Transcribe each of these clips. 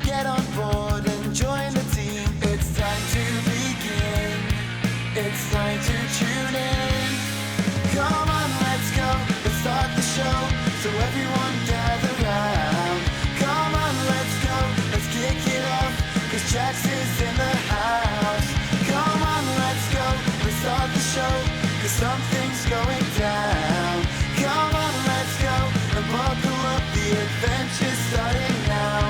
get on board and join the team. It's time to begin. It's time to tune in. Come on, let's go. Let's start the show. So everyone gather round. Come on, let's go. Let's kick it off. 'Cause Jax is in the house. Come on, let's go. Let's start the show. 'Cause something's going down. Come on, let's go. And buckle up. The adventure's starting now.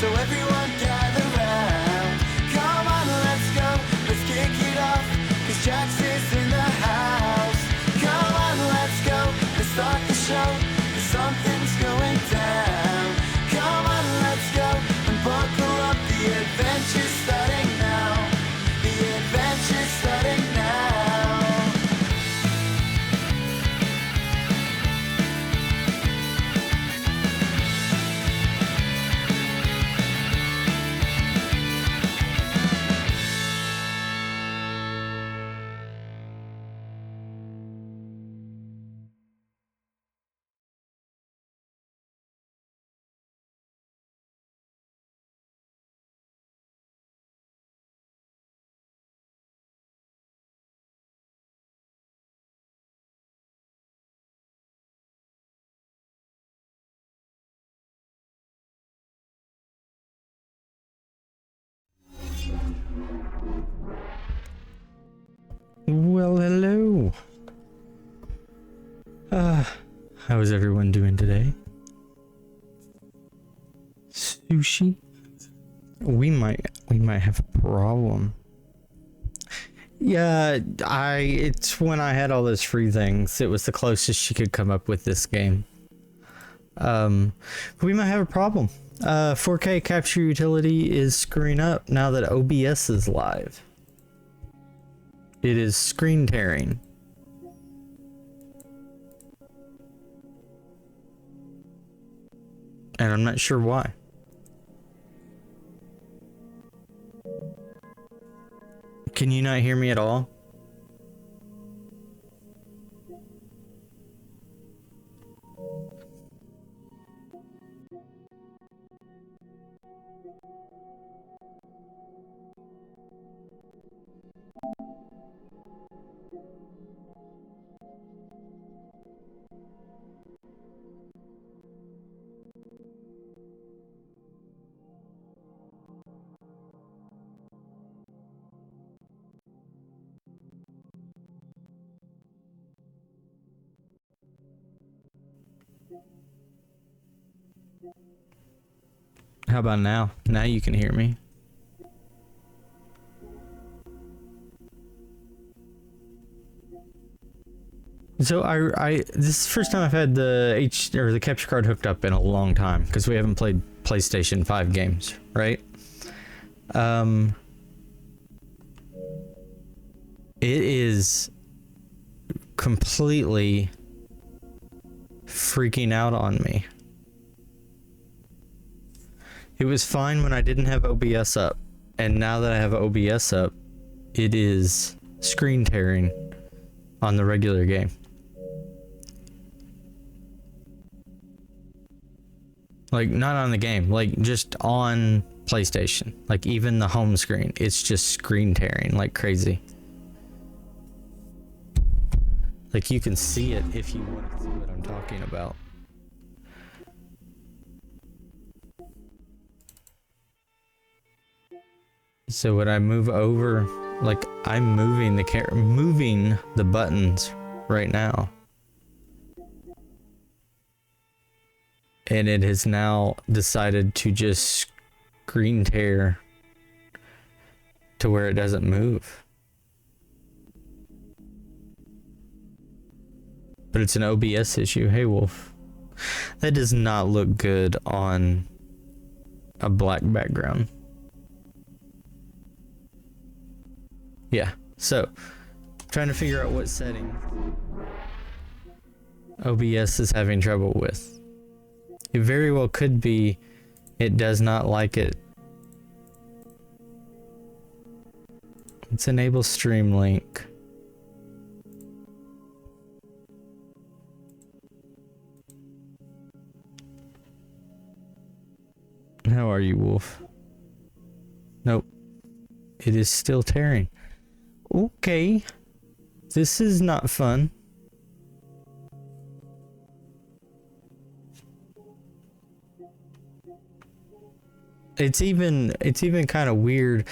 So everyone gather round. Come on, let's go. Let's kick it off. 'Cause Jax is in the house. Come on, let's go. Let's start the show. 'Cause something's going down. Come on, let's go. And buckle up. The adventure's starting now. The adventure's starting now. Well, hello. How is everyone doing today? Sushi? We might have a problem. Yeah, it's when I had all those free things. It was the closest she could come up with this game. We might have a problem. 4K capture utility is screwing up now that OBS is live. It is screen tearing. And I'm not sure why. Can you not hear me at all? How about now? Now you can hear me. So this is the first time I've had the capture card hooked up in a long time because we haven't played PlayStation 5 games, right? It is completely freaking out on me. It was fine when I didn't have OBS up, and now that I have OBS up, it is screen tearing on the regular game. Like, not on the game, like just on PlayStation. Like, even the home screen, it's just screen tearing like crazy. Like, you can see it if you want to see what I'm talking about. So when I move over, like, I'm moving the buttons right now. And it has now decided to just screen tear to where it doesn't move. But it's an OBS issue. Hey, Wolf. That does not look good on a black background. Yeah, So, trying to figure out what setting OBS is having trouble with. It very well could be it does not like it. Let's enable stream link. How are you, Wolf? Nope. It is still tearing. Okay. This is not fun. It's even kind of weird.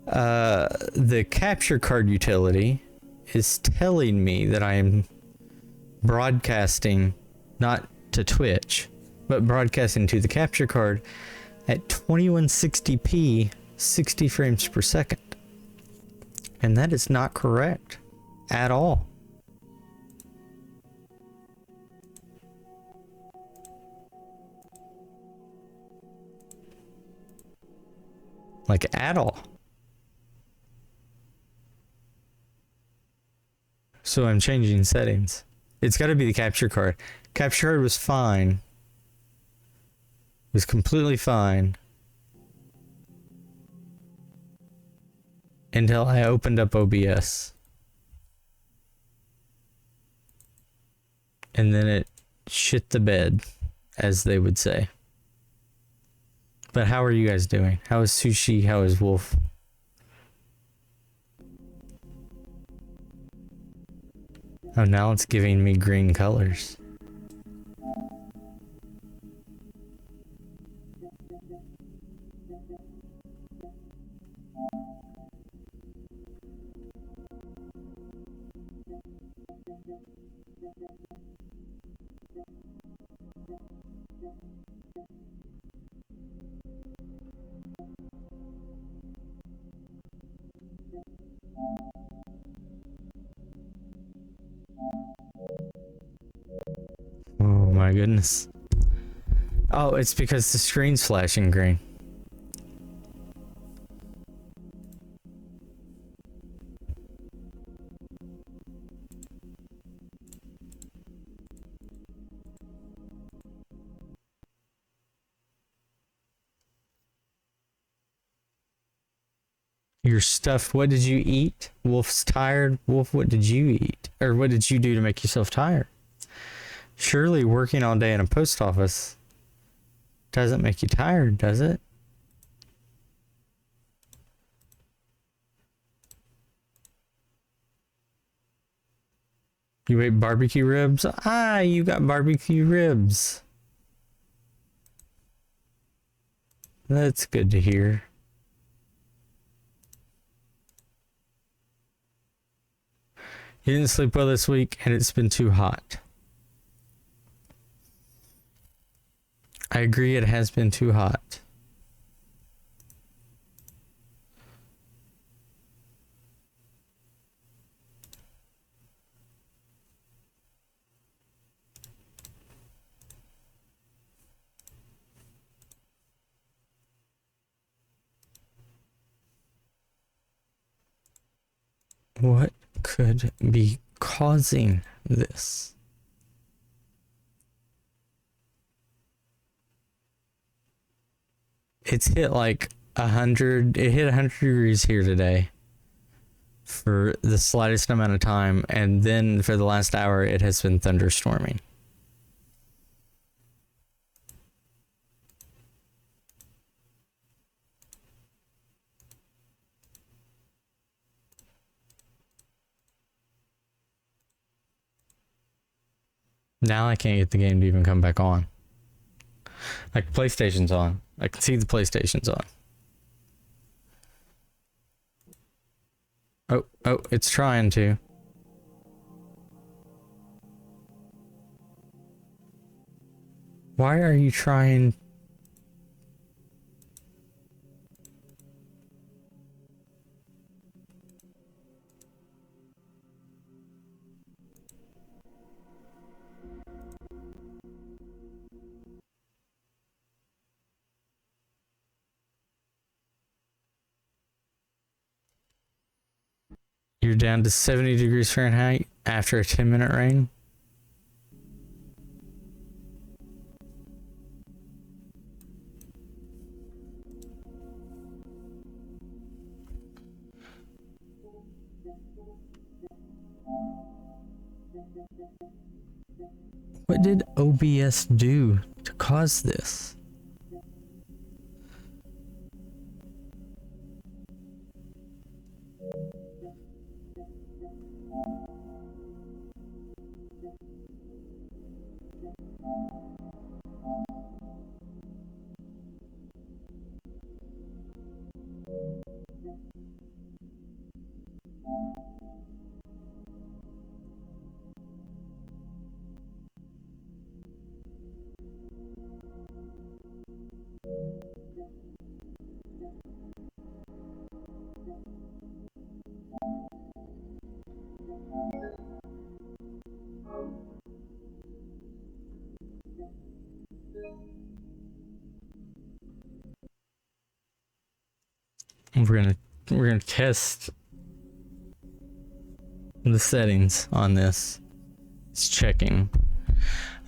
The capture card utility is telling me that I am broadcasting not to Twitch, but broadcasting to the capture card at 2160p 60 frames per second. And that is not correct at all. Like at all. So I'm changing settings. It's got to be the capture card. Capture card was fine. It was completely fine. Until I opened up OBS. And then it shit the bed, as they would say. But how are you guys doing? How is Sushi? How is Wolf? Oh, now it's giving me green colors. Oh my goodness. Oh, it's because the screen's flashing green. You're stuffed. What did you eat? Wolf's tired. Wolf, what did you eat? Or what did you do to make yourself tired? Surely working all day in a post office doesn't make you tired, does it? You ate barbecue ribs? Ah, you got barbecue ribs. That's good to hear. You didn't sleep well this week, and it's been too hot. I agree, it has been too hot. What could be causing this? It's hit like 100. It hit 100 degrees here today for the slightest amount of time, and then for the last hour it has been thunderstorming. Now I can't get the game to even come back on. Like, PlayStation's on. I can see the PlayStation's on. Oh, it's trying to. Why are you trying? You're You're down to 70 degrees Fahrenheit after a 10-minute rain. What did OBS do to cause this? We're gonna test the settings on this. It's checking.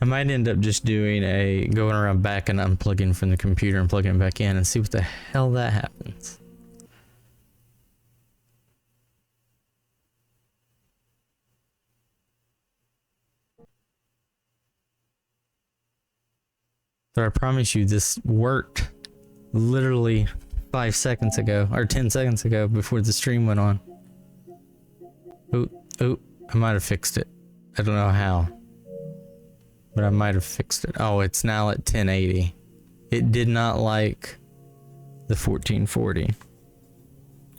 I might end up just doing a going around back and unplugging from the computer and plugging it back in and see what the hell that happens. So I promise you this worked literally 5 seconds ago, or 10 seconds ago before the stream went on. Oh, I might have fixed it. I don't know how, but I might have fixed it. Oh, it's now at 1080. It did not like the 1440,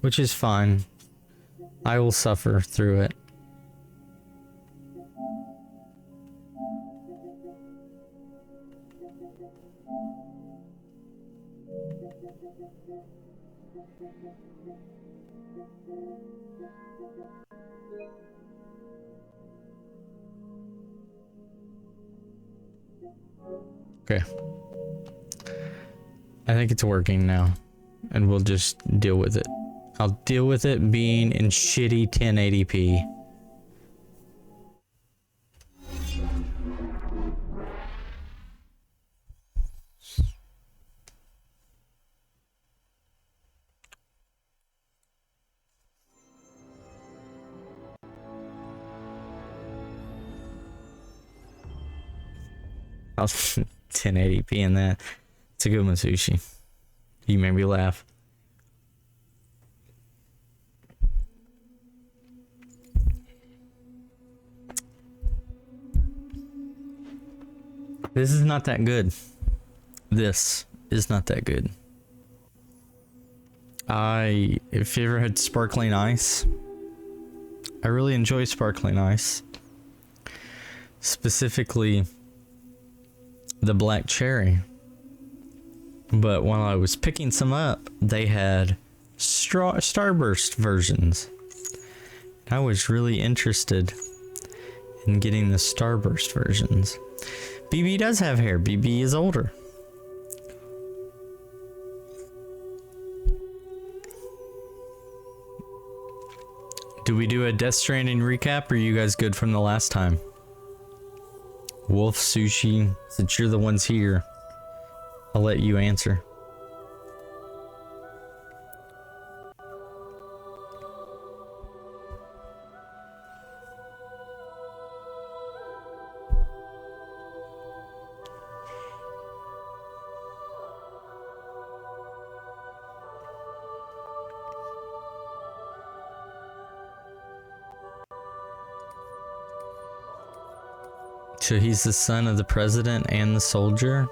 which is fine. I will suffer through it. Okay. I think it's working now, and we'll just deal with it. I'll deal with it being in shitty 1080p. I'll 1080p in that. It's a good one, Sushi. You made me laugh. This is not that good. This is not that good. If you ever had sparkling ice, I really enjoy sparkling ice. Specifically, the black cherry. But while I was picking some up, they had Starburst versions. I was really interested in getting the Starburst versions. BB does have hair. BB is older. Do we do a Death Stranding recap, or are you guys good from the last time? Wolf, Sushi, since you're the ones here, I'll let you answer. So he's the son of the president and the soldier?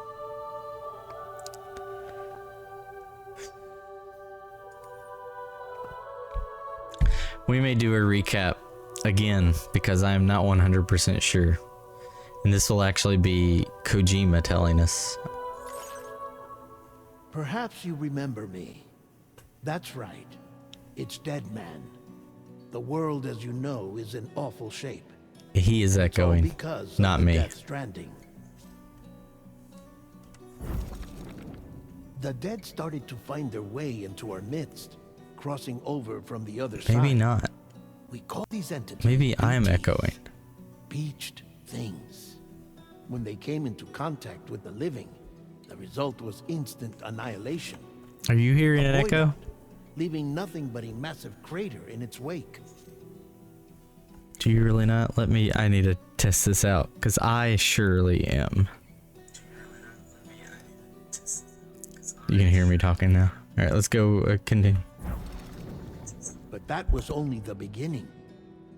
We may do a recap again because I am not 100% sure. And this will actually be Kojima telling us. Perhaps you remember me. That's right. It's Dead Man. The world, as you know, is in awful shape. He is echoing, not me. Stranding. The dead started to find their way into our midst, crossing over from the other side. Maybe not. We call these entities Maybe I'm BTs, echoing. beached things. When they came into contact with the living, the result was instant annihilation. Are you hearing an Avoided, echo? leaving nothing but a massive crater in its wake. Do you really not? I need to test this out, because I surely am. You can hear me talking now. Alright, let's go continue. But that was only the beginning.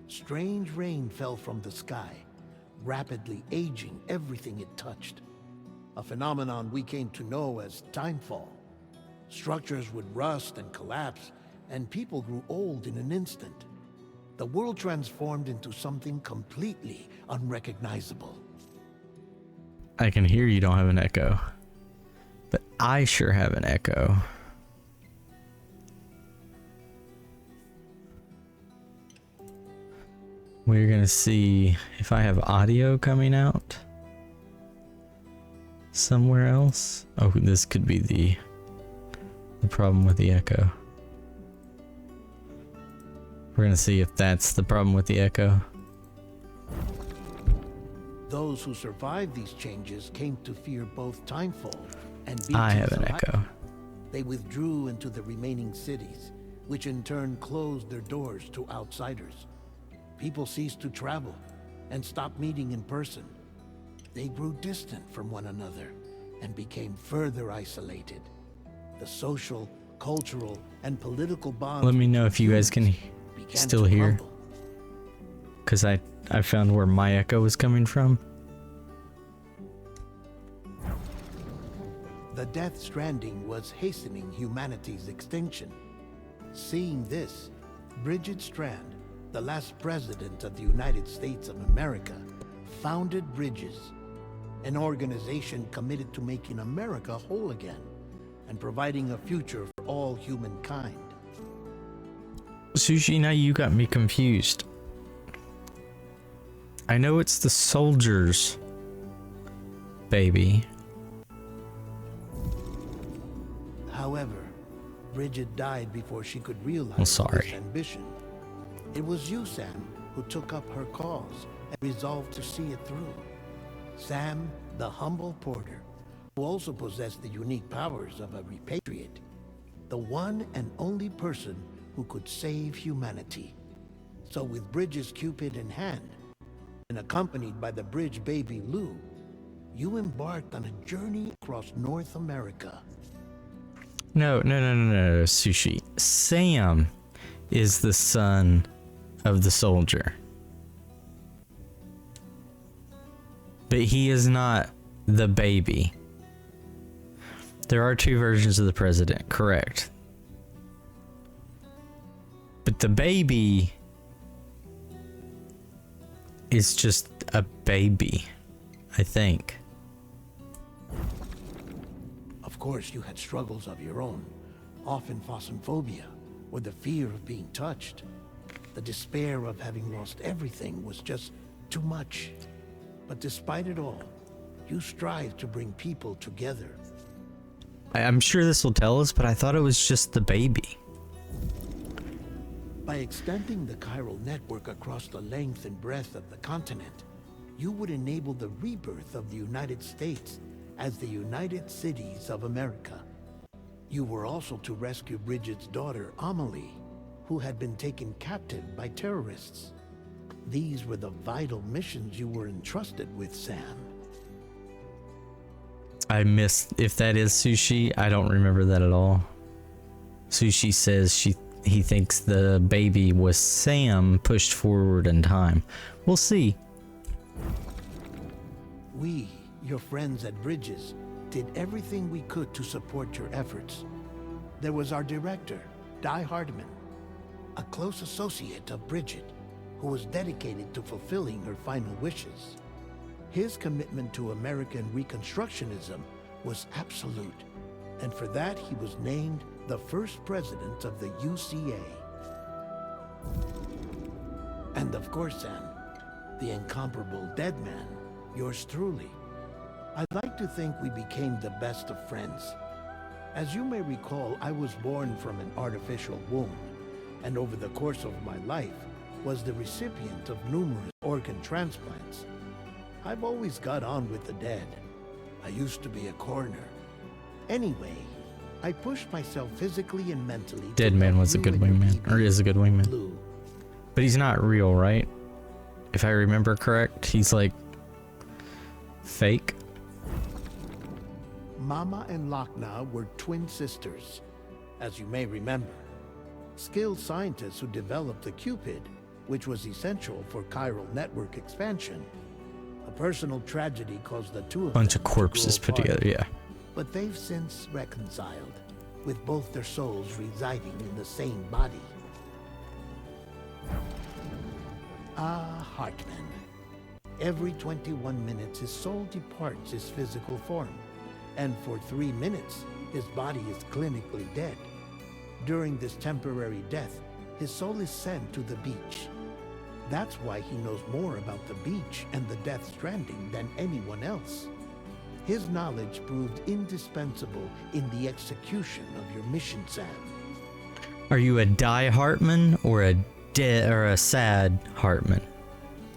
Strange rain fell from the sky, rapidly aging everything it touched. A phenomenon we came to know as timefall. Structures would rust and collapse, and people grew old in an instant. The world transformed into something completely unrecognizable. I can hear you don't have an echo. But I sure have an echo. We're gonna see if I have audio coming out somewhere else. Oh, this could be the problem with the echo. We're gonna see if that's the problem with the echo. Those who survived these changes came to fear both timefall and I have beaches an alike. echo. They withdrew into the remaining cities, which in turn closed their doors to outsiders. People ceased to travel and stopped meeting in person. They grew distant from one another and became further isolated. The social, cultural, and political bonds Let me know if you guys can began still to hear. crumble. Because I found where my echo is coming from. The death stranding was hastening humanity's extinction. Seeing this, Bridget Strand, the last president of the United States of America, founded Bridges, an organization committed to making America whole again and providing a future for all humankind. Sushi, now you got me confused. I know it's the soldiers, baby. However, Bridget died before she could realize I'm sorry. this ambition. It was you, Sam, who took up her cause and resolved to see it through. Sam, the humble porter, who also possessed the unique powers of a repatriate. The one and only person who could save humanity. So with Bridges' Cupid in hand, and accompanied by the bridge baby Lou, you embarked on a journey across North America. No, Sushi. Sam is the son of the soldier. But he is not the baby. There are two versions of the president, correct? But the baby is just a baby, I think. Of course, you had struggles of your own, often phosmophobia, or the fear of being touched. The despair of having lost everything was just too much. But despite it all, you strive to bring people together. I'm sure this will tell us, but I thought it was just the baby. By extending the chiral network across the length and breadth of the continent, you would enable the rebirth of the United States as the United Cities of America. You were also to rescue Bridget's daughter, Amelie, who had been taken captive by terrorists. These were the vital missions you were entrusted with, Sam. I missed, if that is Sushi, I don't remember that at all. Sushi says he thinks the baby was Sam pushed forward in time. We'll see. We, your friends at Bridges, did everything we could to support your efforts. There was our director, Di Hardman, a close associate of Bridget, who was dedicated to fulfilling her final wishes. His commitment to American Reconstructionism was absolute, and for that he was named the first president of the UCA. And of course, Sam, the incomparable dead man, yours truly. I'd like to think we became the best of friends. As you may recall, I was born from an artificial womb, and over the course of my life, was the recipient of numerous organ transplants. I've always got on with the dead. I used to be a coroner. Anyway, I pushed myself physically and mentally. Dead Man was a good wingman, or is a good wingman. Lou. But he's not real, right? If I remember correct, he's like fake. Mama and Lochna were twin sisters, as you may remember. Skilled scientists who developed the Cupid, which was essential for chiral network expansion. A personal tragedy caused the two of them Bunch of corpses to put grow apart. together, yeah. But they've since reconciled, with both their souls residing in the same body. Hartman. Every 21 minutes his soul departs his physical form, and for 3 minutes his body is clinically dead. During this temporary death, his soul is sent to the beach. That's why he knows more about the beach and the Death Stranding than anyone else. His knowledge proved indispensable in the execution of your mission, Sam. Are you a die Hartman or a dead or a sad Hartman?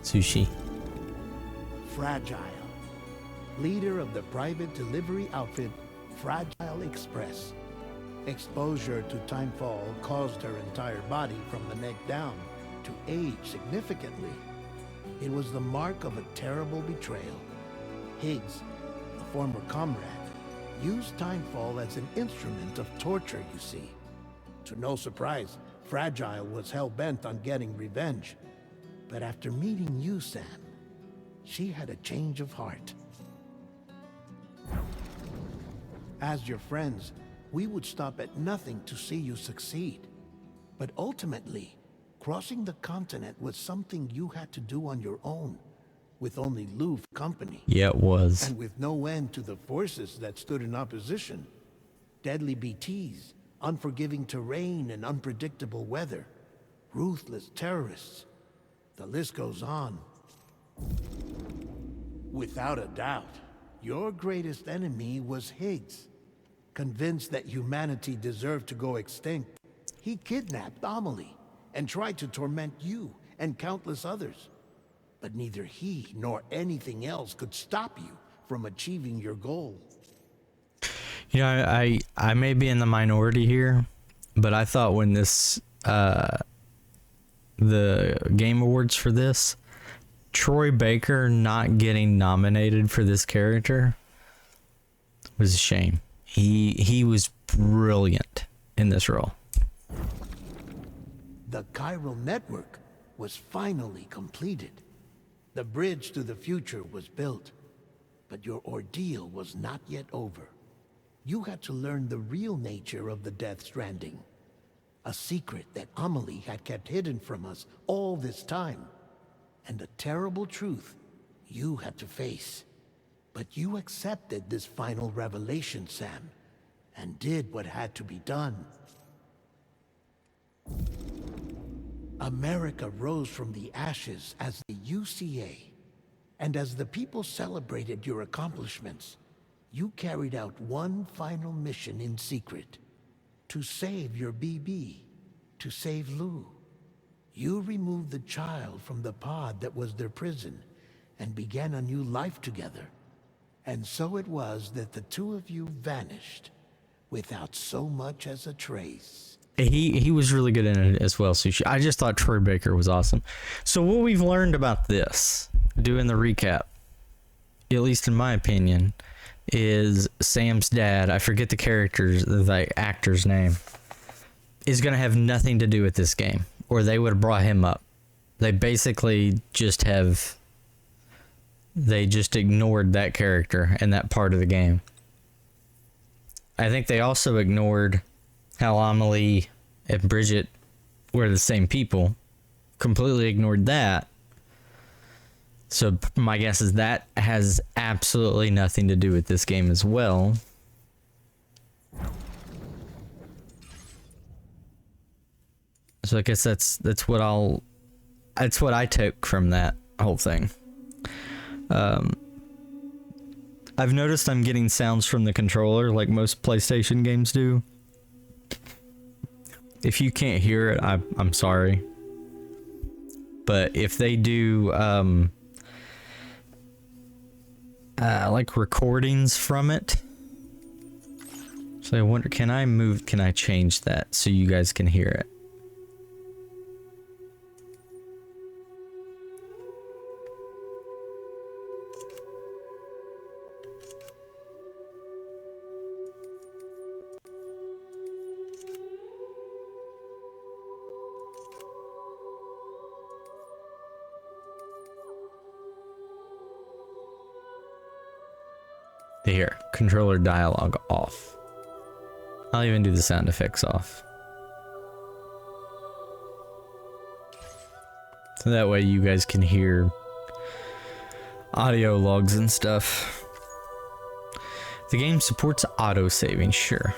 Sushi. Fragile. Leader of the private delivery outfit, Fragile Express. Exposure to timefall caused her entire body from the neck down to age significantly. It was the mark of a terrible betrayal. Higgs, a former comrade, used timefall as an instrument of torture, you see. To no surprise, Fragile was hell-bent on getting revenge. But after meeting you, Sam, she had a change of heart. As your friends, we would stop at nothing to see you succeed. But ultimately, crossing the continent was something you had to do on your own, with only Lou for company. Yeah, it was. And with no end to the forces that stood in opposition. Deadly BTs, unforgiving terrain and unpredictable weather, ruthless terrorists. The list goes on. Without a doubt, your greatest enemy was Higgs. Convinced that humanity deserved to go extinct, he kidnapped Amelie and tried to torment you and countless others. But neither he nor anything else could stop you from achieving your goal. You know, I may be in the minority here, but I thought when this the Game Awards for this, Troy Baker not getting nominated for this character was a shame. He was brilliant in this role. The chiral network was finally completed. The bridge to the future was built, but your ordeal was not yet over. You had to learn the real nature of the Death Stranding, a secret that Amelie had kept hidden from us all this time, and a terrible truth you had to face. But you accepted this final revelation, Sam, and did what had to be done. America rose from the ashes as the UCA, and as the people celebrated your accomplishments, you carried out one final mission in secret, to save your BB, to save Lou. You removed the child from the pod that was their prison, and began a new life together. And so it was that the two of you vanished, without so much as a trace. He was really good in it as well, Sushi. I just thought Troy Baker was awesome. So what we've learned about this, doing the recap, at least in my opinion, is Sam's dad, I forget the actor's name, is going to have nothing to do with this game, or they would have brought him up. They basically just ignored that character and that part of the game. I think they also ignored how Amelie and Bridget were the same people. Completely ignored that. So my guess is that has absolutely nothing to do with this game as well. So I guess that's what I took from that whole thing. I've noticed I'm getting sounds from the controller like most PlayStation games do. If you can't hear it, I'm sorry. but if they do like recordings from it, so I wonder, can I change that so you guys can hear it? Here, controller dialogue off. I'll even do the sound effects off. So that way you guys can hear audio logs and stuff. The game supports auto-saving, sure.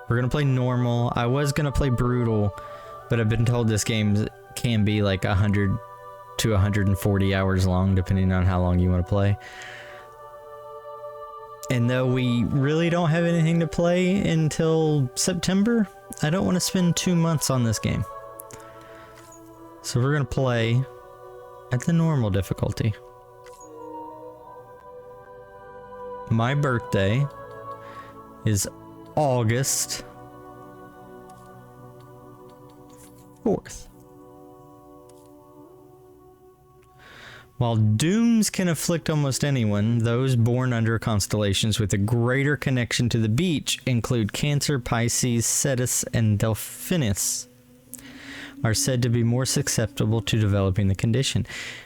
We're gonna play normal. I was gonna play brutal, but I've been told this game can be like 100 to 140 hours long, depending on how long you want to play. And though we really don't have anything to play until September, I don't want to spend 2 months on this game. So we're going to play at the normal difficulty. My birthday is August 4th. While dooms can afflict almost anyone, those born under constellations with a greater connection to the beach include Cancer, Pisces, Cetus, and Delphinus, are said to be more susceptible to developing the condition.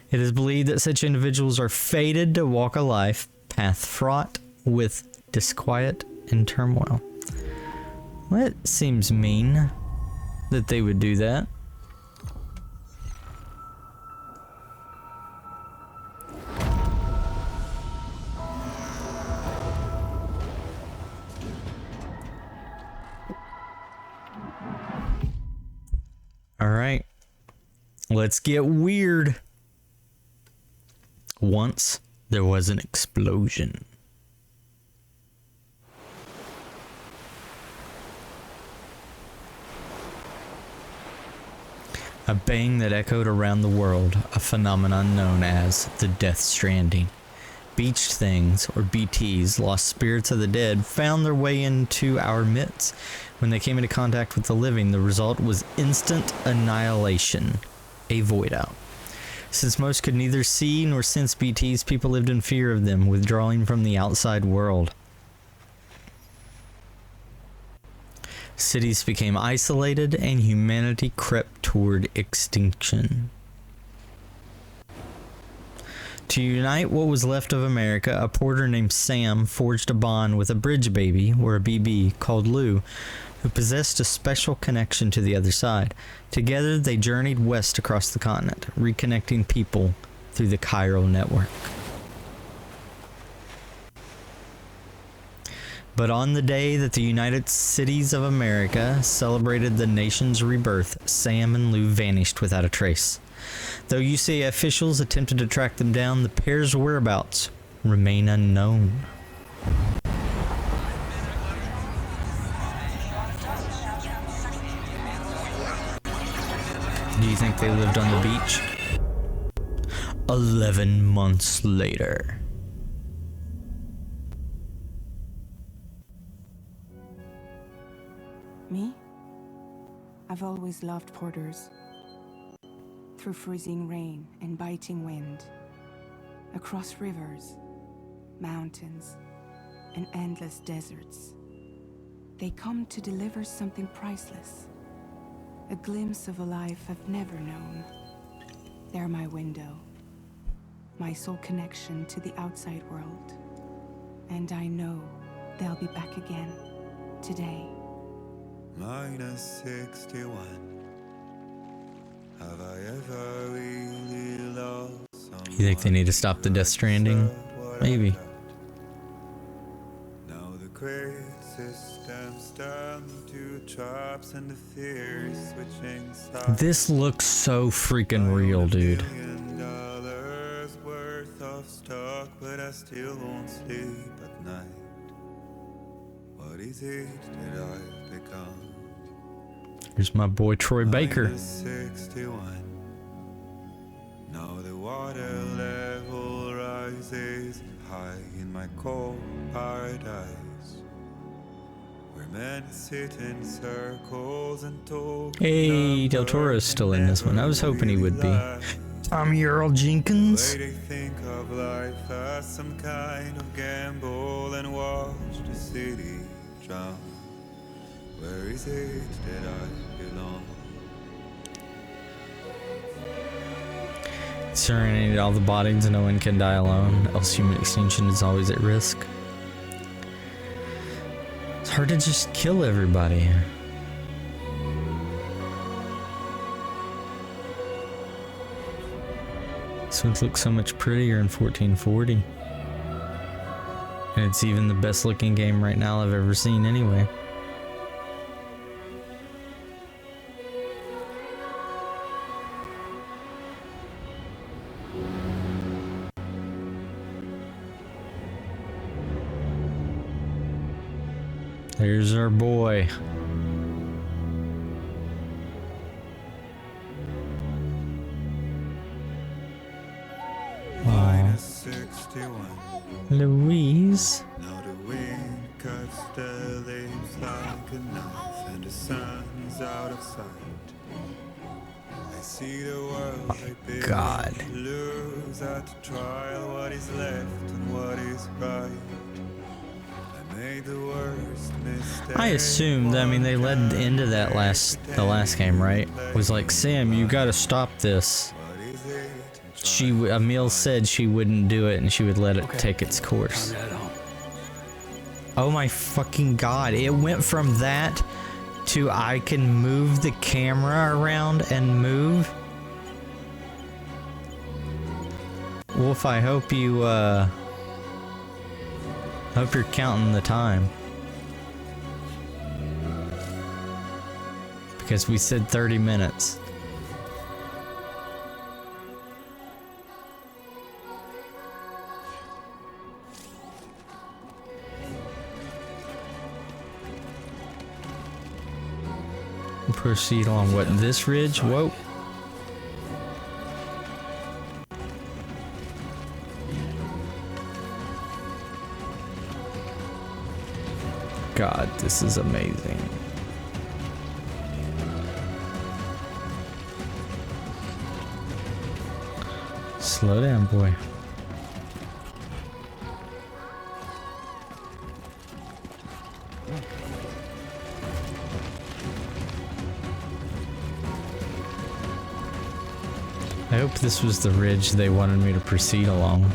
It is believed that such individuals are fated to walk a life path fraught with disquiet and turmoil. Well, that seems mean that they would do that. All right, let's get weird. Once there was an explosion. A bang that echoed around the world, a phenomenon known as the Death Stranding. Beached things, or BTs, lost spirits of the dead, found their way into our midst. When they came into contact with the living, the result was instant annihilation, a void out. Since most could neither see nor sense BTs, people lived in fear of them, withdrawing from the outside world. Cities became isolated, and humanity crept toward extinction. To unite what was left of America, a porter named Sam forged a bond with a bridge baby, or a BB, called Lou, who possessed a special connection to the other side. Together, they journeyed west across the continent, reconnecting people through the chiral network. But on the day that the United Cities of America celebrated the nation's rebirth, Sam and Lou vanished without a trace. Though UCA officials attempted to track them down, the pair's whereabouts remain unknown. Do you think they lived on the beach? 11 months later. Me? I've always loved porters. Through freezing rain and biting wind, across rivers, mountains, and endless deserts, they come to deliver something priceless, a glimpse of a life I've never known. They're my window, my sole connection to the outside world, and I know they'll be back again today. Minus 61. Have I ever really lost someone? You think they need to stop the Death Stranding? Maybe. Now the great system stands to traps and the fear is switching sides. This looks so freaking real, dude. $1 billion worth of stock, but I still won't sleep at night. What is it that I've become? Here's my boy Troy Baker. Minus 61. water level rises high in my cold paradise, where men sit in circles and talk. Hey, Del Toro's still in this one. I was hoping he would be. Tommy Earl Jenkins. The way they think of life as some kind of gamble and watch the city drown. Where is it that I belong? Serenade all the bodies, no one can die alone, else human extinction is always at risk. It's hard to just kill everybody. This one looks so much prettier in 1440. And it's even the best looking game right now I've ever seen anyway. There's our boy. Minus 61. Louise. Now the wind cuts the leaves like a knife, and the sun's out of sight. I see the world like this. God. Lose at the trial what is left and what is right. I made the worst mistake. I assumed, I mean, they led into that the last game, right? Was like, Sam, you gotta stop this. What is it? Emil said she wouldn't do it and she would let it take its course. Oh my fucking god, it went from that to I can move the camera around and move. Wolf, I hope you, hope you're counting the time. Because we said 30 minutes. Proceed on what, this ridge? Whoa. God, this is amazing. Slow down, boy. I hope this was the ridge they wanted me to proceed along.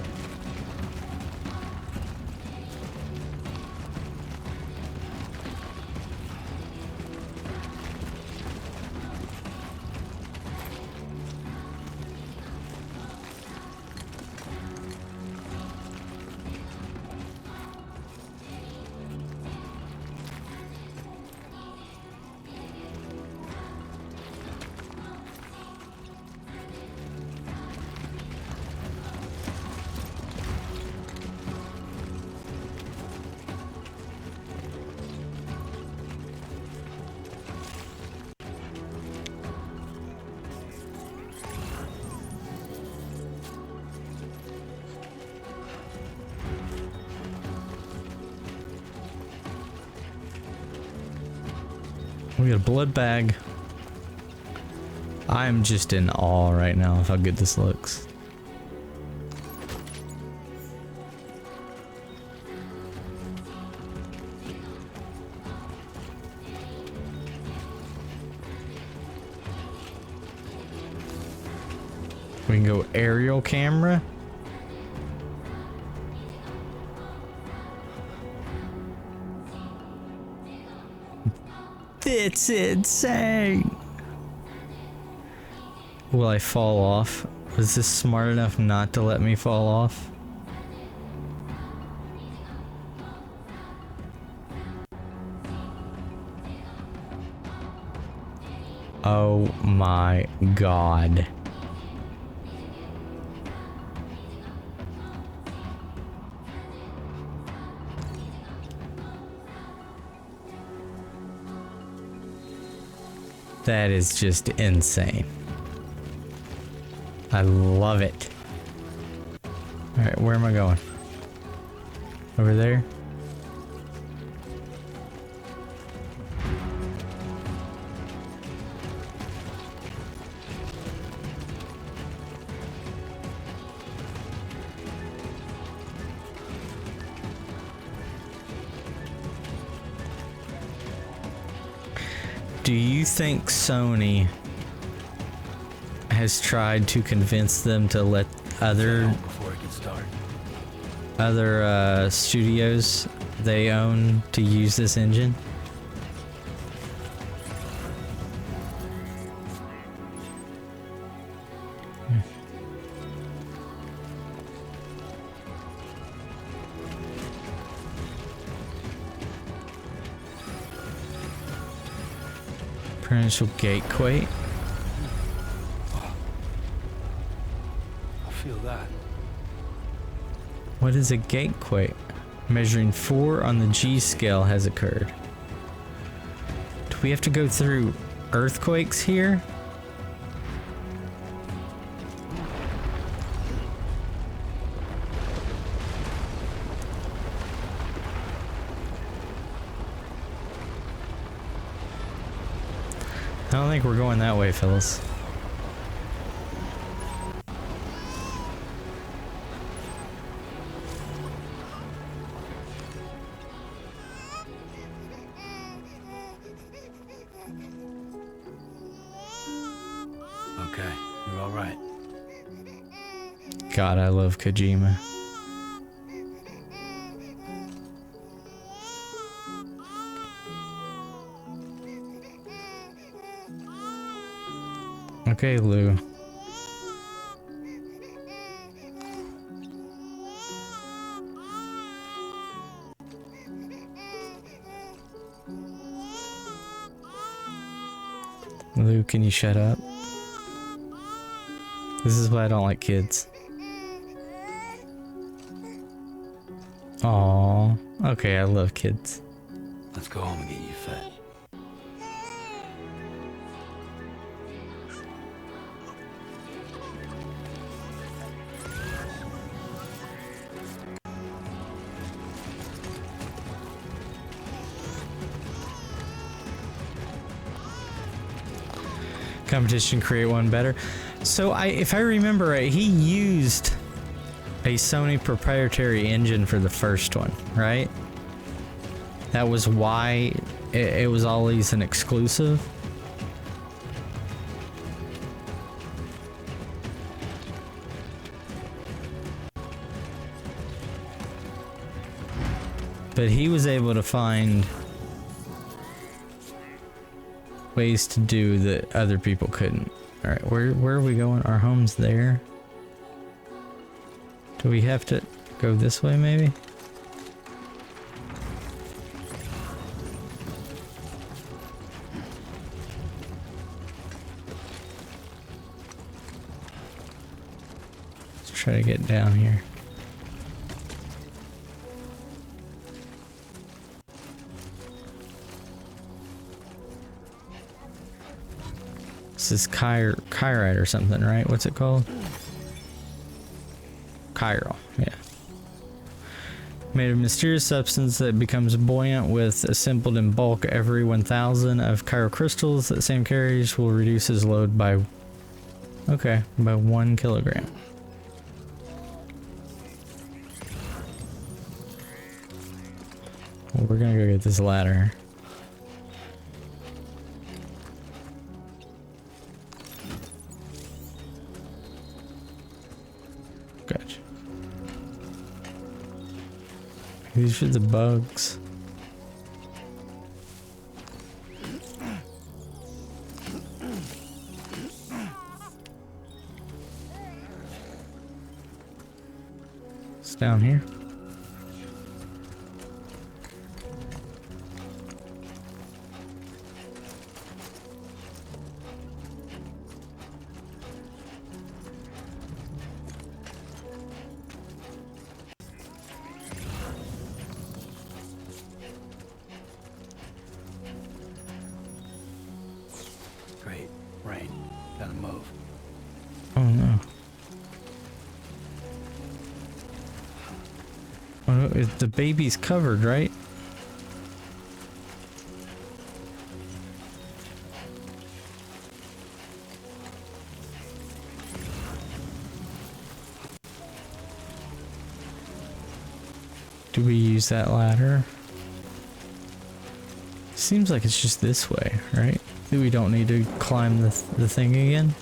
We got a blood bag. I'm just in awe right now of how good this looks. We can go aerial camera. It's insane. Will I fall off? Was this smart enough not to let me fall off? Oh my god. That is just insane. I love it. Alright, where am I going? Over there? Do you think Sony has tried to convince them to let other studios they own to use this engine? Potential gateway. I feel that. What is a gateway? Measuring 4 on the G scale has occurred. Do we have to go through earthquakes here? I don't think we're going that way, Phyllis. Okay, you're all right. God, I love Kojima. Okay, Lou. Lou, can you shut up? This is why I don't like kids. Aww. Okay, I love kids. Let's go home and get you fed. Competition, create one better. So if I remember right, he used a Sony proprietary engine for the first one, right? That was why it was always an exclusive. But he was able to find ways to do that other people couldn't. Alright, where are we going? Our home's there. Do we have to go this way, maybe? Let's try to get down here. This is Kyrite or something, right? What's it called? Chiral, yeah. Made of mysterious substance that becomes buoyant with assembled in bulk every 1,000 of chiral crystals. That same carriage will reduce his load by, okay, by 1 kilogram. Well, we're gonna go get this ladder. Gotcha. These are the bugs. It's down here. Great. Rain. Gotta move. Oh no. Oh, no, the baby's covered, right? Do we use that ladder? Seems like it's just this way, right? We don't need to climb the thing again.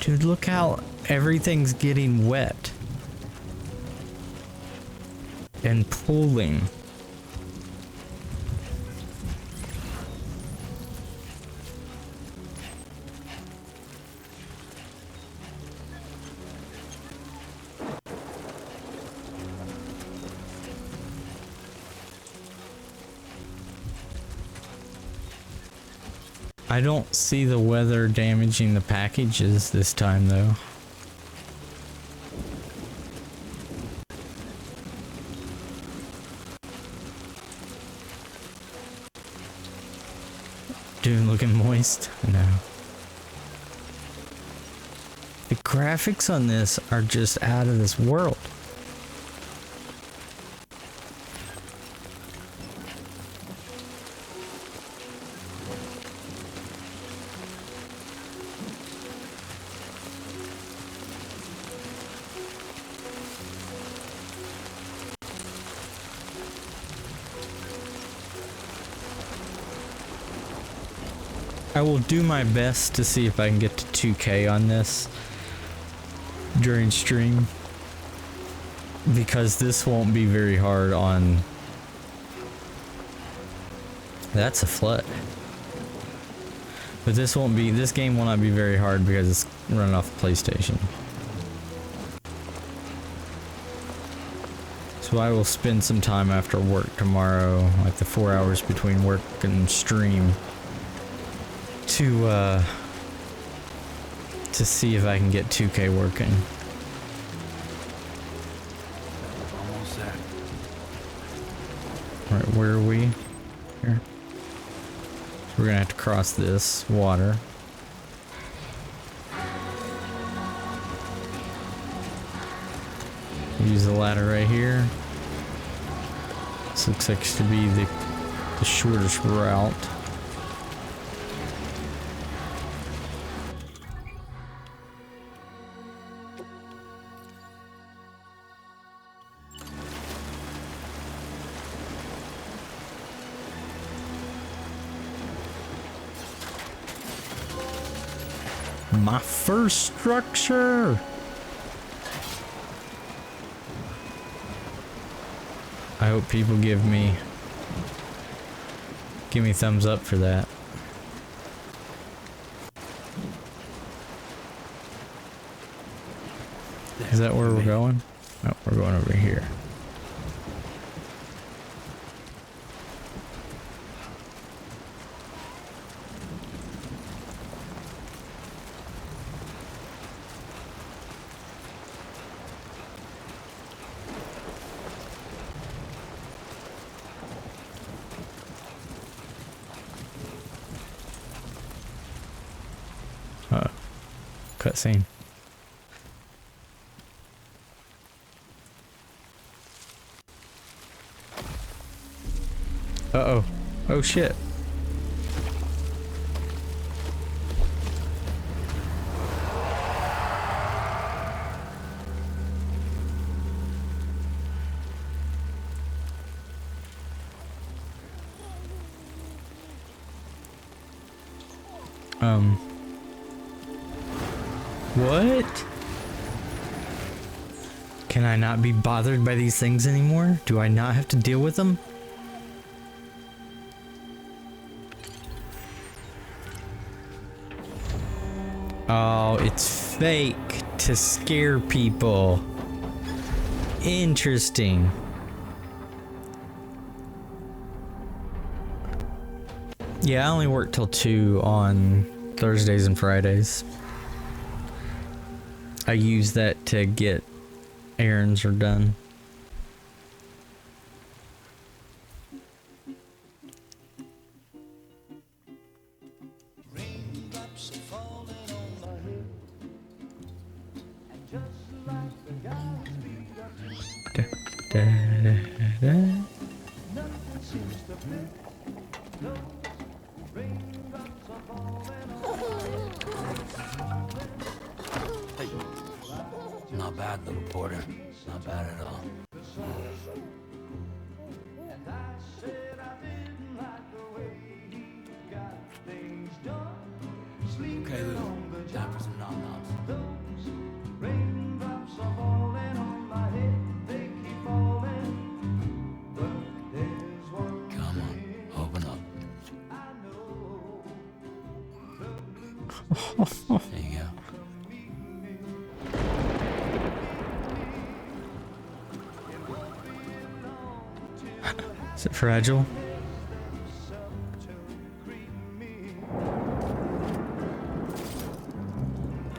Dude, look how everything's getting wet. And pooling. I don't see the weather damaging the packages this time, though. Dude, looking moist? No. The graphics on this are just out of this world. I will do my best to see if I can get to 2K on this during stream, because this won't be very hard on... That's a flood. But this game will not be very hard because it's running off PlayStation. So I will spend some time after work tomorrow, like the 4 hours between work and stream, to see if I can get 2K working. Almost there. Right, where are we? Here. We're gonna have to cross this water. Use the ladder right here. This looks like to be the shortest route. My first structure. I hope people give me thumbs up for that. Is that where we're going? No, we're going over here. Cutscene. Uh-oh. Oh shit. What? Can I not be bothered by these things anymore? Do I not have to deal with them? Oh, it's fake to scare people. Interesting. Yeah, I only work till 2 on Thursdays and Fridays. I use that to get errands are done. Da, da, da, da. Hey. Not bad, little porter. Not bad at all. Okay, Lou. Time for some nom-noms. Come on, open up. There you go. Is it fragile?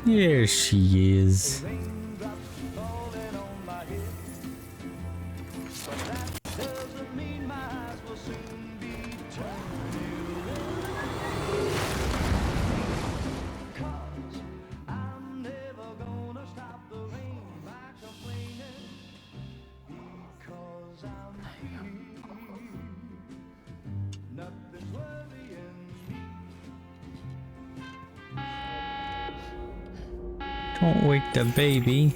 There she is. Don't wake the baby.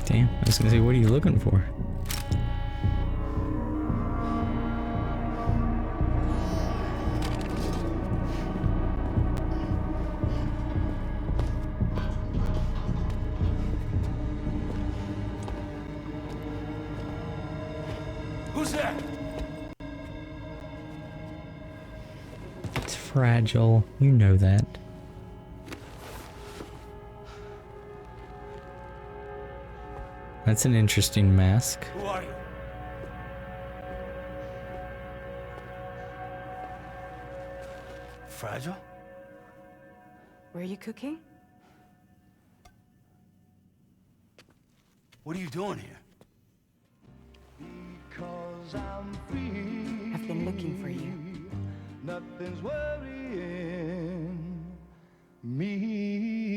Damn, I was gonna say, what are you looking for? Who's there? It's fragile. You know that. That's an interesting mask. Who are you? Fragile? Were you cooking? What are you doing here? I've been looking for you. Nothing's worrying me.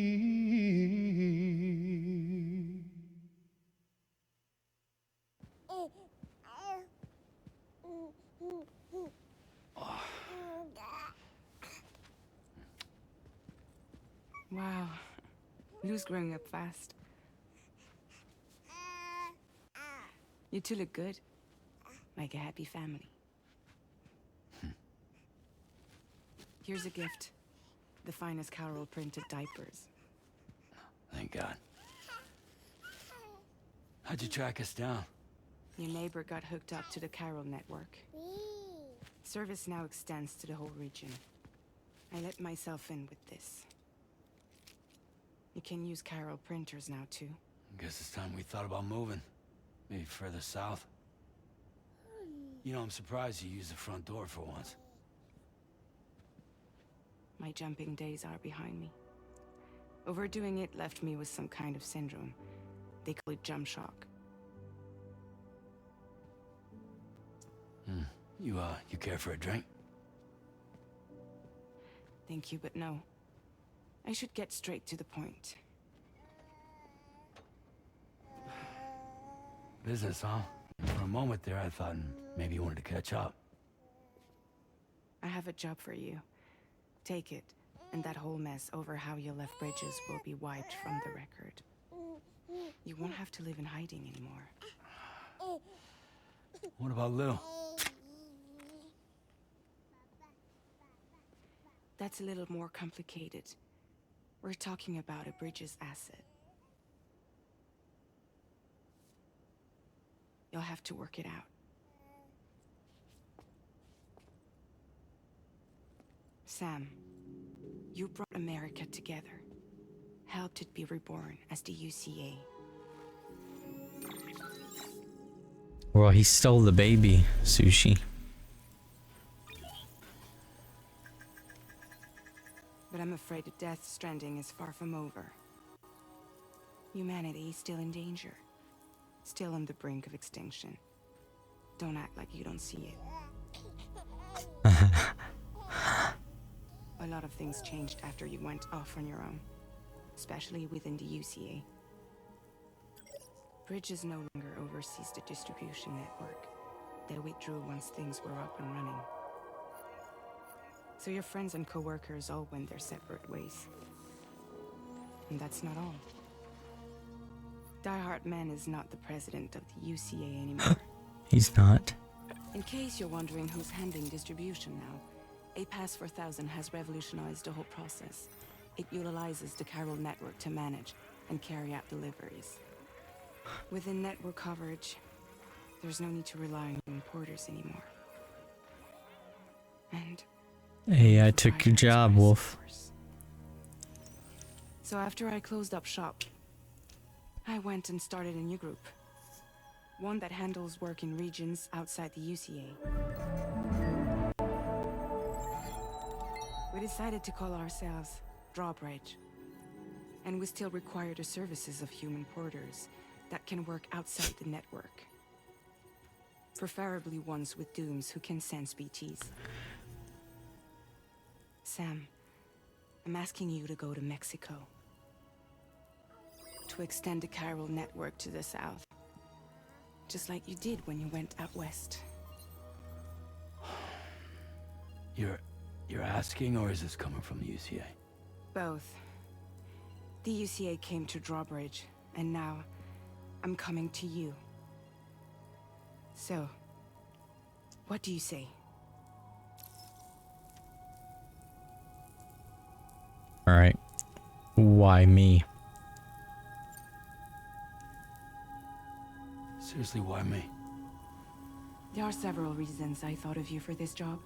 Wow. Lou's growing up fast. You two look good. Like a happy family. Here's a gift. The finest Carol printed diapers. Thank God. How'd you track us down? Your neighbor got hooked up to the Carol network. Service now extends to the whole region. I let myself in with this. You can use Carol printers now too. Guess it's time we thought about moving. Maybe further south. You know, I'm surprised you used the front door for once. My jumping days are behind me. Overdoing it left me with some kind of syndrome. They call it jump shock. You care for a drink? Thank you, but no. I should get straight to the point. Business, huh? For a moment there, I thought maybe you wanted to catch up. I have a job for you. Take it, and that whole mess over how you left bridges will be wiped from the record. You won't have to live in hiding anymore. What about Lou? That's a little more complicated. We're talking about a bridges asset. You'll have to work it out. Sam, you brought America together. Helped it be reborn as the UCA. Well, he stole the baby, Sushi. I'm afraid that Death Stranding is far from over. Humanity is still in danger. Still on the brink of extinction. Don't act like you don't see it. A lot of things changed after you went off on your own. Especially within the UCA. Bridges no longer oversees the distribution network. They withdrew once things were up and running. So your friends and co-workers all went their separate ways. And that's not all. Die Hard Man is not the president of the UCA anymore. He's not. In case you're wondering who's handling distribution now, A Pass 4000 has revolutionized the whole process. It utilizes the chiral network to manage and carry out deliveries. Within network coverage, there's no need to rely on porters anymore. And Hey, I took your job, Wolf. So after I closed up shop, I went and started a new group. One that handles work in regions outside the UCA. We decided to call ourselves Drawbridge. And we still require the services of human porters that can work outside the network. Preferably ones with dooms who can sense BTs. Sam, I'm asking you to go to Mexico. To extend the chiral network to the south. Just like you did when you went out west. You're asking, or is this coming from the UCA? Both. The UCA came to Drawbridge, and now I'm coming to you. So, what do you say? Alright. Why me? Seriously, why me? There are several reasons I thought of you for this job.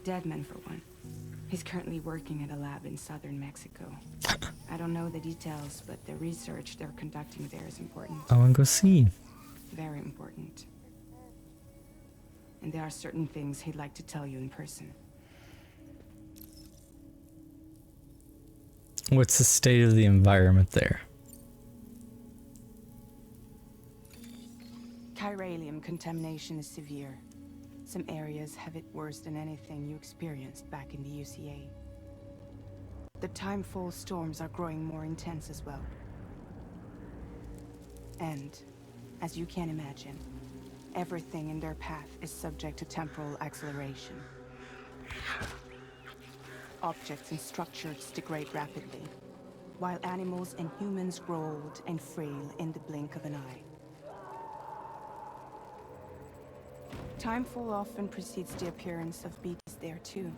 Deadman, for one. He's currently working at a lab in southern Mexico. I don't know the details, but the research they're conducting there is important. I wanna go see. Very important. And there are certain things he'd like to tell you in person. What's the state of the environment there? Chiralium contamination is severe. Some areas have it worse than anything you experienced back in the UCA. The timefall storms are growing more intense as well. And, as you can imagine, everything in their path is subject to temporal acceleration. Objects and structures degrade rapidly, while animals and humans grow old and frail in the blink of an eye. Timefall often precedes the appearance of beasts there too.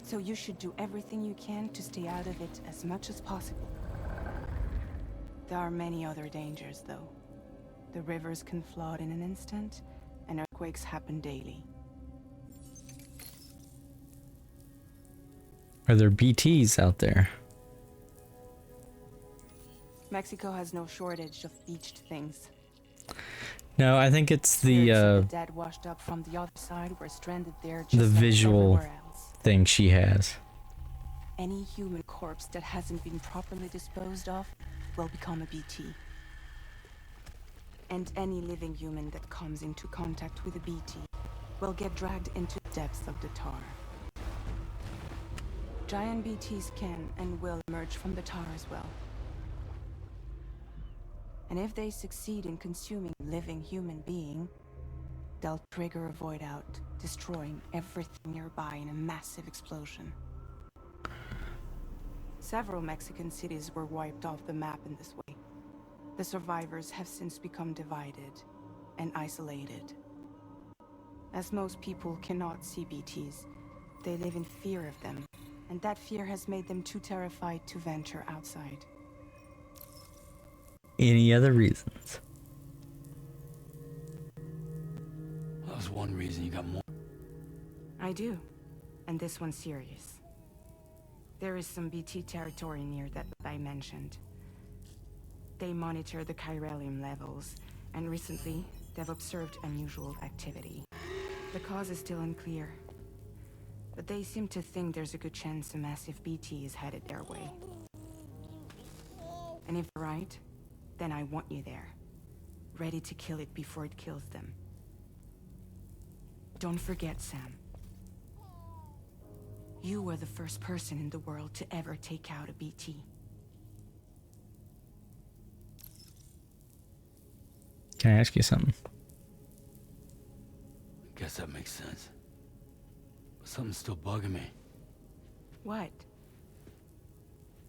So you should do everything you can to stay out of it as much as possible. There are many other dangers though. The rivers can flood in an instant, and earthquakes happen daily. Are there BTs out there? Mexico has no shortage of beached things. No, I think it's Spirits of the the dead washed up from the other side were stranded there just like visual everywhere else. thing she has. Any human corpse that hasn't been properly disposed of will become a BT. And any living human that comes into contact with a BT will get dragged into the depths of the tar. Giant BTs can and will emerge from the tar as well. And if they succeed in consuming a living human being, they'll trigger a void out, destroying everything nearby in a massive explosion. Several Mexican cities were wiped off the map in this way. The survivors have since become divided and isolated. As most people cannot see BTs, they live in fear of them, and that fear has made them too terrified to venture outside. Any other reasons? That was one reason. You got more. I do, and this one's serious. There is some BT territory near that I mentioned. They monitor the chiralium levels, and recently, they've observed unusual activity. The cause is still unclear, But they seem to think there's a good chance a massive BT is headed their way. And if they're right, then I want you there, ready to kill it before it kills them. Don't forget, Sam. You were the first person in the world to ever take out a BT. Can I ask you something? Guess that makes sense. But something's still bugging me. What?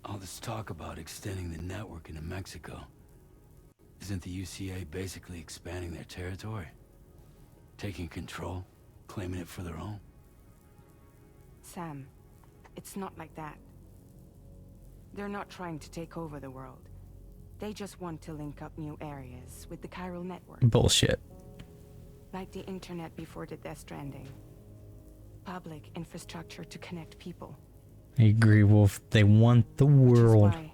All this talk about extending the network into Mexico. Isn't the UCA basically expanding their territory? Taking control, claiming it for their own? Sam, it's not like that. They're not trying to take over the world. They just want to link up new areas with the chiral network. Bullshit. Like the internet before the Death Stranding. Public infrastructure to connect people. I agree, Wolf. They want the world. Which is why,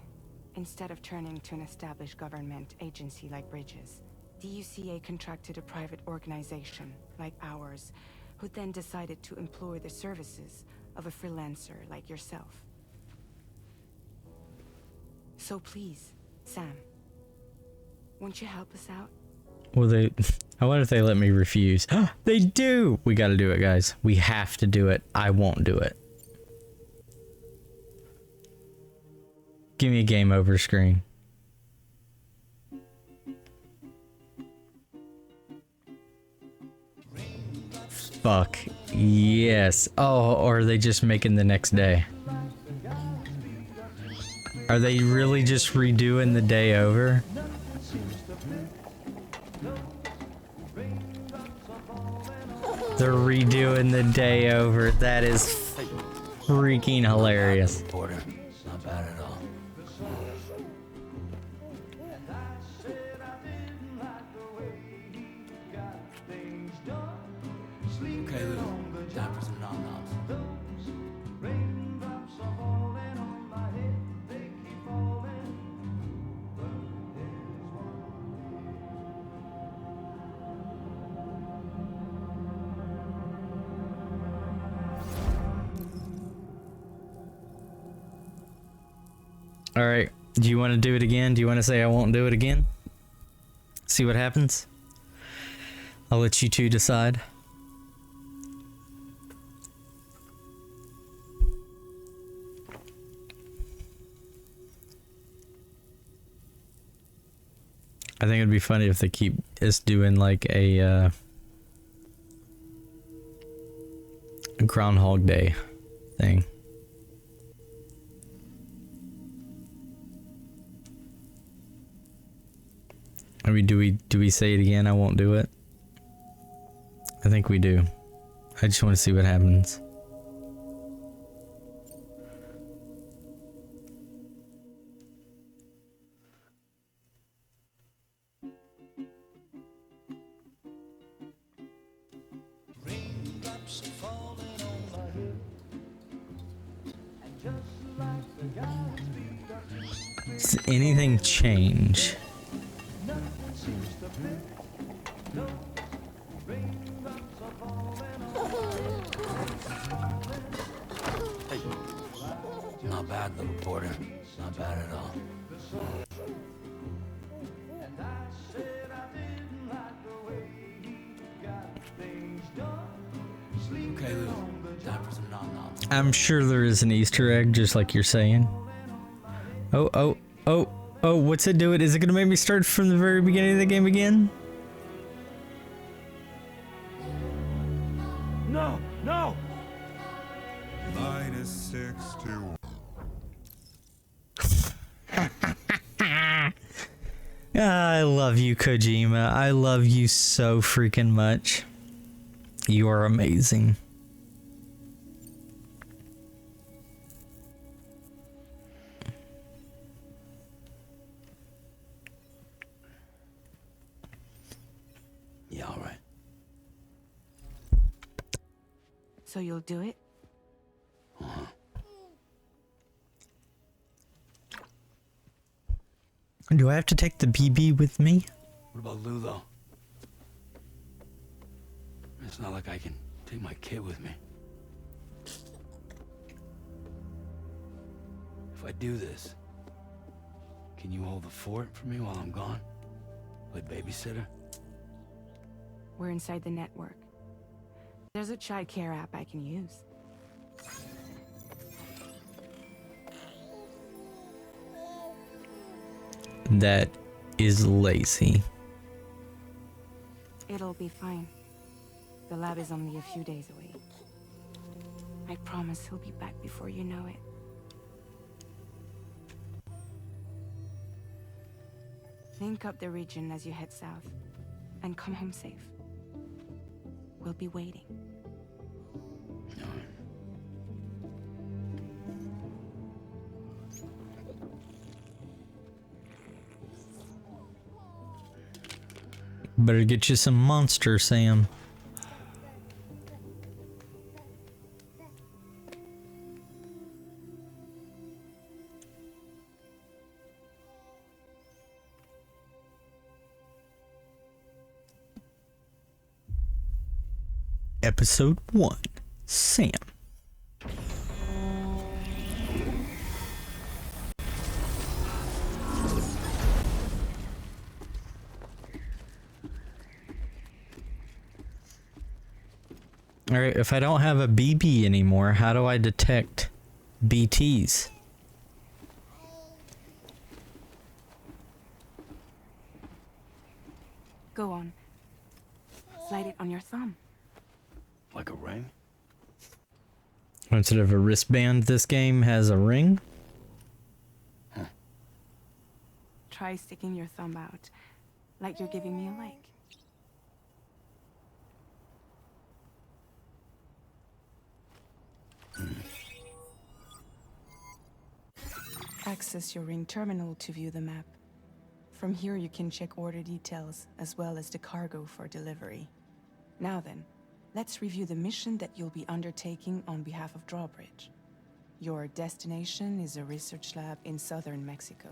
instead of turning to an established government agency like Bridges, the UCA contracted a private organization like ours, who then decided to employ the services of a freelancer like yourself. So please, Sam, won't you help us out? Well, I wonder if they let me refuse. They do! We gotta do it, guys. We have to do it. I won't do it. Give me a game over screen. Fuck. Yes. Oh, or are they just making the next day? Are they really just redoing the day over? They're redoing the day over. That is freaking hilarious. Porter, not bad at all. Okay, Lou, time for some nom-noms. All right. Do you want to do it again? Do you want to say I won't do it again? See what happens? I'll let you two decide. I think it'd be funny if they keep us doing like a Groundhog Day thing. I mean, do we say it again? I won't do it. I think we do. I just want to see what happens. Does anything change? Not bad, little Porter. Not bad at all. Okay, Lou. Time for some nom-noms. I'm sure there is an Easter egg, just like you're saying. Oh, what's it doing? Is it gonna make me start from the very beginning of the game again? No! No! -61. I love you, Kojima. I love you so freaking much. You are amazing. Yeah, all right. So you'll do it? Uh-huh. Do I have to take the BB with me? What about Lou, though? It's not like I can take my kid with me. if I do this, can you hold the fort for me while I'm gone? Play babysitter? We're inside the network. There's a child care app I can use. That is lazy. It'll be fine. The lab is only a few days away. I promise he'll be back before you know it. Link up the region as you head south, and come home safe. We'll be waiting. Better get you some monster, Sam. Episode 1. Sam. Alright, if I don't have a BB anymore, how do I detect BTs? Go on. Slide it on your thumb. Like a ring? Instead of a wristband, this game has a ring? Try sticking your thumb out, like you're giving me a like. Access your ring terminal to view the map. From here you can check order details as well as the cargo for delivery. Now then, let's review the mission that you'll be undertaking on behalf of Drawbridge. Your destination is a research lab in southern Mexico.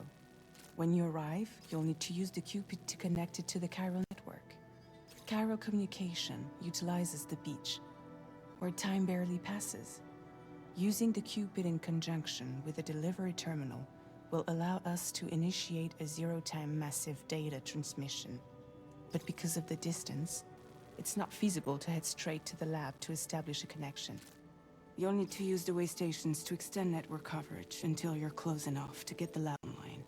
When you arrive, you'll need to use the Cupid to connect it to the chiral network. Chiral communication utilizes the beach, where time barely passes. Using the Cupid in conjunction with a delivery terminal will allow us to initiate a zero-time massive data transmission. But because of the distance, it's not feasible to head straight to the lab to establish a connection. You'll need to use the way stations to extend network coverage until you're close enough to get the lab online.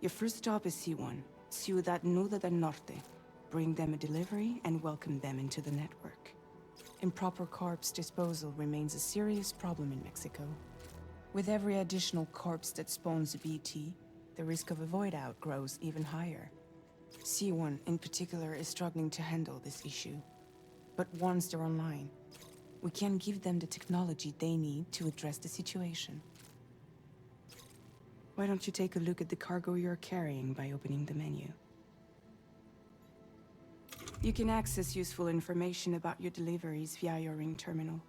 Your first stop is C1, Ciudad Nuda del Norte. Bring them a delivery and welcome them into the network. Improper corpse disposal remains a serious problem in Mexico. With every additional corpse that spawns a BT, the risk of a void out grows even higher. C1 in particular is struggling to handle this issue. But once they're online, we can give them the technology they need to address the situation. Why don't you take a look at the cargo you're carrying by opening the menu? You can access useful information about your deliveries via your ring terminal.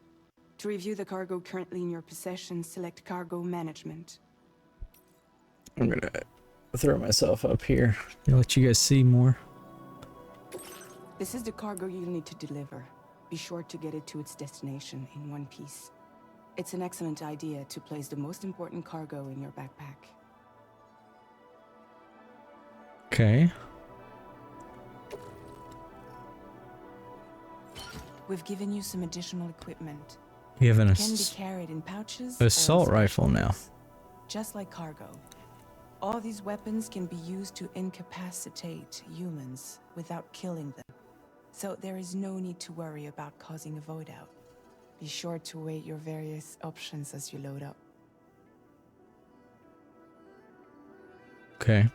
To review the cargo currently in your possession, select Cargo Management. I'm gonna throw myself up here to let you guys see more. This is the cargo you'll need to deliver. Be sure to get it to its destination in one piece. It's an excellent idea to place the most important cargo in your backpack. Okay. We've given you some additional equipment. You have an It can be carried in pouches or assault in rifle now. special bags, just like cargo. All these weapons can be used to incapacitate humans without killing them. So there is no need to worry about causing a void out. Be sure to weigh your various options as you load up. Okay.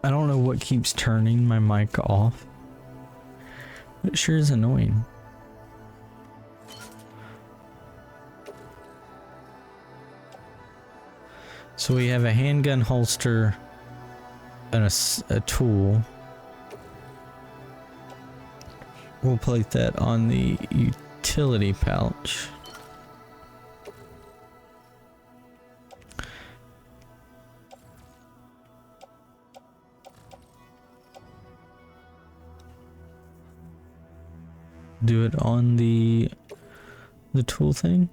I don't know what keeps turning my mic off. It sure is annoying. So we have a handgun holster and a tool. We'll place that on the utility pouch. Do it on the tool thing.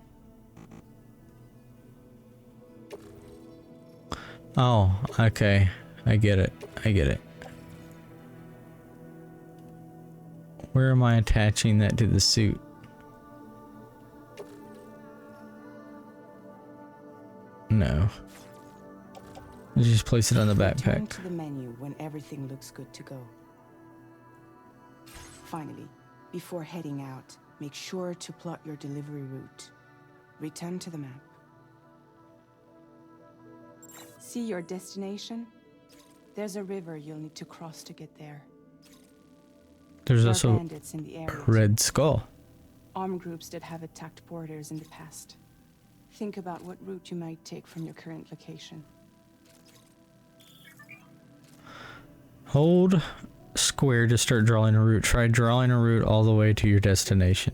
Oh, okay. I get it. I get it. Where am I attaching that to the suit? No. Just place it on the Return backpack. to the menu when everything looks good to go. Finally, before heading out, make sure to plot your delivery route. Return to the map. See your destination? There's a river you'll need to cross to get there. There's There are also bandits in the a area. red skull. Armed groups that have attacked borders in the past. Think about what route you might take from your current location. Hold square to start drawing a route. Try drawing a route all the way to your destination.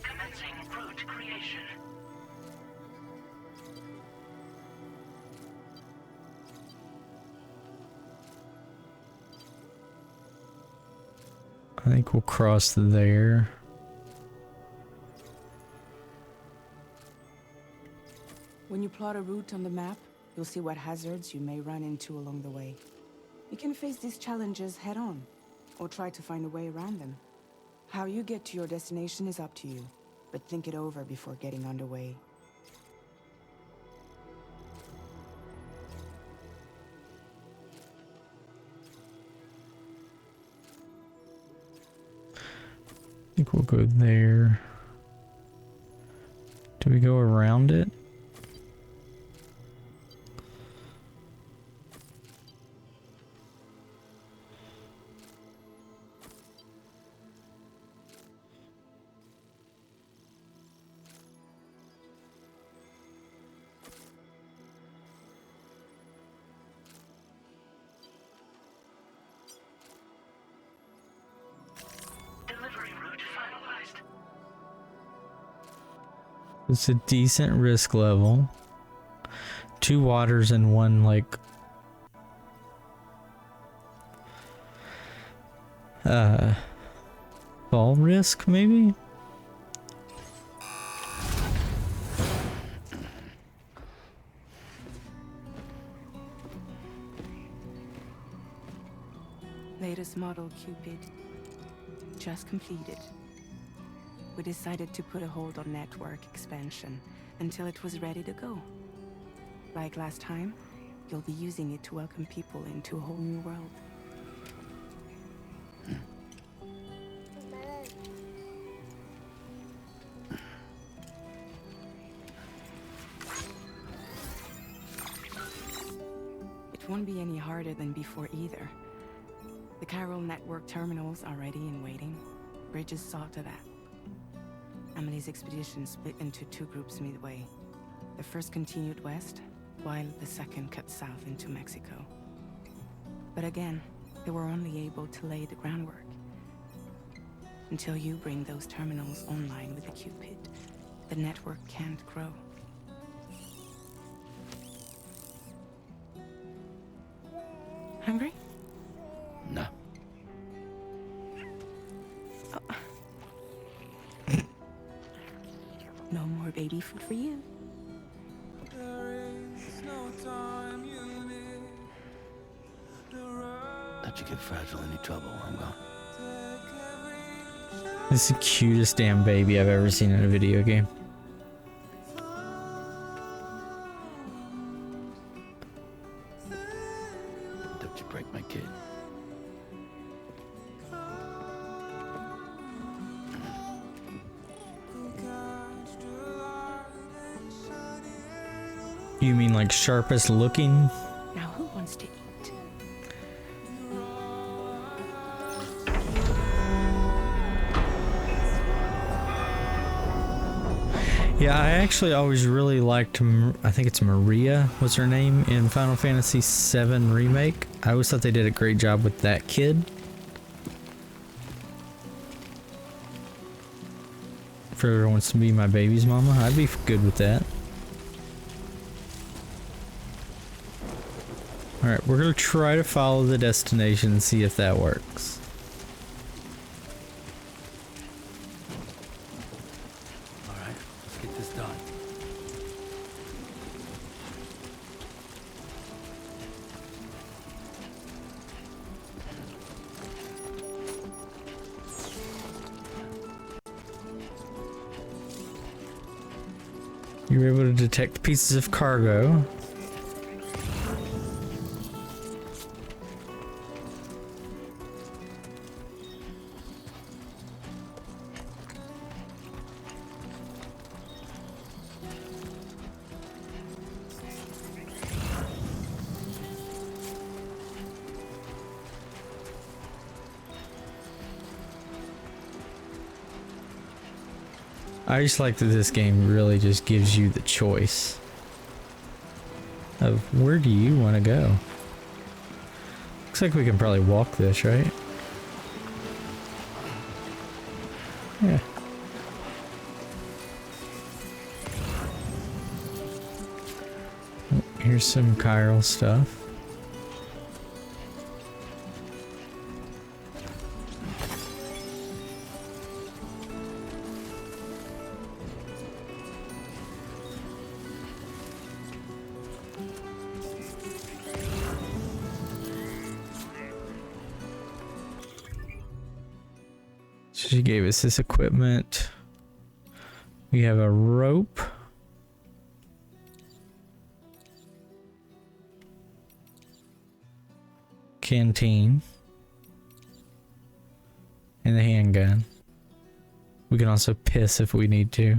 Commencing route creation. I think we'll cross there. When you plot a route on the map, you'll see what hazards you may run into along the way. You can face these challenges head on, or try to find a way around them. How you get to your destination is up to you, but think it over before getting underway. I think we'll go there. Do we go around it? Delivery route finalized. It's a decent risk level. 2 waters and 1 like fall risk maybe? Latest model Cupid. Just completed. We decided to put a hold on network expansion until it was ready to go. Like last time, you'll be using it to welcome people into a whole new world. It won't be any harder than before either. The Chiral network terminals are ready and waiting. Bridges saw to that. Emily's expedition split into 2 groups midway. The first continued west, while the second cut south into Mexico. But again, they were only able to lay the groundwork. Until you bring those terminals online with the Cupid, the network can't grow. Hungry? No. No more baby food for you. Let you get fragile any trouble, I'm gone. This is the cutest damn baby I've ever seen in a video game. Don't you break my kid. You mean like sharpest looking? Now who wants to eat? Yeah, I actually always really liked, I think it's Maria was her name in Final Fantasy VII Remake. I always thought they did a great job with that kid. Frodo wants to be my baby's mama. I'd be good with that. Alright, we're gonna try to follow the destination and see if that works. Alright, let's get this done. You were able to detect pieces of cargo. I just like that this game really just gives you the choice of where do you want to go. Looks like we can probably walk this, right? Yeah. Here's some chiral stuff. She gave us this equipment. We have a rope. Canteen. And the handgun. We can also piss if we need to.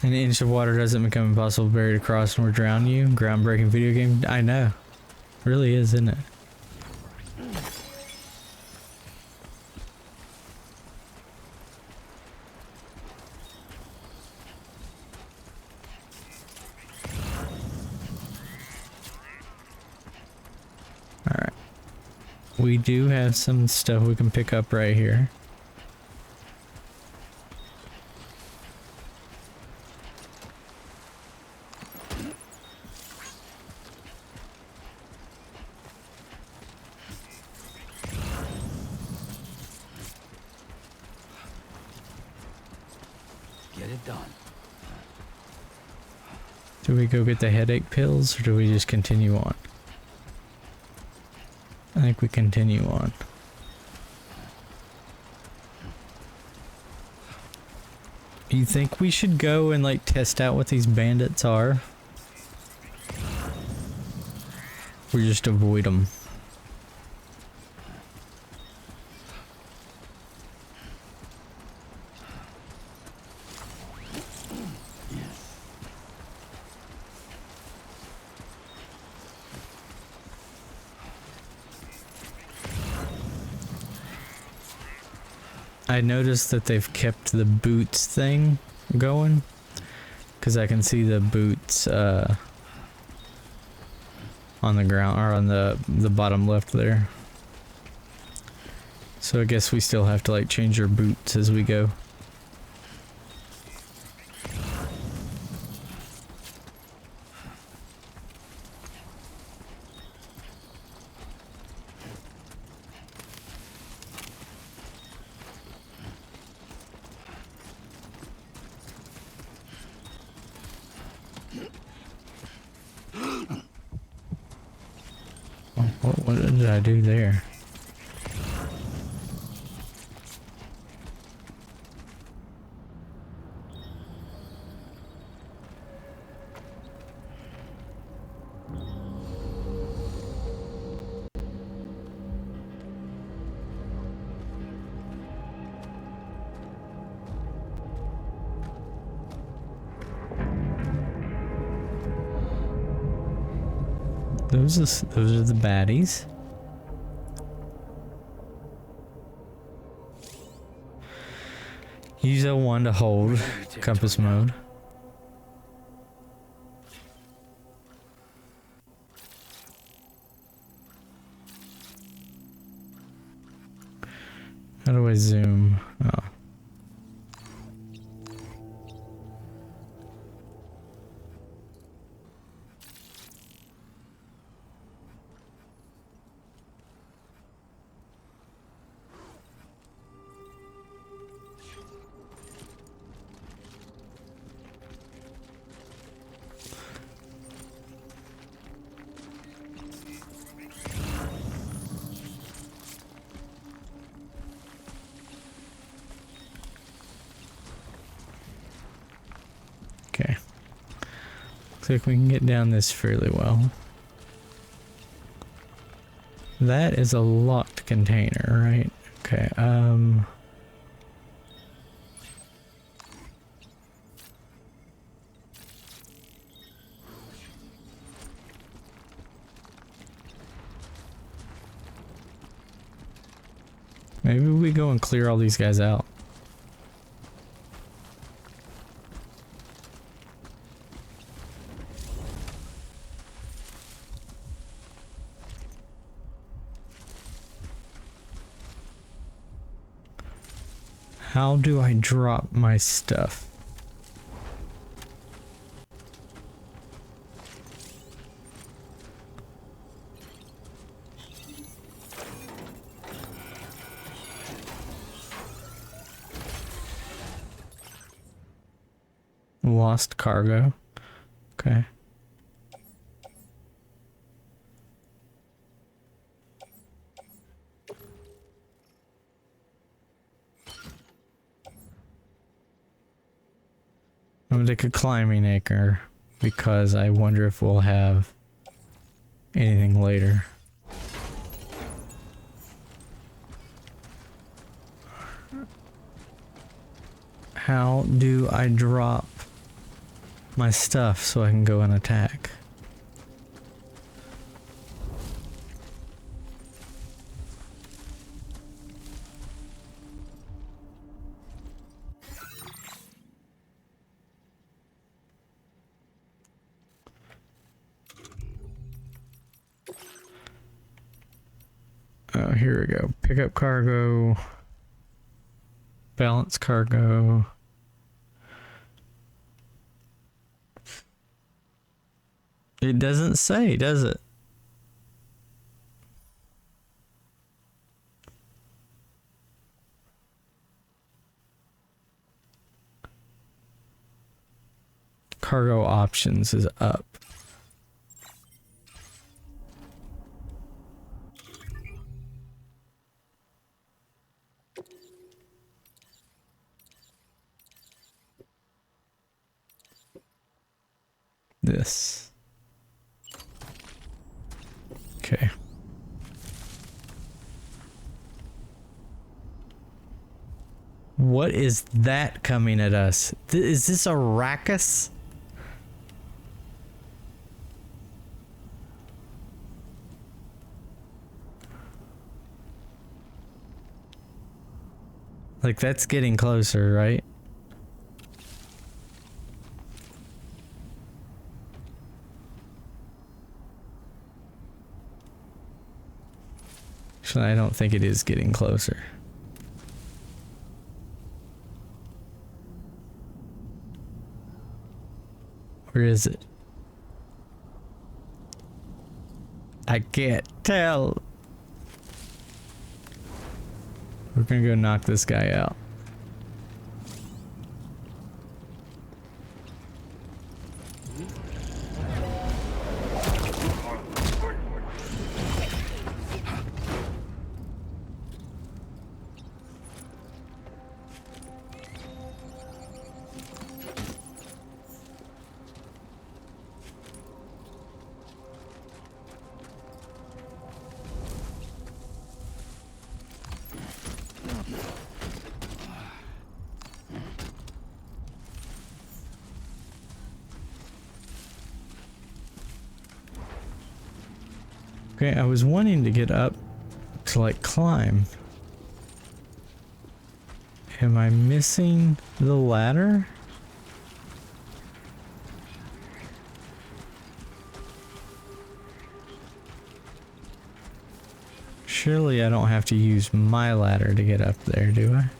An inch of water doesn't become impossible buried across nor drown you. Groundbreaking video game. I know. Really is, isn't it? Alright. We do have some stuff we can pick up right here. Get it done. Do we go get the headache pills or do we just continue on? I think we continue on. You think we should go and like test out what these bandits are? Or just avoid them? I noticed that they've kept the boots thing going, because I can see the boots on the ground, or on the bottom left there. So I guess we still have to like change our boots as we go. What did I do there? Those are the baddies. Use L1 to hold compass mode. How do I zoom? Oh. Okay. Looks like we can get down this fairly well. That is a locked container, right? Okay, maybe we go and clear all these guys out. How do I drop my stuff? Lost cargo. Okay. I'm gonna take a climbing anchor because I wonder if we'll have anything later. How do I drop my stuff so I can go and attack? Oh, here we go. Pick up cargo. Balance cargo. It doesn't say, does it? Cargo options is up. This. Okay. What is that coming at us? Is this a Arrakis? Like, that's getting closer, right? Actually, I don't think it is getting closer. Where is it? I can't tell. We're gonna go knock this guy out. Okay, I was wanting to get up to like climb. Am I missing the ladder? Surely I don't have to use my ladder to get up there, do I?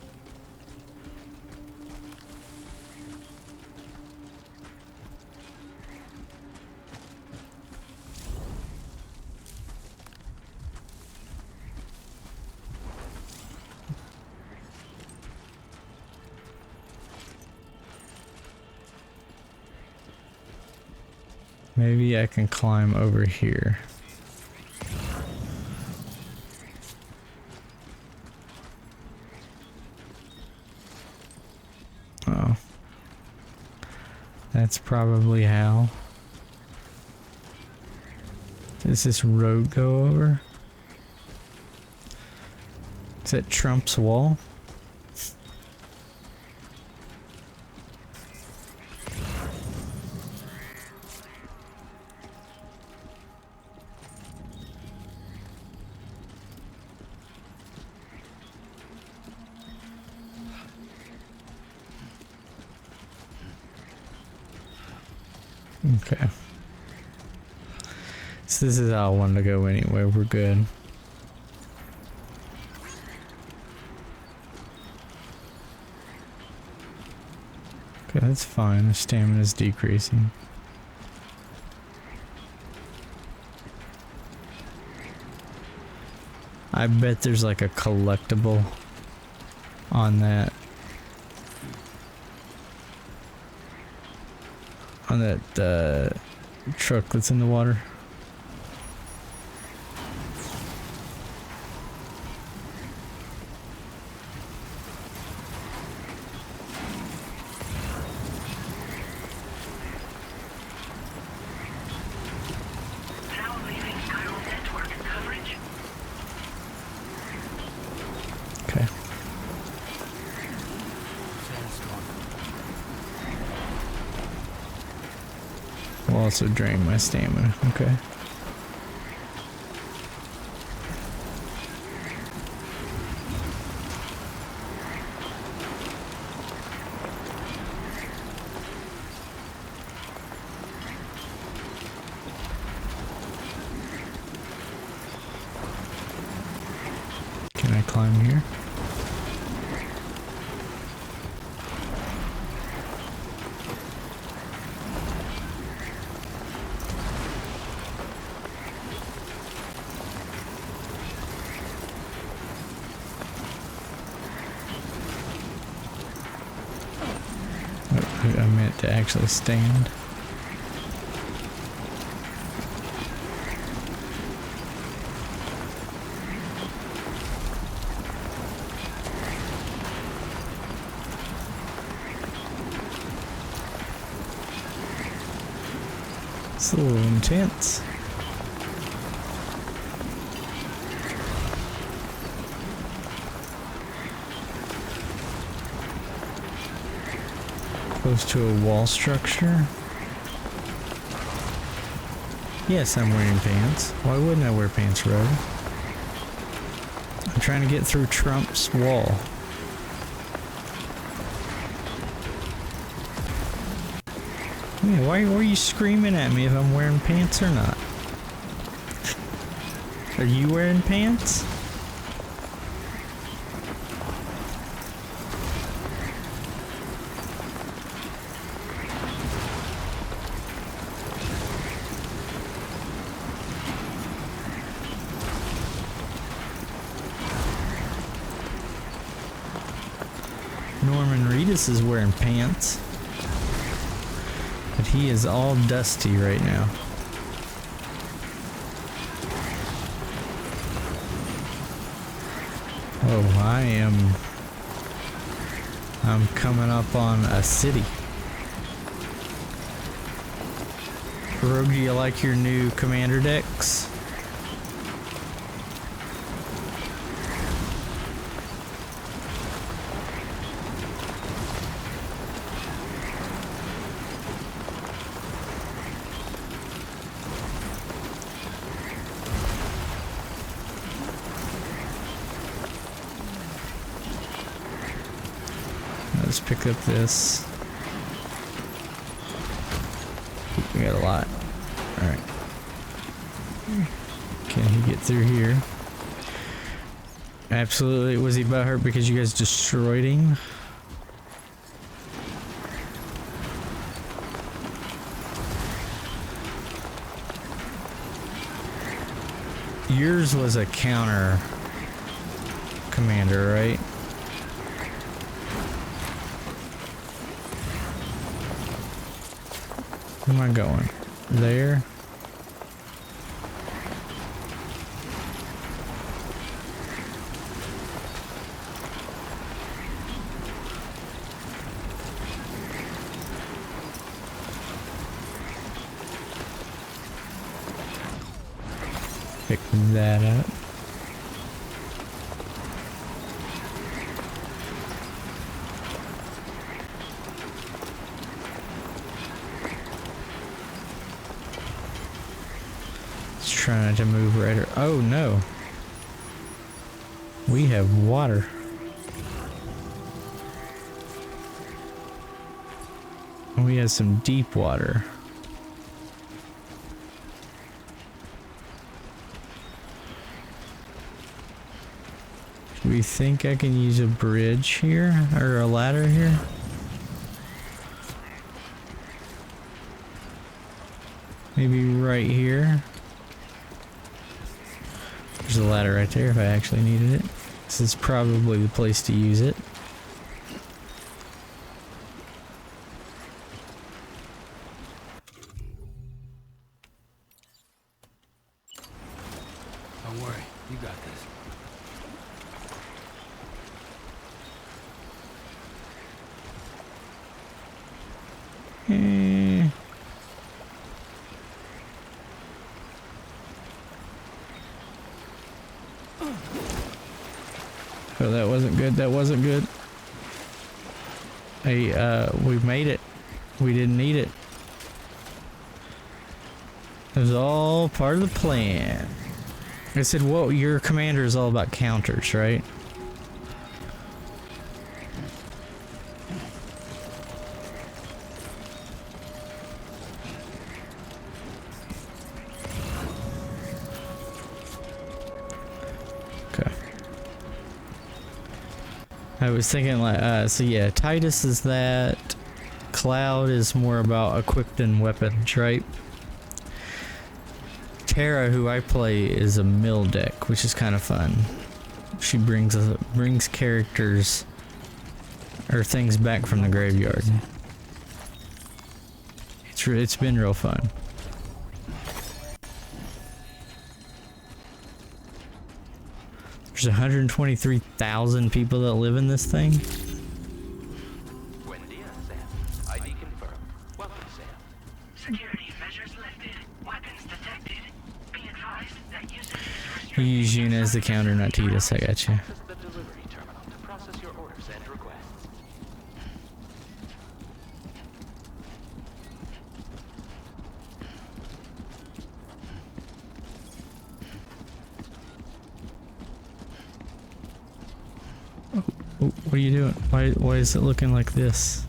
Maybe I can climb over here. Oh. That's probably how. Does this road go over? Is that Trump's wall? Okay. So this is how I wanted to go anyway. We're good. Okay, that's fine. The stamina's decreasing. I bet there's like a collectible on that. On that truck that's in the water. Now leaving chiral network coverage. Okay. Will also drain my stamina. Okay. Can I climb here? I meant to actually stand. It's a little intense. Close to a wall structure. Yes, I'm wearing pants. Why wouldn't I wear pants, Rogue? I'm trying to get through Trump's wall. Yeah, why are you screaming at me if I'm wearing pants or not? Are you wearing pants? Norman Reedus is wearing pants. But he is all dusty right now. Oh, I'm coming up on a city. Rogue, do you like your new commander decks? just pick up this. We got a lot. Alright. Can he get through here? Absolutely. Was he butthurt because you guys destroyed him? Yours was a counter commander, right? Where am I going? There? Pick that up. It's trying to move right. Oh no. We have water. We have some deep water. Do we think I can use a bridge here? Or a ladder here? Maybe right here? There's a ladder right there if I actually needed it. This is probably the place to use it. Don't worry, you got this. Oh, that wasn't good. That wasn't good. Hey, we made it. We didn't need it. It was all part of the plan. I said, whoa, your commander is all about counters, right? Okay. I was thinking like, so yeah, Titus is that. Cloud is more about equipped and weapons, right? Tara, who I play, is a mill deck, which is kind of fun. She brings characters or things back from the graveyard. It's been real fun. There's 123,000 people that live in this thing. Buen dia, Sam. ID confirmed. Welcome, Sam. Security measures lifted. Weapons detected. Be advised that users You use Yuna as the counter, not Titus. I got you. Access the delivery terminal to process your orders and requests. Oh, what are you doing? Why is it looking like this?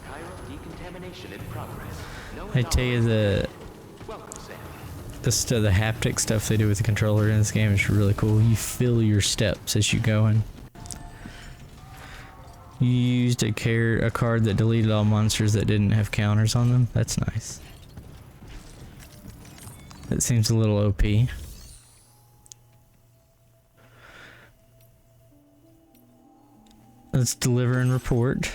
Chiral decontamination in progress. No I tell you, Welcome, Sam. the haptic stuff they do with the controller in this game is really cool. You feel your steps as you go in. You used a card that deleted all monsters that didn't have counters on them. That's nice. That seems a little OP. Let's deliver and report.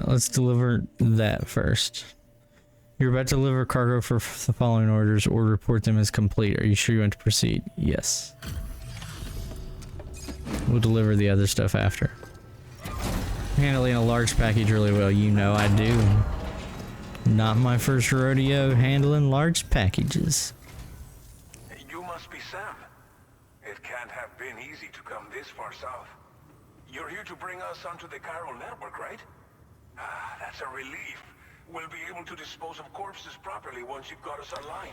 Let's deliver that first. You're about to deliver cargo for the following orders or report them as complete. Are you sure you want to proceed? Yes. We'll deliver the other stuff after. Handling a large package really well, you know I do. Not my first rodeo handling large packages. You must be Sam. It can't have been easy to come this far south. You're here to bring us onto the chiral network, right? Ah, that's a relief. We'll be able to dispose of corpses properly once you've got us online.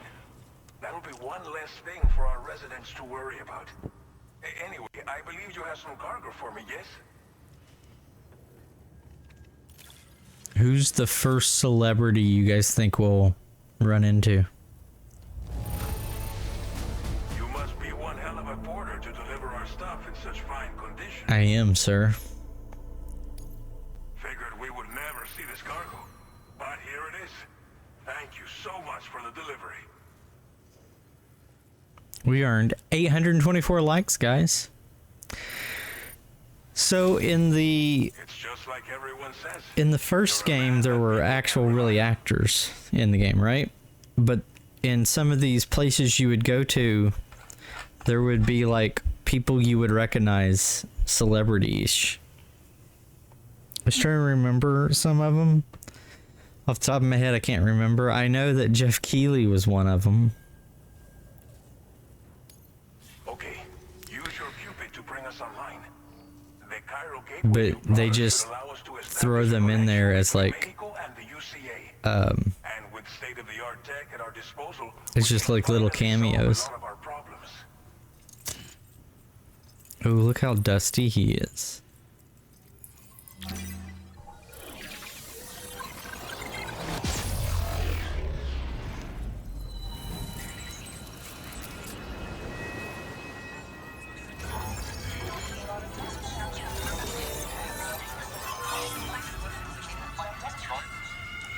That'll be one less thing for our residents to worry about. Anyway, I believe you have some cargo for me, yes? Who's the first celebrity you guys think we'll run into? You must be one hell of a porter to deliver our stuff in such fine condition. I am, sir. Figured we would never see this cargo, but here it is. Thank you so much for the delivery. We earned 824 likes, guys. So in the It's just like everyone says. in the first game, there were actual really actors in the game, right? But in some of these places you would go to, there would be like people you would recognize, celebrities. I was trying to remember some of them. Off the top of my head, I can't remember. I know that Jeff Keighley was one of them. Okay, use your Cupid to bring us online. The chiral gateway But you brought they us just should allow us to throw establish a them in there connection as between like Mexico and the UCA. And with state-of-the-art tech at our disposal, it's just like little cameos. a lot of our problems. Oh, look how dusty he is.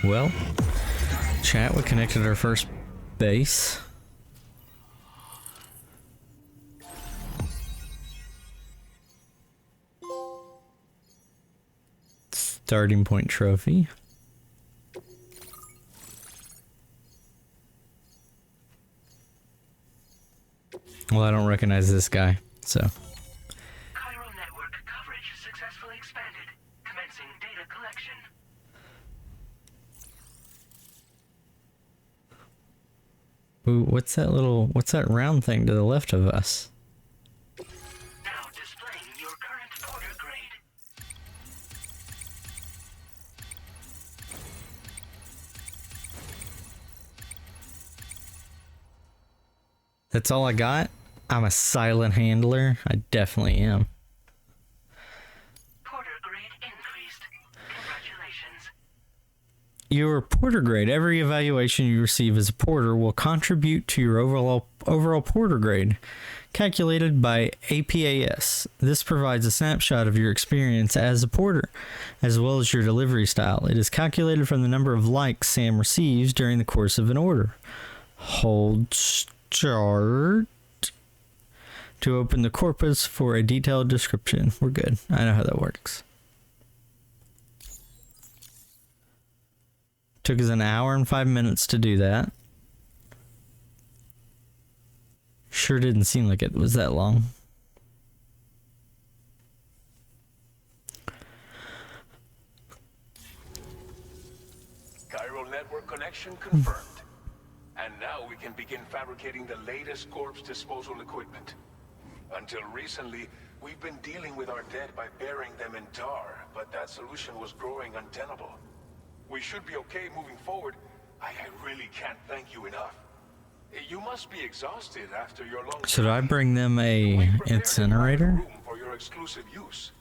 Well, chat, we connected our first base. Starting point trophy. Well, I don't recognize this guy, so. Chiral network coverage successfully expanded. Commencing data collection. Ooh, what's that round thing to the left of us? Now displaying your current porter grade. That's all I got? I'm a silent handler. I definitely am. Porter grade increased. Congratulations. Your porter grade. Every evaluation you receive as a porter will contribute to your overall porter grade, calculated by APAS. This provides a snapshot of your experience as a porter, as well as your delivery style. It is calculated from the number of likes Sam receives during the course of an order. Hold start to open the corpus for a detailed description. We're good. I know how that works. Took us an hour and 5 minutes to do that. Sure didn't seem like it was that long. Chiral network connection confirmed. And now we can begin fabricating the latest corpse disposal equipment. Until recently, we've been dealing with our dead by burying them in tar, but that solution was growing untenable. We should be okay moving forward. I really can't thank you enough. You must be exhausted after your long Should I journey. bring them a We prepared incinerator? a room for your exclusive use.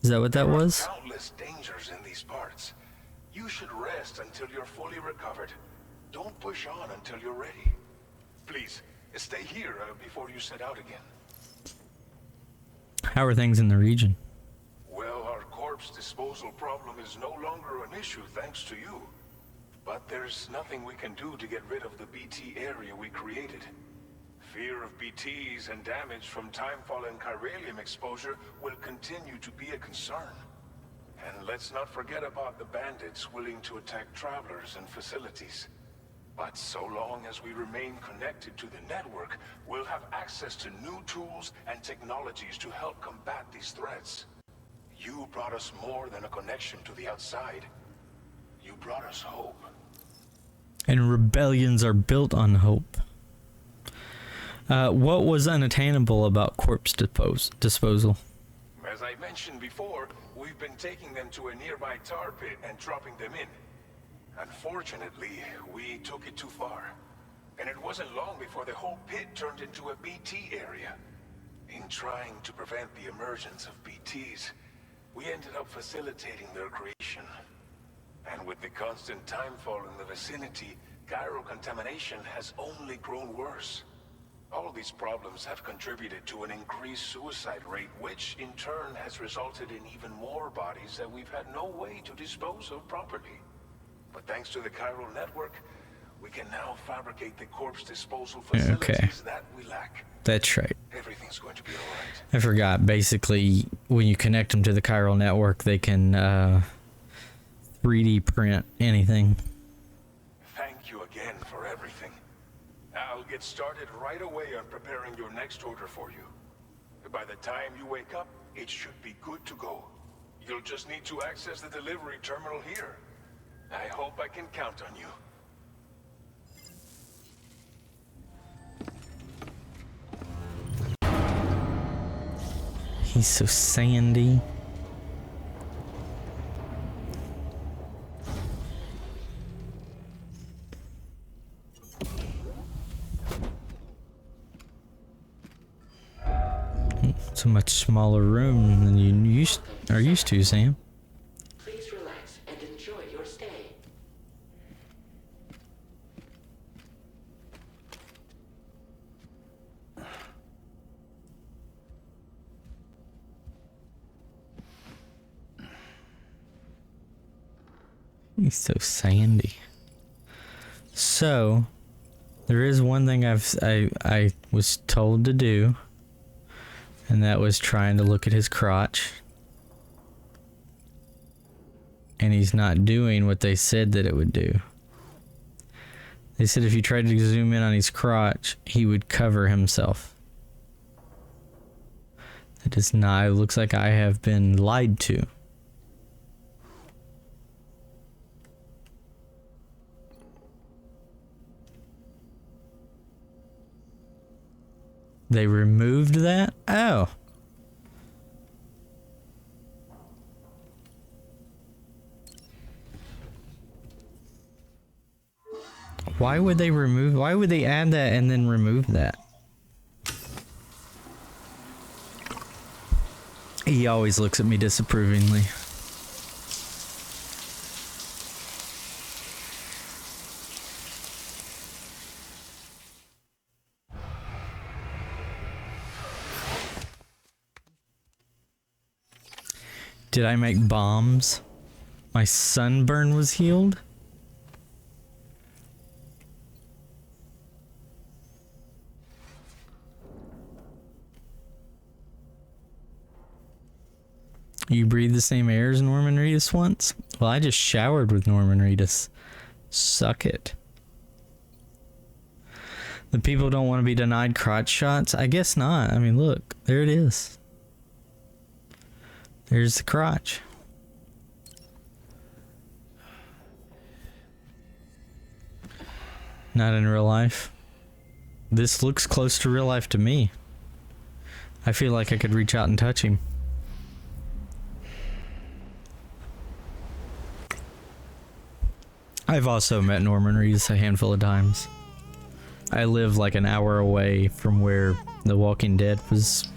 Is that what that There are was? countless dangers in these parts. You should rest until you're fully recovered. Don't push on until you're ready. Please, stay here before you set out again. How are things in the region? Well, our corpse disposal problem is no longer an issue thanks to you. But there's nothing we can do to get rid of the BT area we created. Fear of BTs and damage from timefall and chiralium exposure will continue to be a concern. And let's not forget about the bandits willing to attack travelers and facilities. But so long as we remain connected to the network, we'll have access to new tools and technologies to help combat these threats. You brought us more than a connection to the outside. You brought us hope. And rebellions are built on hope. What was unattainable about corpse disposal? As I mentioned before, we've been taking them to a nearby tar pit and dropping them in. Unfortunately, we took it too far. And it wasn't long before the whole pit turned into a BT area. In trying to prevent the emergence of BTs, we ended up facilitating their creation. And with the constant timefall in the vicinity, gyro contamination has only grown worse. All these problems have contributed to an increased suicide rate, which in turn has resulted in even more bodies that we've had no way to dispose of properly. But thanks to the chiral network, we can now fabricate the corpse disposal facilities that we lack. That's right. Everything's going to be alright. I forgot. Basically, when you connect them to the chiral network, they can 3D print anything. Thank you again for everything. I'll get started right away on preparing your next order for you. By the time you wake up, it should be good to go. You'll just need to access the delivery terminal here. I hope I can count on you. He's so sandy. It's a much smaller room than you are used to, Sam. Please relax and enjoy your stay. He's so sandy. So, there is one thing I was told to do, and that was trying to look at his crotch. And he's not doing what they said that it would do. They said if you tried to zoom in on his crotch, he would cover himself. That is not, it looks like I have been lied to. They removed that? Oh. Why would they add that and then remove that? He always looks at me disapprovingly. Did I make bombs? My sunburn was healed? You breathed the same air as Norman Reedus once? Well, I just showered with Norman Reedus. Suck it. The people don't want to be denied crotch shots? I guess not. I mean, look. There it is. There's the crotch. Not in real life. This looks close to real life to me. I feel like I could reach out and touch him. I've also met Norman Reedus a handful of times. I live like an hour away from where The Walking Dead was,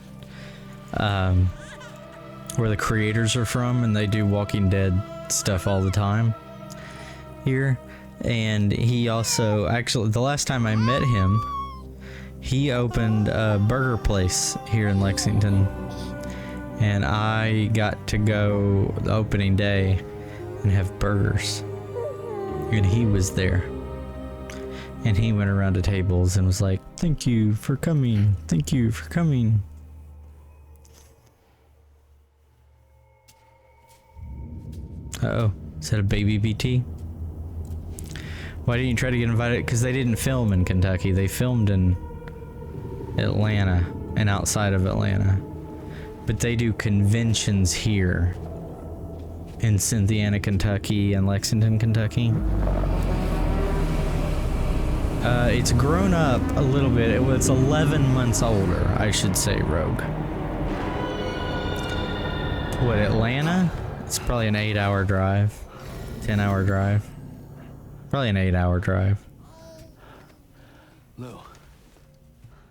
where the creators are from, and they do Walking Dead stuff all the time here. And he also, actually, the last time I met him, he opened a burger place here in Lexington, and I got to go the opening day and have burgers. And he was there. And he went around to tables and was like, "Thank you for coming. Thank you for coming." Uh-oh. Is that a baby BT? Why didn't you try to get invited? Because they didn't film in Kentucky. They filmed in Atlanta and outside of Atlanta. But they do conventions here in Cynthiana, Kentucky and Lexington, Kentucky. It's grown up a little bit. It was 11 months older, I should say, Rogue. What, Atlanta? It's probably an 8-hour drive. 10-hour drive. Probably an 8-hour drive. Lou.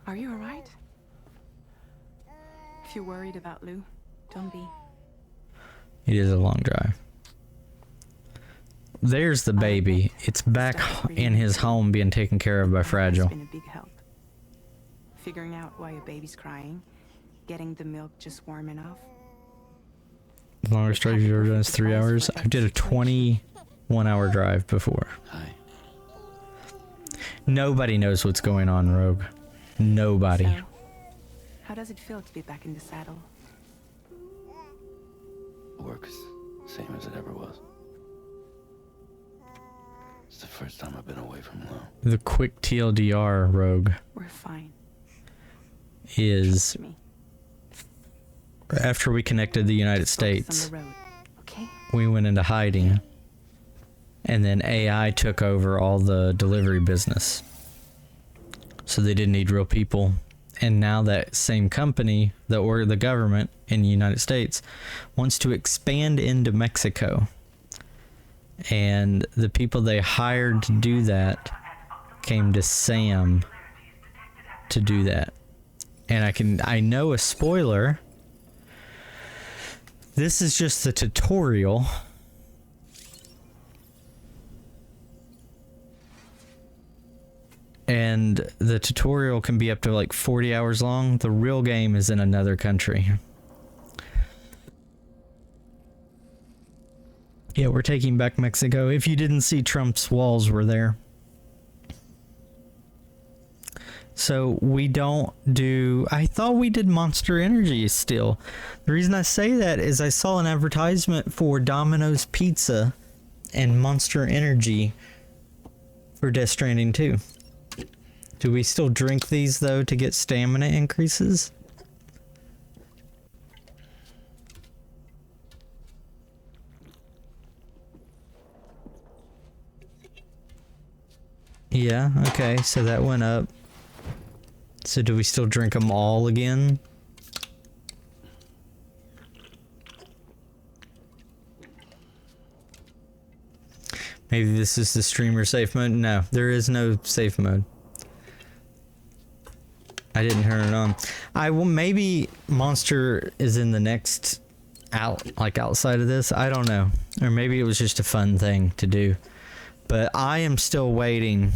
Are you alright? If you're worried about Lou, don't be. It is a long drive. There's the baby. It's back in his home being taken care of by Fragile. It's been a big help. Figuring out why a baby's crying, getting the milk just warm enough. The longest drive you've ever done is 3 hours. I did a 21-hour drive before. Hi. Nobody knows what's going on, Rogue. Nobody. So, how does it feel to be back in the saddle? Works same as it ever was. It's the first time I've been away from Lou. The quick TLDR, Rogue, We're fine. is Trust me. after we connected the United Focus States, on the road, okay? we went into hiding, and then AI took over all the delivery business. So they didn't need real people. And now that same company, the government in the United States, wants to expand into Mexico. And the people they hired to do that came to Sam to do that. And I know a spoiler. This is just the tutorial. And the tutorial can be up to like 40 hours long. The real game is in another country. Yeah, we're taking back Mexico. If you didn't see, Trump's walls were there. So we don't do... I thought we did Monster Energy still. The reason I say that is I saw an advertisement for Domino's Pizza and Monster Energy for Death Stranding 2. Do we still drink these, though, to get stamina increases? Yeah, okay, so that went up. So do we still drink them all again? Maybe this is the streamer safe mode? No, there is no safe mode. I didn't turn it on. I will, maybe Monster is in the next outside of this. I don't know. Or maybe it was just a fun thing to do. But I am still waiting.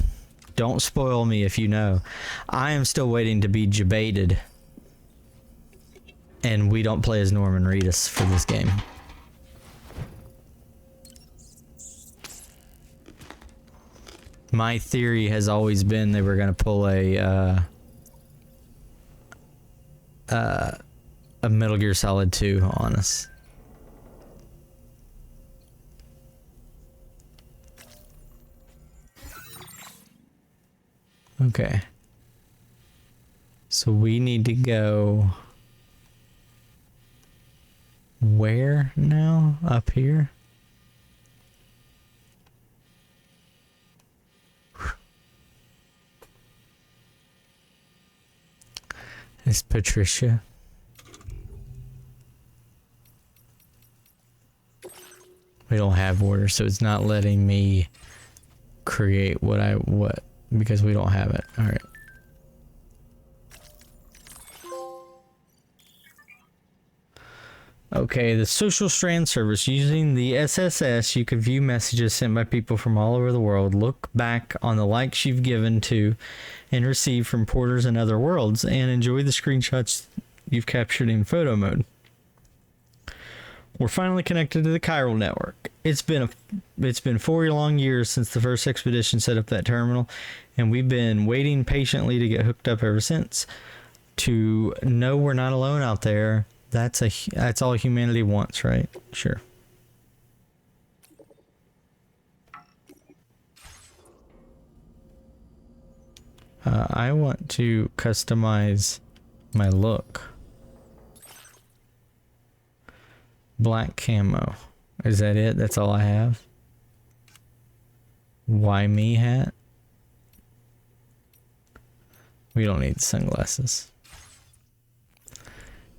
Don't spoil me if you know. I am still waiting to be debated. And we don't play as Norman Reedus for this game. My theory has always been they were going to pull a Metal Gear Solid 2 on us. Okay. So we need to go... Where now? Up here? It's Patricia. We don't have orders, so it's not letting me create what because we don't have it. All right. Okay, the Social Strand service. Using the SSS, you can view messages sent by people from all over the world, look back on the likes you've given to and received from porters in other worlds, and enjoy the screenshots you've captured in photo mode. We're finally connected to the chiral network. It's been 40 long years since the first expedition set up that terminal, and we've been waiting patiently to get hooked up ever since. To know we're not alone out there, that's all humanity wants, right? Sure. I want to customize my look. Black camo. Is that it? That's all I have? Why me hat? We don't need sunglasses.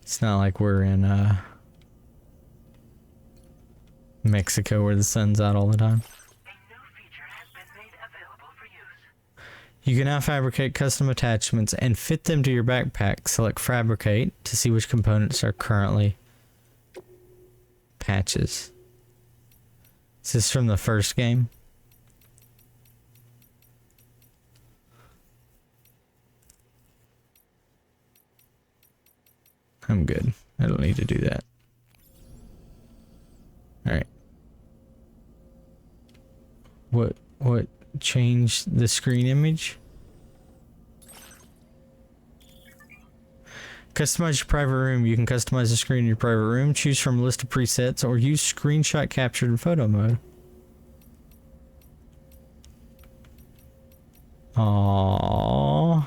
It's not like we're in Mexico where the sun's out all the time. You can now fabricate custom attachments and fit them to your backpack. Select Fabricate to see which components are currently patches. Is this from the first game? I'm good. I don't need to do that. Alright. What changed the screen image? Customize your private room. You can customize the screen in your private room, choose from a list of presets, or use screenshot captured in photo mode. Aww.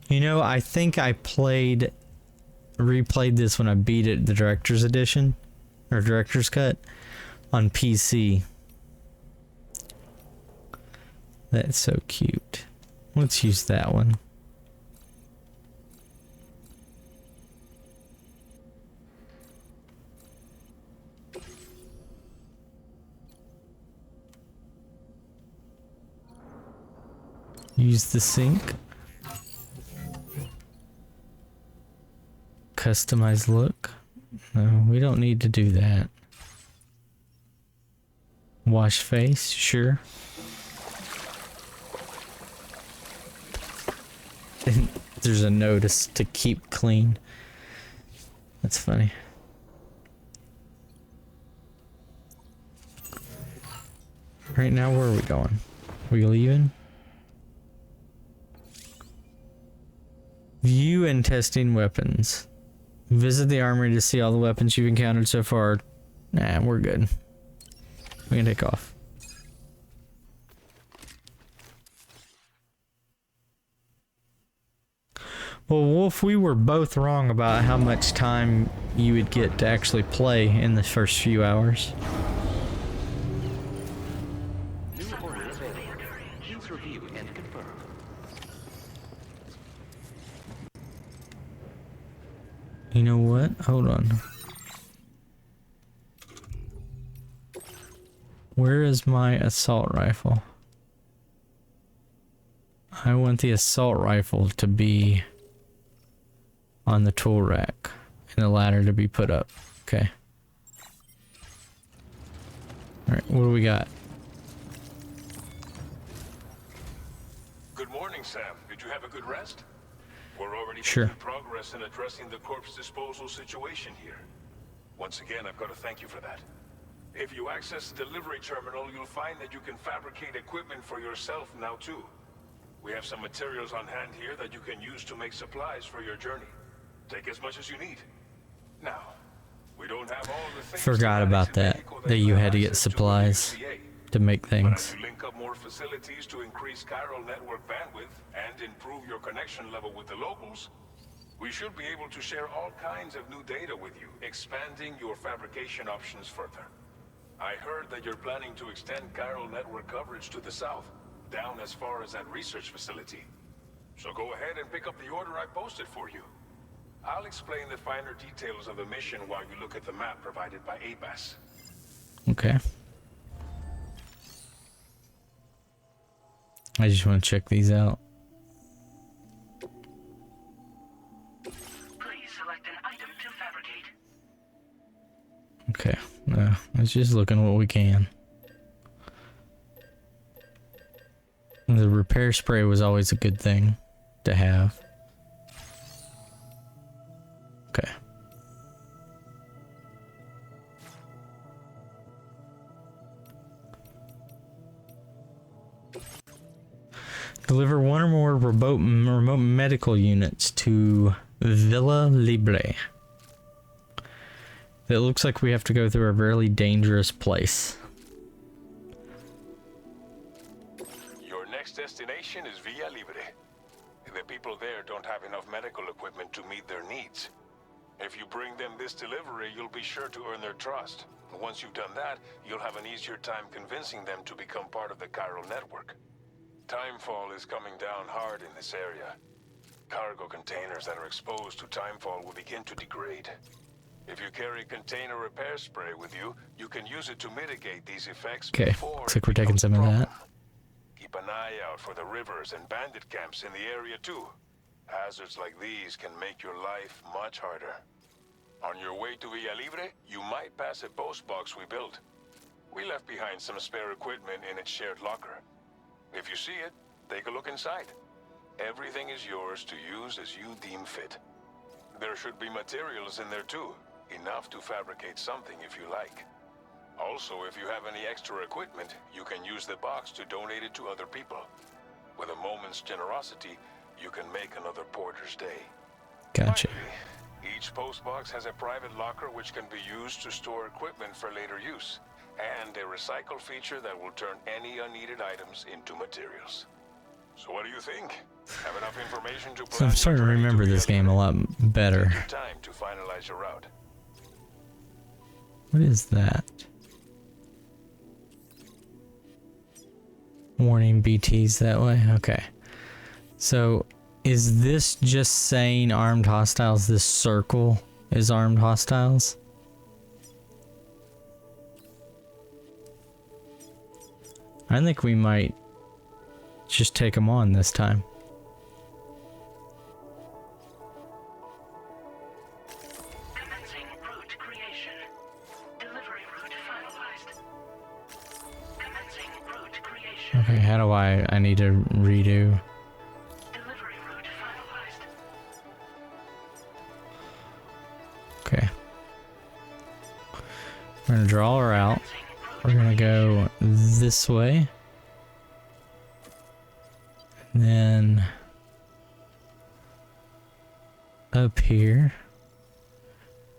You know, I think I replayed this when I beat it, the Director's Edition, or Director's Cut, on PC. That's so cute. Let's use that one. Use the sink. Customize look. No, we don't need to do that. Wash face, sure. There's a notice to keep clean. That's funny. Right now, where are we going? We leaving? View and testing weapons. Visit the armory to see all the weapons you've encountered so far. Nah, we're good. We can take off. Well, Wolf, we were both wrong about how much time you would get to actually play in the first few hours. New order available. Please review and confirm. You know what? Hold on. Where is my assault rifle? I want the assault rifle to be on the tool rack and the ladder to be put up. Okay. Alright, what do we got? Good morning, Sam. Did you have a good rest? We're already Sure. making progress in addressing the corpse disposal situation here. Once again, I've got to thank you for that. If you access the delivery terminal, you'll find that you can fabricate equipment for yourself now too. We have some materials on hand here that you can use to make supplies for your journey. Take as much as you need. Now, we don't have all the things. Forgot about that. That you had to get supplies to make But things. as you link up more facilities to increase chiral network bandwidth and improve your connection level with the locals, we should be able to share all kinds of new data with you, expanding your fabrication options further. I heard that you're planning to extend chiral network coverage to the south, down as far as that research facility. So go ahead and pick up the order I posted for you. I'll explain the finer details of the mission while you look at the map provided by ABAS. Okay. I just want to check these out. Please select an item to fabricate. Okay. Let's just look at what we can. The repair spray was always a good thing to have. Okay. Deliver one or more remote medical units to Villa Libre. It looks like we have to go through a really dangerous place. Your next destination is Villa Libre. The people there don't have enough medical equipment to meet their needs. If you bring them this delivery, you'll be sure to earn their trust. Once you've done that, you'll have an easier time convincing them to become part of the chiral network. Timefall is coming down hard in this area. Cargo containers that are exposed to timefall will begin to degrade. If you carry container repair spray with you, you can use it to mitigate these effects. Okay, before looks it like we're taking becomes a some of problem. that. Keep an eye out for the rivers and bandit camps in the area too. Hazards like these can make your life much harder. On your way to Villa Libre, you might pass a post box we built. We left behind some spare equipment in its shared locker. If you see it, take a look inside. Everything is yours to use as you deem fit. There should be materials in there too, enough to fabricate something if you like. Also, if you have any extra equipment, you can use the box to donate it to other people. With a moment's generosity, you can make another porter's day. Gotcha. Finally, each postbox has a private locker which can be used to store equipment for later use, and a recycle feature that will turn any unneeded items into materials. So what do you think? Have enough information to So I'm plan starting to your journey remember this Villa game a Libre? lot better. Take your time to finalize your route. What is that? Warning BTs that way? Okay. So, is this just saying armed hostiles? This circle is armed hostiles? I think we might just take them on this time. Commencing route creation. Delivery route finalized. Commencing route creation. Okay, how do I need to redo? Delivery route finalized. Okay. We're gonna draw her out. We're gonna go this way. And then up here.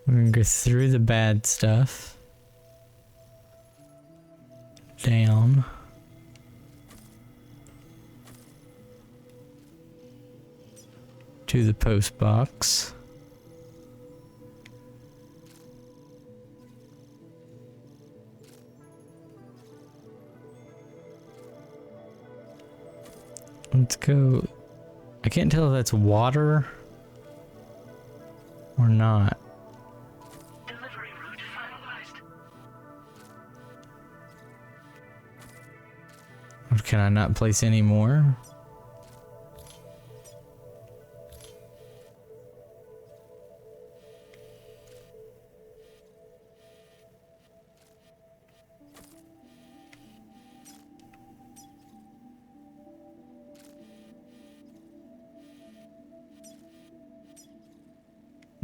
We're gonna go through the bad stuff. Down. To the post box. Let's go. I can't tell if that's water or not. Delivery route finalized. Or can I not place any more?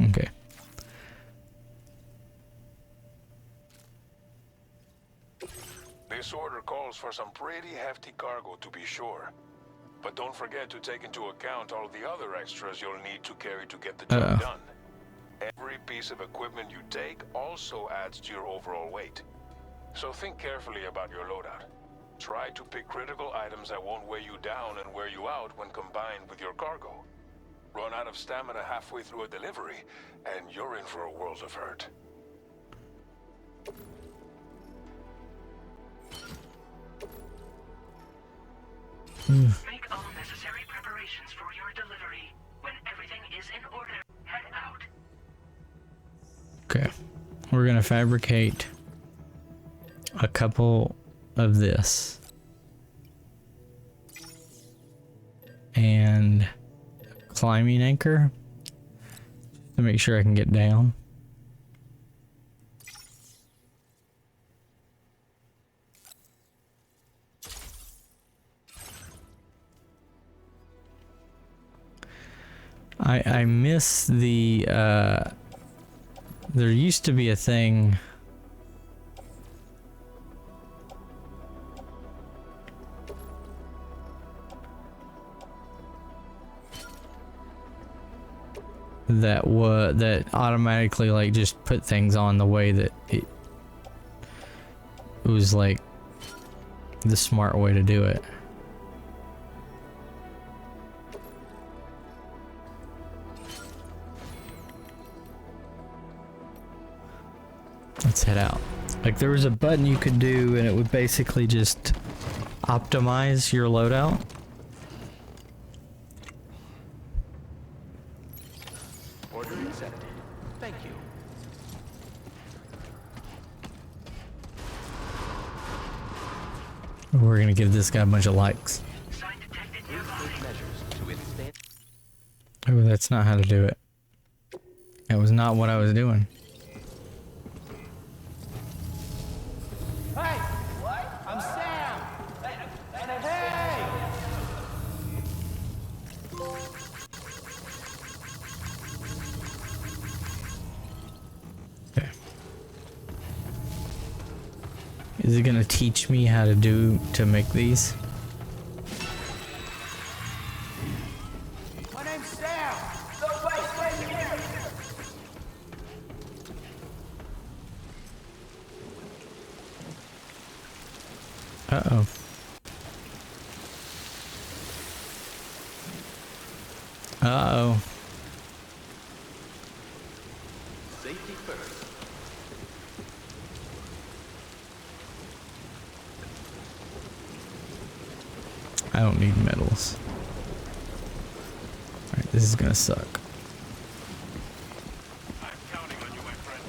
Okay. This order calls for some pretty hefty cargo to be sure. But don't forget to take into account all the other extras you'll need to carry to get the job done. Every piece of equipment you take also adds to your overall weight. So think carefully about your loadout. Try to pick critical items that won't weigh you down and wear you out when combined with your cargo. Run out of stamina halfway through a delivery, and you're in for a world of hurt. Make all necessary preparations for your delivery. When everything is in order, head out. Okay. We're gonna fabricate a couple of this. And climbing anchor to make sure I can get down. I miss the there used to be a thing that automatically like just put things on the way that it was like the smart way to do it. Let's head out. Like there was a button you could do and it would basically just optimize your loadout. Order accepted. Thank you. We're gonna give this guy a bunch of likes. Sign detected Please nearby. take measures to withstand. Oh, that's not how to do it. That was not what I was doing. Hey! What? I'm Sam! Hey! Okay. Is it gonna teach me how to make these? My name's Sam! Nobody's right here! Uh-oh. Uh-oh. Safety first. I don't need medals. Alright, this is gonna suck. I'm counting on you, my friend.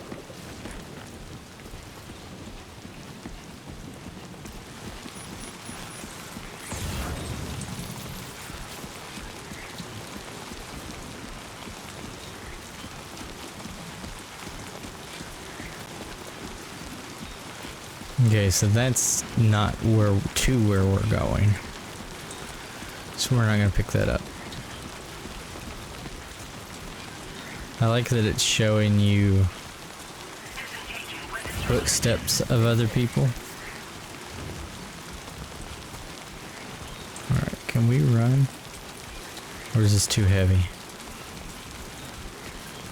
Okay, so that's not where we're going. So we're not gonna pick that up. I like that it's showing you footsteps of other people. Alright, can we run? Or is this too heavy?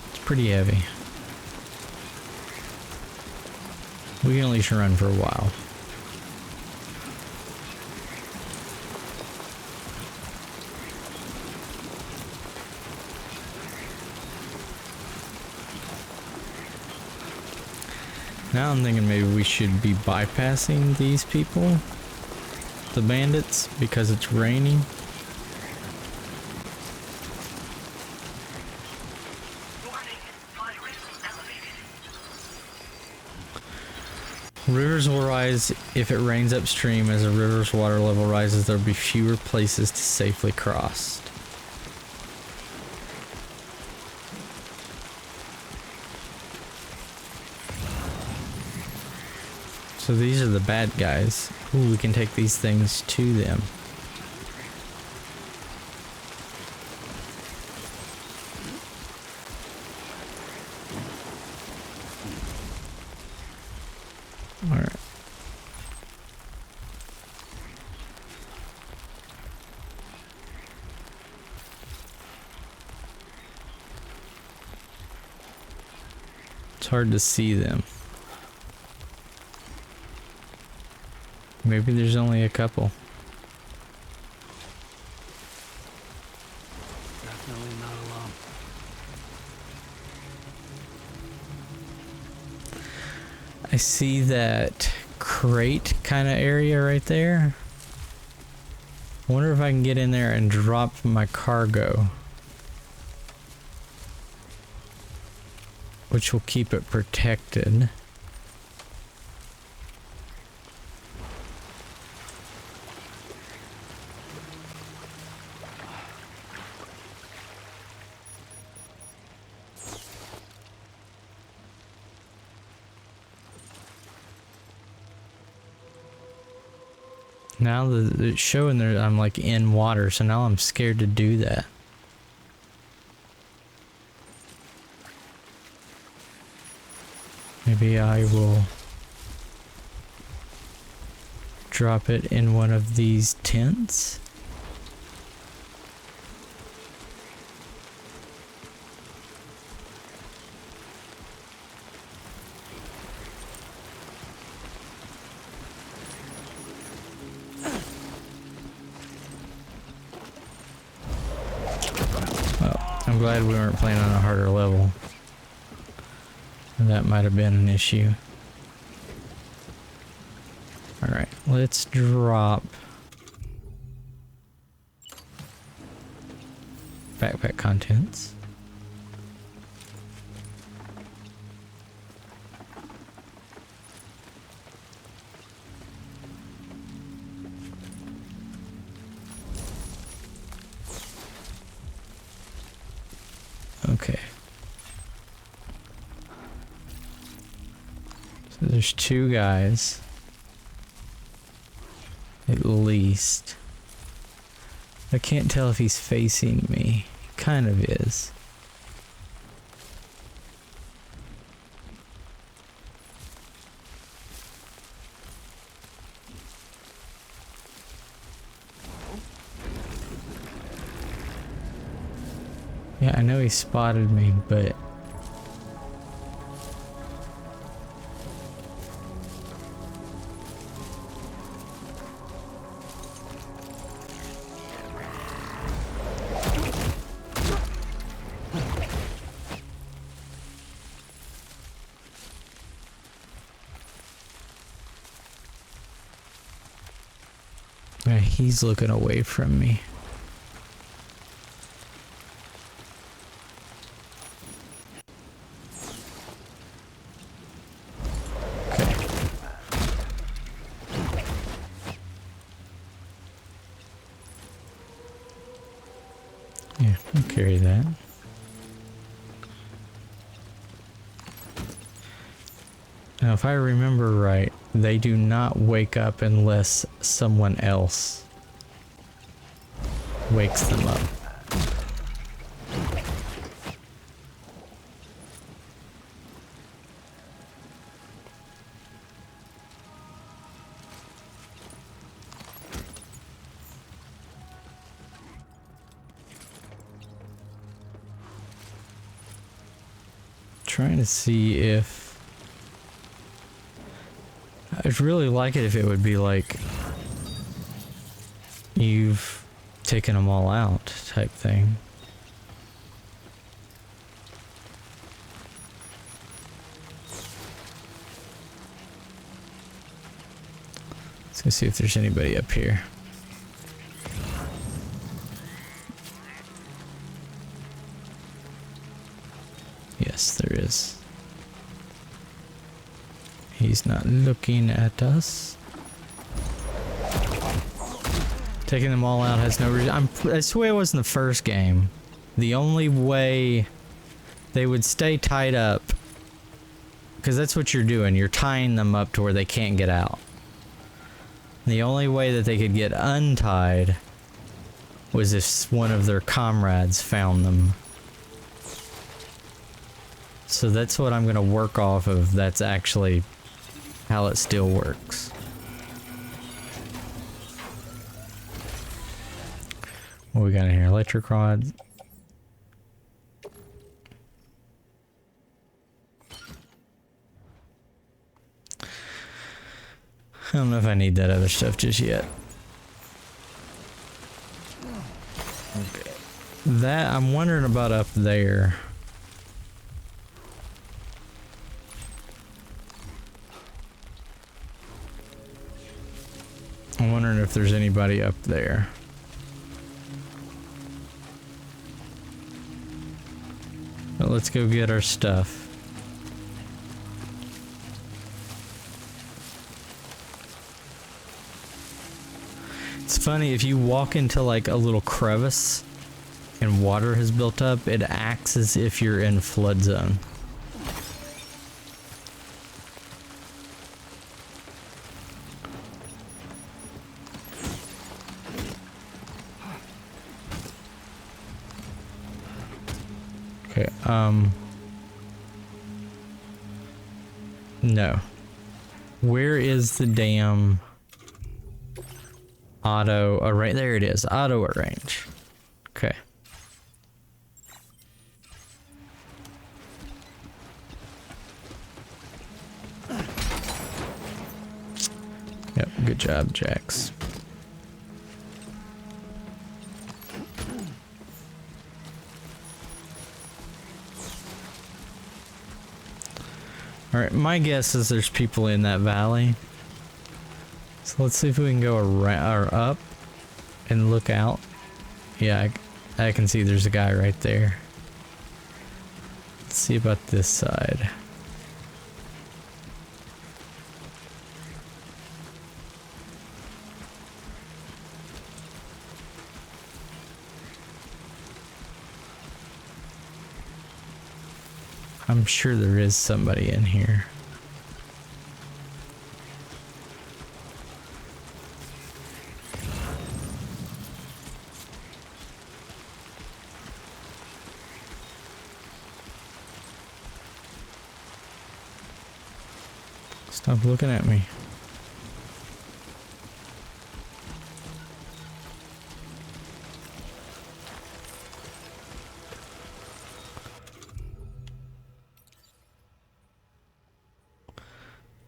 It's pretty heavy. We can at least run for a while. Now I'm thinking maybe we should be bypassing these people, the bandits, because it's raining. Warning. Fire risk elevated. Rivers will rise if it rains upstream. As a river's water level rises, there will be fewer places to safely cross. So these are the bad guys. Ooh, we can take these things to them. Alright. It's hard to see them. Maybe there's only a couple. Definitely not alone. I see that crate kind of area right there. I wonder if I can get in there and drop my cargo, which will keep it protected. Now that it's showing there, I'm like in water, so now I'm scared to do that. Maybe I will drop it in one of these tents. I'm glad we weren't playing on a harder level. That might have been an issue. Let's drop backpack contents. Okay. So there's two guys. At least. I can't tell if he's facing me. He kind of is. Yeah, I know he spotted me, but yeah, he's looking away from me. Yeah, I'll carry that. Now, if I remember right, they do not wake up unless someone else wakes them up. Trying to see if I'd really like it if it would be like you've taken them all out type thing. Let's go see if there's anybody up here. Yes, there is. He's not looking at us. Taking them all out has no reason. That's the way it was in the first game. The only way they would stay tied up, because that's what you're doing. You're tying them up to where they can't get out. The only way that they could get untied was if one of their comrades found them. So that's what I'm going to work off of. That's actually how it still works. What we got in here? Electric rod. I don't know if I need that other stuff just yet. Okay. That, I'm wondering about up there. I'm wondering if there's anybody up there. But let's go get our stuff. It's funny, if you walk into like a little crevice and water has built up, it acts as if you're in flood zone. Okay, no. Where is the damn auto? Oh, right there it is. Auto arrange. Okay. Yep, good job, Jax. Alright, my guess is there's people in that valley. So let's see if we can go around or up and look out. Yeah, I can see there's a guy right there. Let's see about this side. I'm sure there is somebody in here. Stop looking at me.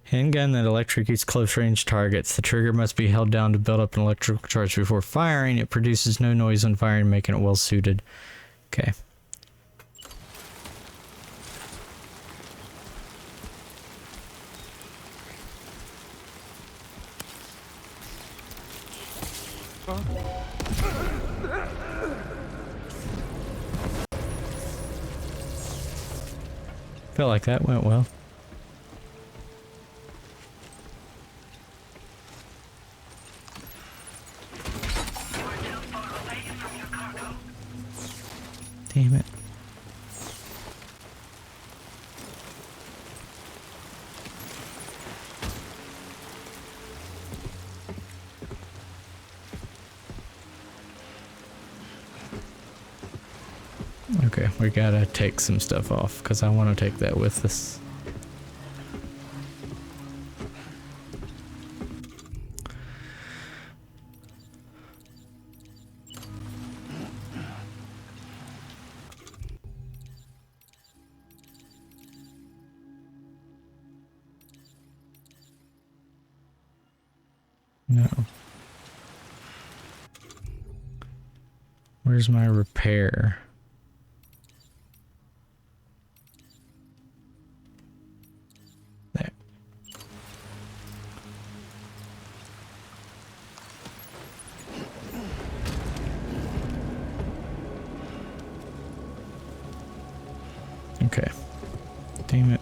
Handgun that electrocutes close-range targets. The trigger must be held down to build up an electrical charge before firing. It produces no noise when firing, making it well-suited. Okay. Felt like that went well. Damn it. Okay, we gotta take some stuff off because I want to take that with us. No. Where's my repair? There. Okay. Damn it.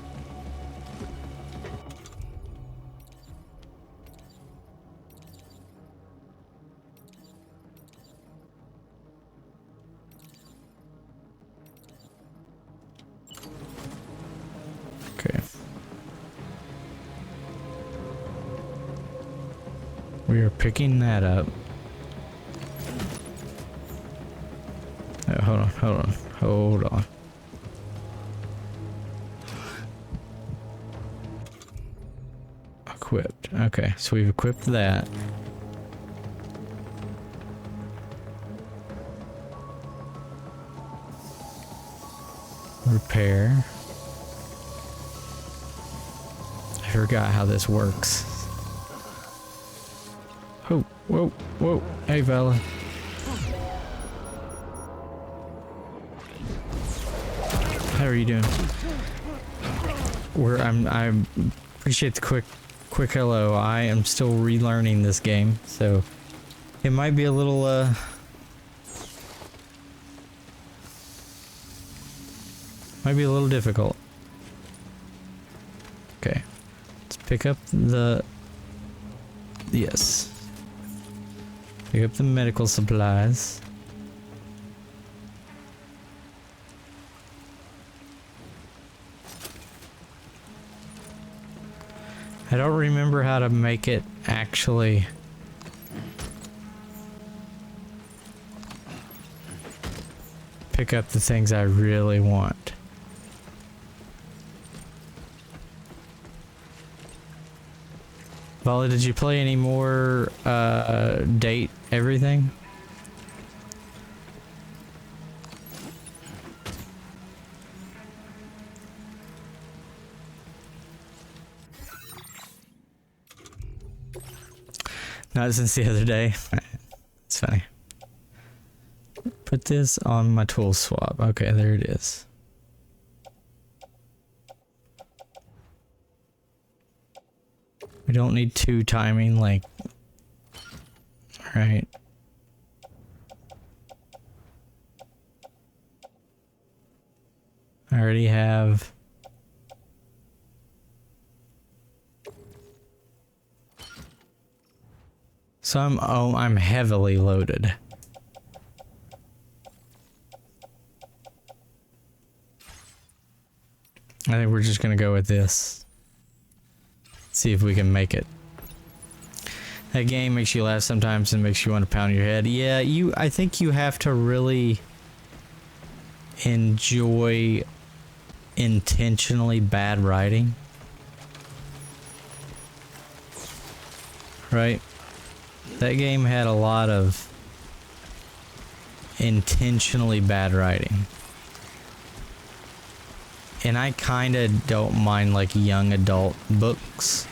Okay. We are picking that up. Oh, hold on. Equipped. Okay, so we've equipped that. Repair. I forgot how this works. Oh, whoa. Hey, fella. How are you doing? I appreciate the quick hello. I am still relearning this game, so it might be a little difficult. Okay. Let's pick up the yes. Pick up the medical supplies. I don't remember how to make it actually pick up the things I really want. Vala, did you play any more date everything? Not since the other day. It's funny. Put this on my tool swap. Okay, there it is. We don't need two timing like right? I already have. So I'm heavily loaded. I think we're just gonna go with this. See if we can make it. That game makes you laugh sometimes and makes you want to pound your head. Yeah, I think you have to really enjoy intentionally bad writing. Right? That game had a lot of intentionally bad writing. And I kinda don't mind like young adult books.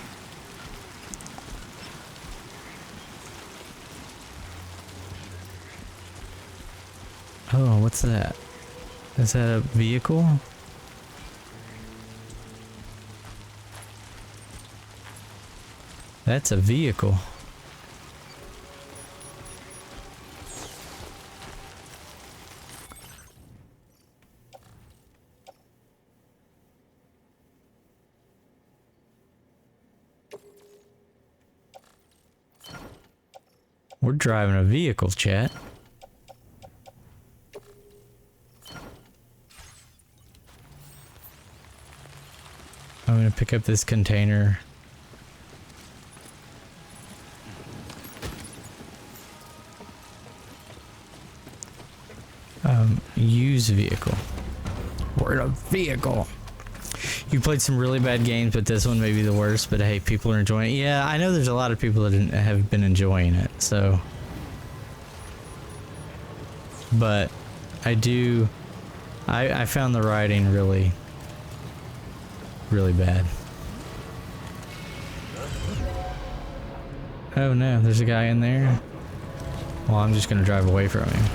Oh, what's that? Is that a vehicle? That's a vehicle. We're driving a vehicle, chat. I'm gonna pick up this container. Use vehicle. We're in a vehicle. You played some really bad games, but this one may be the worst. But hey, people are enjoying it. Yeah, I know there's a lot of people that have been enjoying it. So, but I found the writing really bad. Oh no, there's a guy in there. Well, I'm just gonna drive away from him.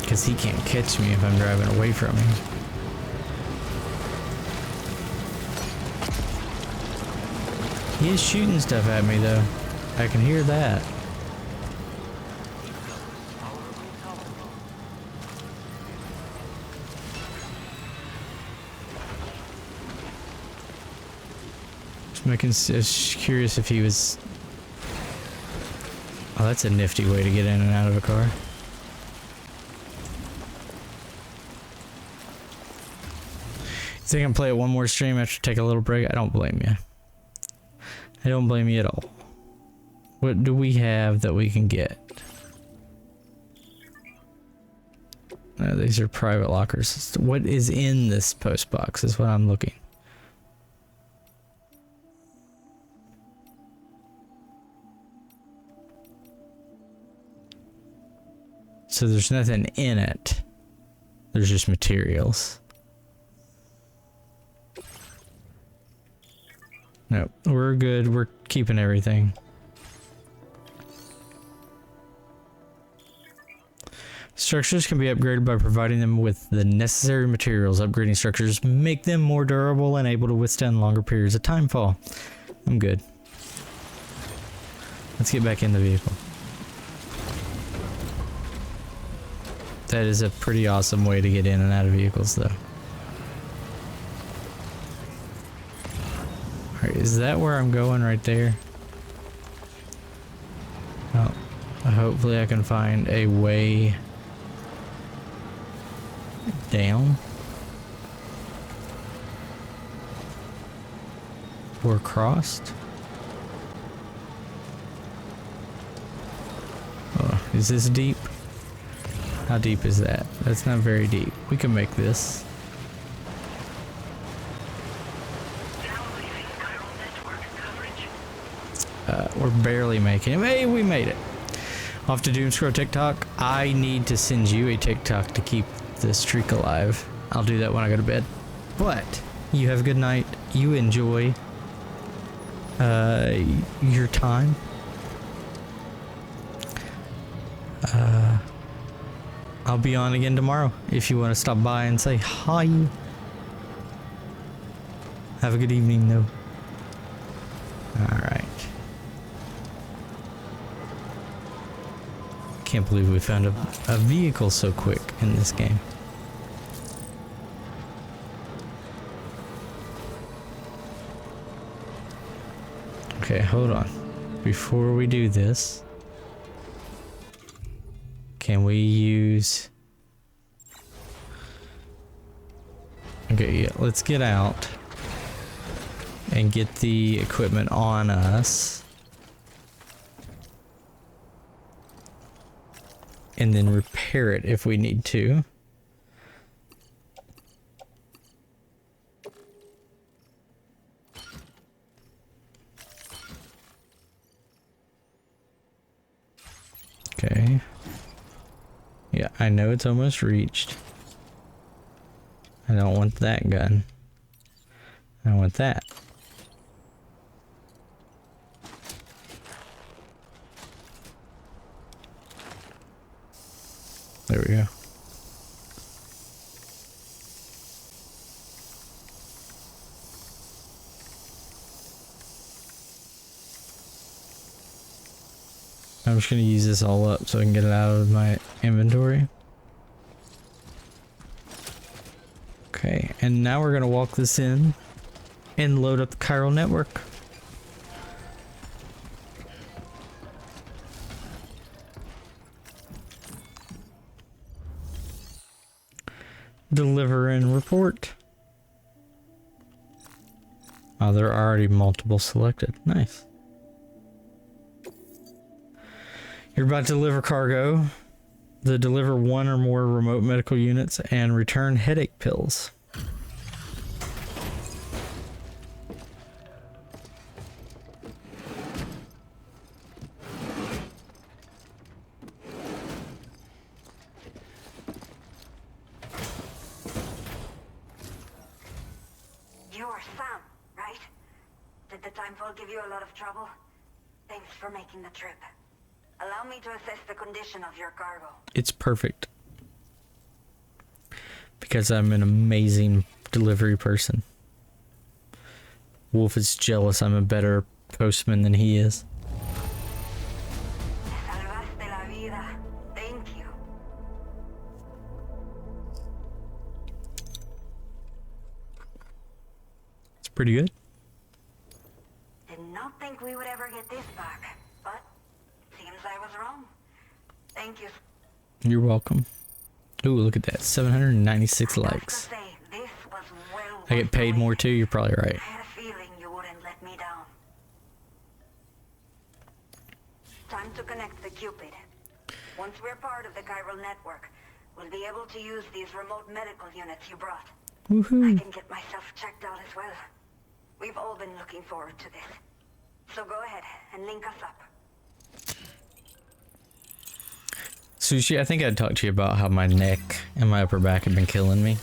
Because he can't catch me if I'm driving away from him. He is shooting stuff at me though. I can hear that. Just curious if he was... Oh, that's a nifty way to get in and out of a car. You think I can play it one more stream after take a little break? I don't blame you. I don't blame you at all. What do we have that we can get? No, these are private lockers. What is in this post box is what I'm looking. So there's nothing in it. There's just materials. No, we're good. We're keeping everything. Structures can be upgraded by providing them with the necessary materials. Upgrading structures make them more durable and able to withstand longer periods of timefall. I'm good. Let's get back in the vehicle. That is a pretty awesome way to get in and out of vehicles, though. Alright, is that where I'm going right there? Oh, hopefully I can find a way down. Or crossed. Oh, is this deep? How deep is that? That's not very deep. We can make this. We're barely making it. Hey, we made it. Off to Doomscrow TikTok. I need to send you a TikTok to keep the streak alive. I'll do that when I go to bed. But you have a good night. You enjoy your time. I'll be on again tomorrow if you want to stop by and say hi. Have a good evening, though. Alright. Can't believe we found a vehicle so quick in this game. Okay, hold on. Before we do this, can we use... Okay, yeah, let's get out and get the equipment on us. And then repair it if we need to. Okay. Yeah, I know it's almost reached. I don't want that gun. I want that. There we go. I'm just going to use this all up so I can get it out of my inventory. Okay, and now we're going to walk this in and load up the chiral network. Deliver and report. Oh, there are already multiple selected. Nice. You're about to deliver cargo. Deliver one or more remote medical units and return headache pills. You're Sam, right? Did the timefall give you a lot of trouble? Thanks for making the trip. Allow me to assess the condition of your cargo. It's perfect. Because I'm an amazing delivery person. Wolf is jealous I'm a better postman than he is. Salvaste la vida. Thank you. It's pretty good. Did not think we would ever get this back, but seems I was wrong. Thank you. You're welcome. Ooh, look at that. 796 likes. I get paid more too, you're probably right. I had a feeling you wouldn't let me down. Time to connect the Cupid. Once we're part of the chiral network, we'll be able to use these remote medical units you brought. Woohoo. I can get myself checked out as well. We've all been looking forward to this. So go ahead and link us up. Sushi, I think I talked to you about how my neck and my upper back had been killing me.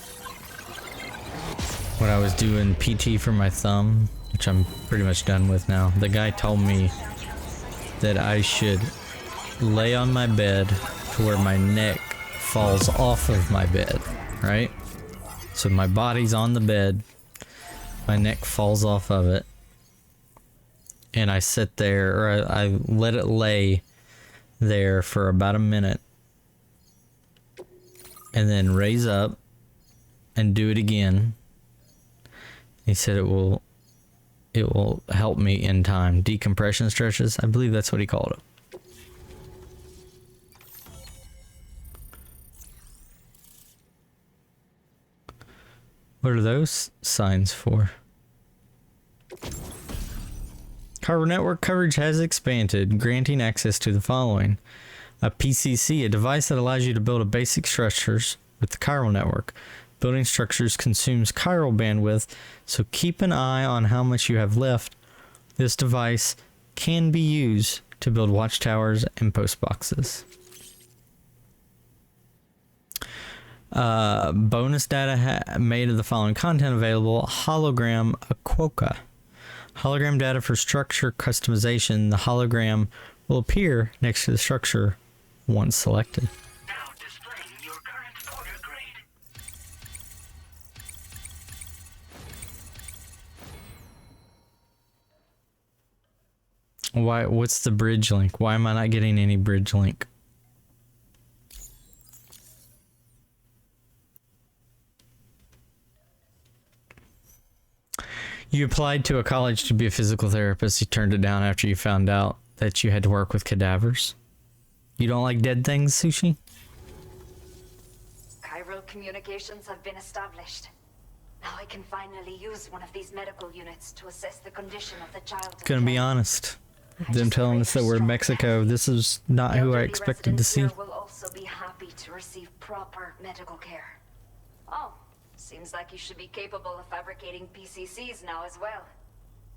When I was doing PT for my thumb, which I'm pretty much done with now, the guy told me that I should lay on my bed to where my neck falls off of my bed, right? So my body's on the bed, my neck falls off of it, and I sit there, or I let it lay there for about a minute, and then raise up and do it again. He said it will help me in time. Decompression stretches, I believe that's what he called it. What are those signs for? Chiral network coverage has expanded, granting access to the following. A PCC, a device that allows you to build a basic structures with the chiral network. Building structures consumes chiral bandwidth, so keep an eye on how much you have left. This device can be used to build watchtowers and post boxes. Bonus data made of the following content available. Hologram Aquoka. Hologram data for structure customization. The hologram will appear next to the structure once selected. Now displaying your current order grade. Why? What's the bridge link? Why am I not getting any bridge link? You applied to a college to be a physical therapist. You turned it down after you found out that you had to work with cadavers. You don't like dead things, Sushi? Chiral communications have been established. Now I can finally use one of these medical units to assess the condition of the child. Gonna be honest. Them telling us that we're in Mexico, this is not who I expected to see. Will also be happy to receive proper medical care. Oh, seems like you should be capable of fabricating PCCs now as well.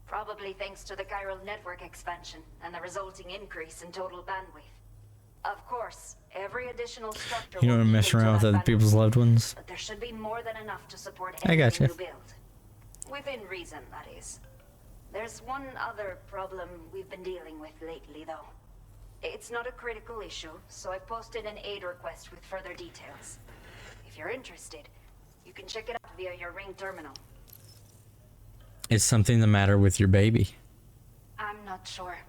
Probably thanks to the chiral network expansion and the resulting increase in total bandwidth. Of course, every additional structure. You don't want to mess around with other people's loved ones. But there should be more than enough to support I gotcha. everything you build. Within reason, that is. There's one other problem we've been dealing with lately, though. It's not a critical issue, so I posted an aid request with further details. If you're interested, you can check it out via your Ring terminal. Is something the matter with your baby? I'm not sure.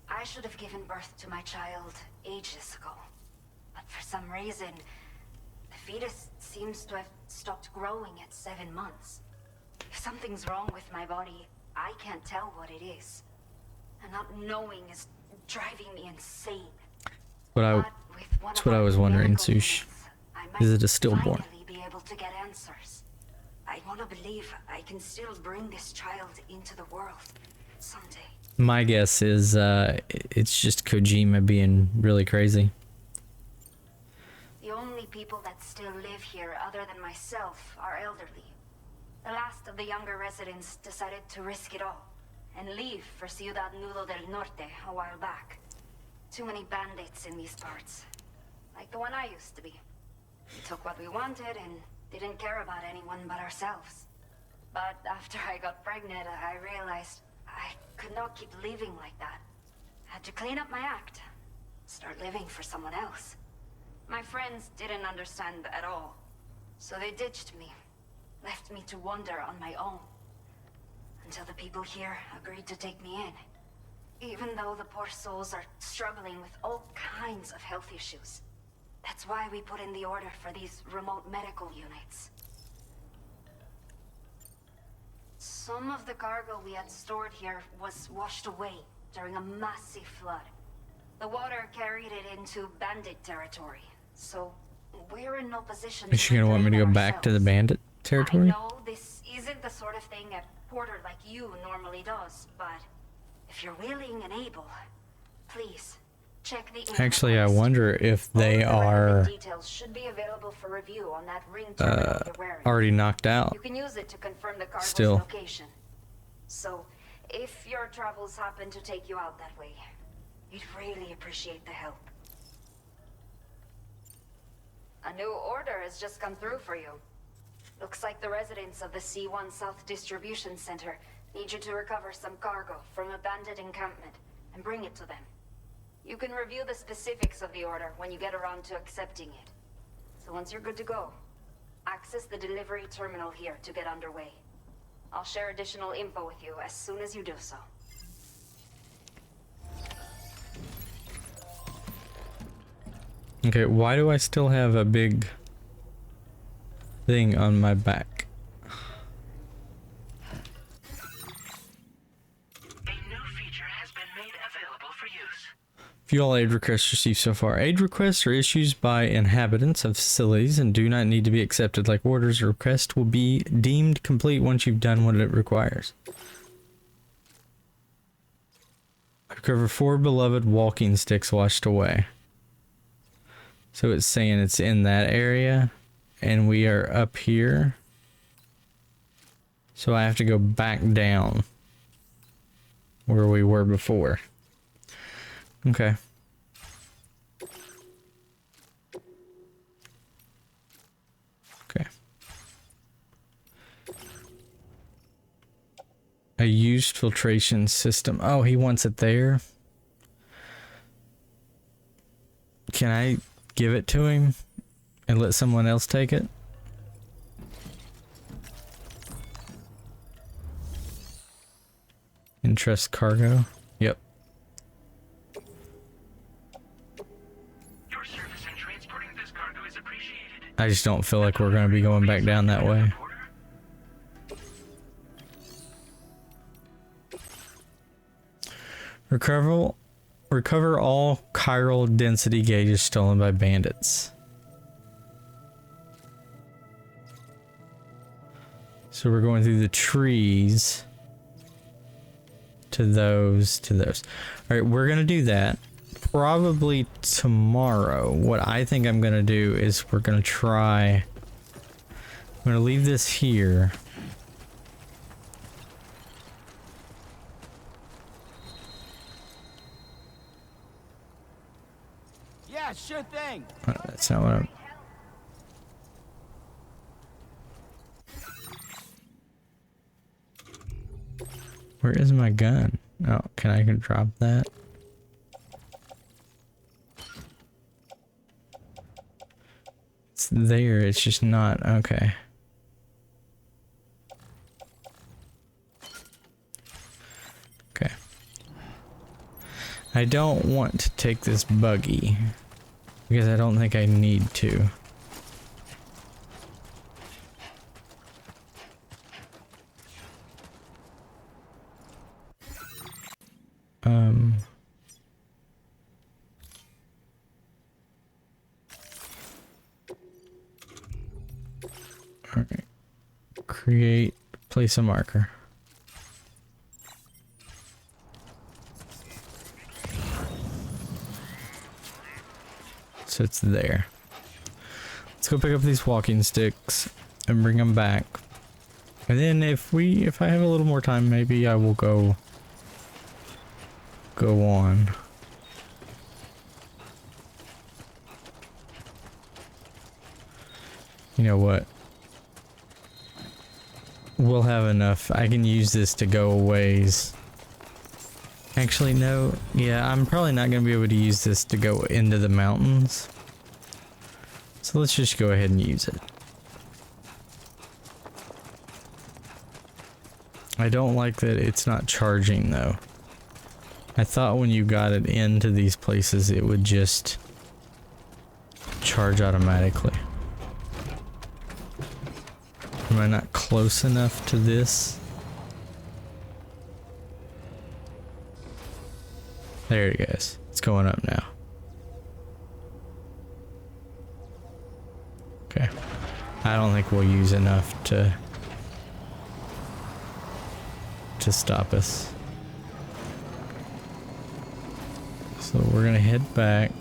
I should have given birth to my child ages ago. But for some reason, the fetus seems to have stopped growing at 7 months. If something's wrong with my body, I can't tell what it is. And not knowing is driving me insane. That's what I was wondering, Sush. Is it a stillborn? Be able to get answers. I want to believe I can still bring this child into the world someday. My guess is it's just Kojima being really crazy. The only people that still live here other than myself are elderly. The last of the younger residents decided to risk it all and leave for Ciudad Nudo del Norte a while back. Too many bandits in these parts. Like the one I used to be. We took what we wanted and didn't care about anyone but ourselves. But after I got pregnant, I realized I could not keep living like that. Had to clean up my act. Start living for someone else. My friends didn't understand at all. So they ditched me. Left me to wander on my own. Until the people here agreed to take me in. Even though the poor souls are struggling with all kinds of health issues. That's why we put in the order for these remote medical units. Some of the cargo we had stored here was washed away during a massive flood. The water carried it into bandit territory, so we're in no position to Is she gonna want me to go back to the bandit territory? I know this isn't the sort of thing a porter like you normally does, but if you're willing and able, please check the Actually, I wonder if they are details should be available for review on that Ring terminal you're wearing. already knocked out. You can use it to confirm the cargo's Still. location. So, if your travels happen to take you out that way, we'd really appreciate the help. A new order has just come through for you. Looks like the residents of the C1 South Distribution Center need you to recover some cargo from a bandit encampment and bring it to them. You can review the specifics of the order when you get around to accepting it. So once you're good to go, access the delivery terminal here to get underway. I'll share additional info with you as soon as you do so. Okay, why do I still have a big thing on my back? A new feature has been made available for use. View all aid requests received so far. Aid requests are issues by inhabitants of facilities and do not need to be accepted like orders. A request will be deemed complete once you've done what it requires. Recover 4 beloved walking sticks washed away. So it's saying it's in that area, and we are up here. So I have to go back down where we were before. Okay. Okay. A used filtration system. Oh, he wants it there. Can I give it to him and let someone else take it? interest cargo. Yep. Your service in transporting this cargo is appreciated. I just don't feel like we're going to be going back down that way. Recover all chiral density gauges stolen by bandits. So we're going through the trees to those. All right, we're gonna do that probably tomorrow. What I think I'm gonna do is we're gonna try. I'm gonna leave this here. Yeah, sure thing. That's not what I'm. Where is my gun? Oh, can I drop that? It's there, it's just not. Okay. Okay. I don't want to take this buggy because I don't think I need to. Alright. Create, place a marker. So it's there. Let's go pick up these walking sticks and bring them back. And then if I have a little more time, maybe I will go on. You know what? We'll have enough. I can use this to go a ways. Actually, no. Yeah, I'm probably not going to be able to use this to go into the mountains. So let's just go ahead and use it. I don't like that it's not charging though. I thought when you got it into these places it would just charge automatically. Am I not close enough to this? There it goes. It's going up now. Okay. I don't think we'll use enough to stop us. So we're gonna head back.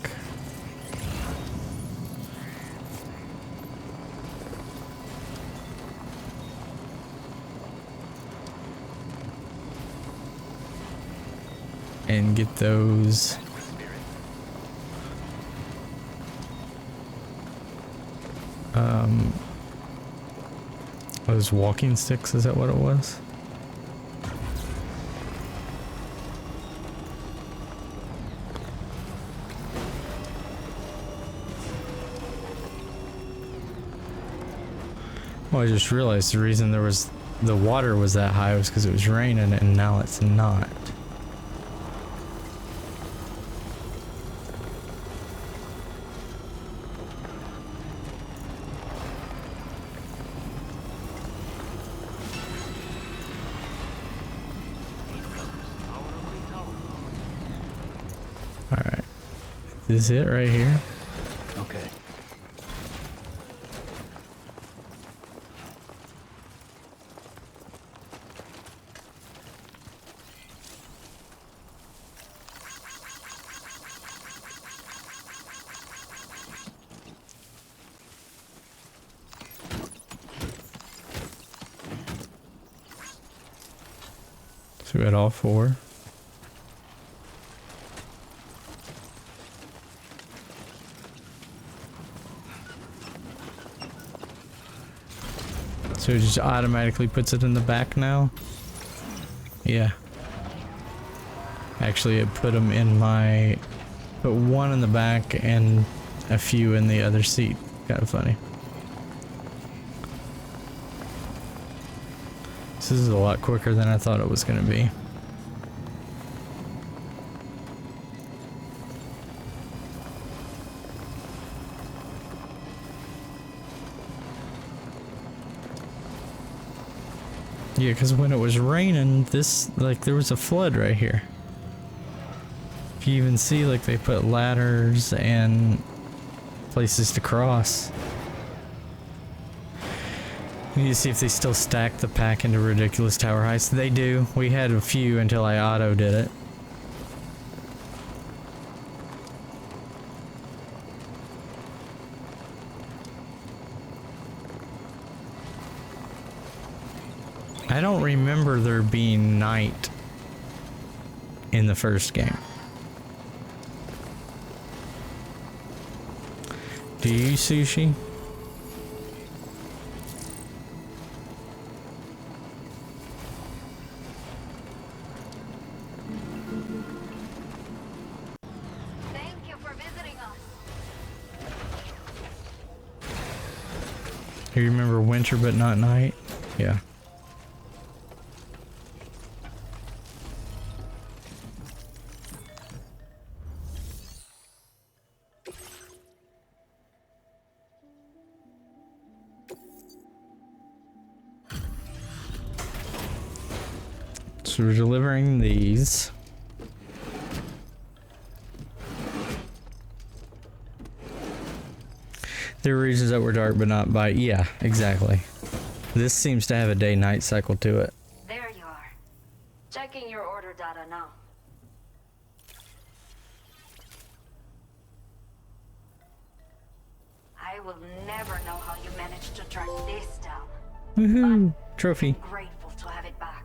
And get those. Those walking sticks, is that what it was? Well, I just realized the reason the water was that high was because it was raining, and now it's not. Alright. This is it right here? Okay. So we got all four. So it just automatically puts it in the back now? Yeah. Actually, it put them in my... Put one in the back and a few in the other seat. Kind of funny. This is a lot quicker than I thought it was going to be. Yeah, because when it was raining, there was a flood right here. If you even see, like, they put ladders and places to cross. We need to see if they still stack the pack into ridiculous tower heights. They do. We had a few until I auto did it. I don't remember there being night in the first game. Do you, Sushi? Thank you for visiting us. You remember winter but not night? Yeah. So we're delivering these. There were regions that were dark but not by... Yeah, exactly. This seems to have a day-night cycle to it. There you are. Checking your order data now. I will never know how you managed to track this down. Woohoo! Trophy. I'm grateful to have it back.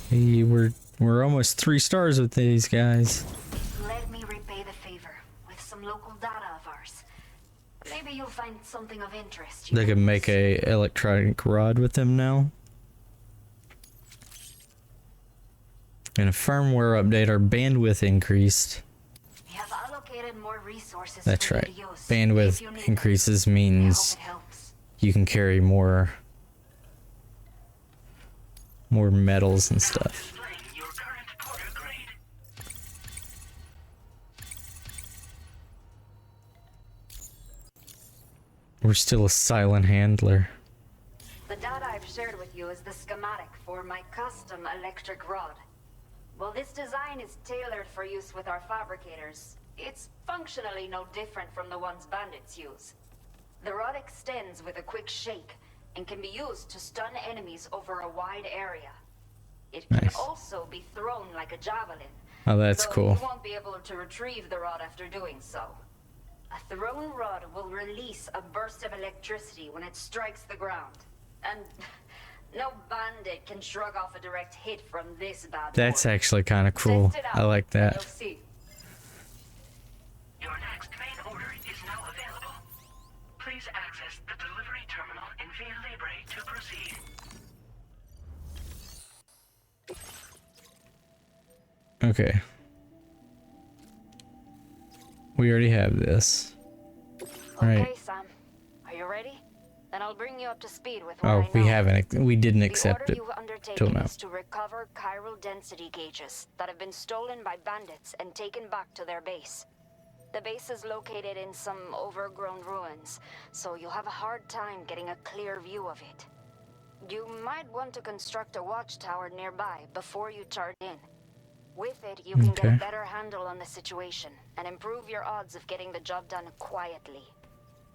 Hey, we're almost 3 stars with these guys. Let me repay the favor with some local data of ours. Maybe you'll find something of interest. They can make a electronic rod with them now. And a firmware update, our bandwidth increased. We have allocated more resources. That's for you right. to use Bandwidth if you need increases them. means I hope it helps. you can carry more metals and stuff. Displaying your current porter grade. We're still a silent handler. The data I've shared with you is the schematic for my custom electric rod. While this design is tailored for use with our fabricators, it's functionally no different from the ones bandits use. The rod extends with a quick shake and can be used to stun enemies over a wide area. It can Nice. also be thrown like a javelin. Oh, that's though cool. You won't be able to retrieve the rod after doing so. A thrown rod will release a burst of electricity when it strikes the ground. And no bandit can shrug off a direct hit from this bad boy. That's actually kind of cool. Test it out, I like and that. you'll see. Your next main order is now available. Please access the delivery terminal in Via Libre to proceed. Okay. We already have this. Okay, Right. Sam. Are you ready? Then I'll bring you up to speed with what I Oh, know. we didn't The accept order it you've till undertaken now. is to recover chiral density gauges that have been stolen by bandits and taken back to their base. The base is located in some overgrown ruins, so you'll have a hard time getting a clear view of it. You might want to construct a watchtower nearby before you charge in. With it, you can get a Okay. better handle on the situation and improve your odds of getting the job done quietly.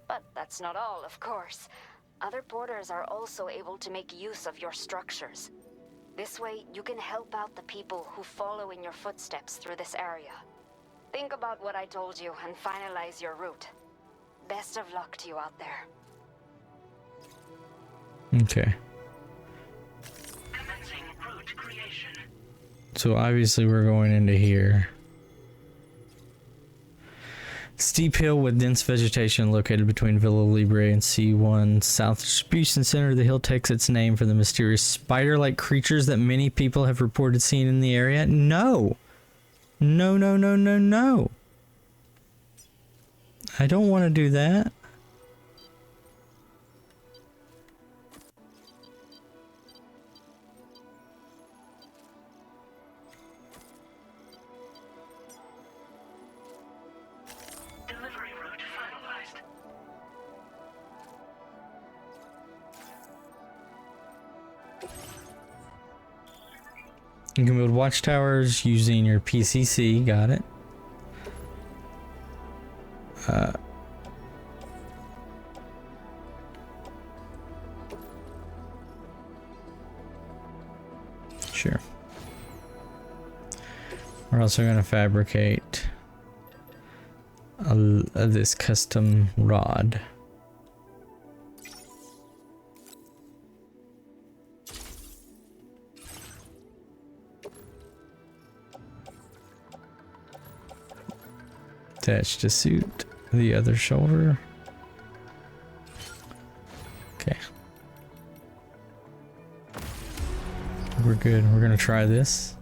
But that's not all, of course. Other porters are also able to make use of your structures. This way, you can help out the people who follow in your footsteps through this area. Think about what I told you and finalize your route. Best of luck to you out there. Okay. Commencing route creation. So obviously we're going into here. Steep hill with dense vegetation located between Villa Libre and C1 South Distribution Center. The hill takes its name from the mysterious spider-like creatures that many people have reported seeing in the area. No! No, no, no, no, no! I don't want to do that. Delivery route finalized. You can build watchtowers using your PCC. Got it. Sure. We're also going to fabricate this custom rod. Attach to suit the other shoulder. Okay. We're good. We're gonna try this.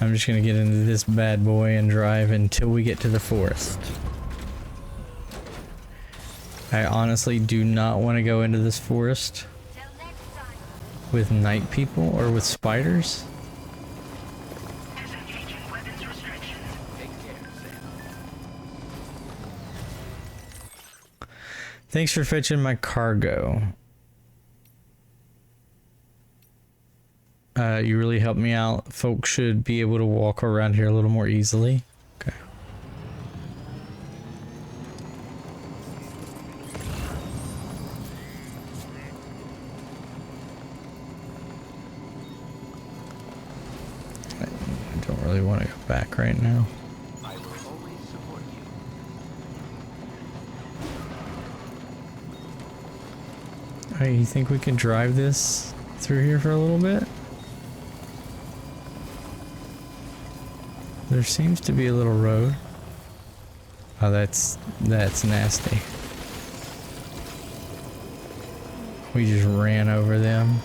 I'm just gonna get into this bad boy and drive until we get to the forest. I honestly do not want to go into this forest with night people or with spiders. Thanks for fetching my cargo. You really helped me out. Folks should be able to walk around here a little more easily. Okay. I don't really want to go back right now. I will always support you. Hey, you think we can drive this through here for a little bit? There seems to be a little road. Oh, that's nasty. We just ran over them.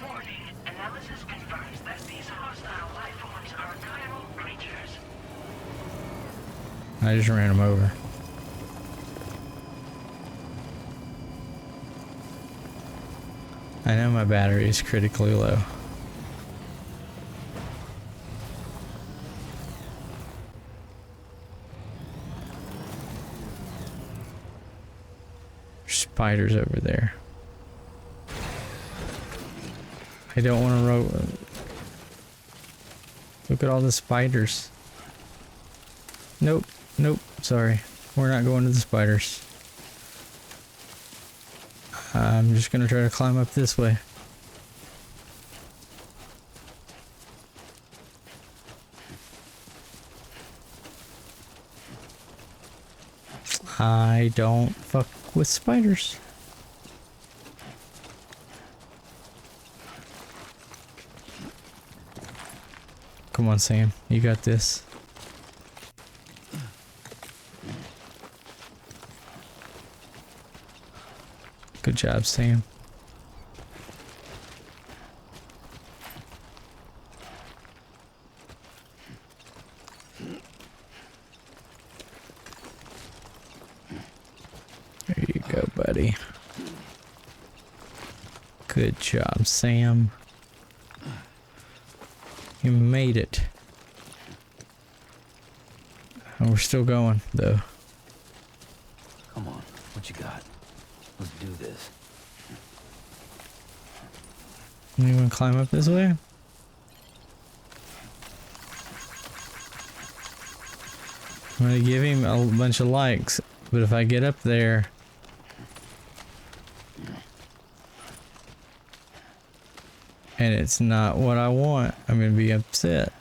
Warning. Analysis confirms that these hostile life forms are chiral creatures. I just ran them over. I know my battery is critically low. Spiders over there. I don't want to look at all the spiders. Nope, nope, sorry. We're not going to the spiders. I'm just gonna try to climb up this way. I don't fuck with spiders. Come on, Sam. You got this. Good job, Sam. There you go, buddy. Good job, Sam. You made it. And we're still going, though. Come on, what you got? Let's do this. You want to climb up this way? I'm gonna give him a bunch of likes, but if I get up there, and it's not what I want, I'm gonna be upset.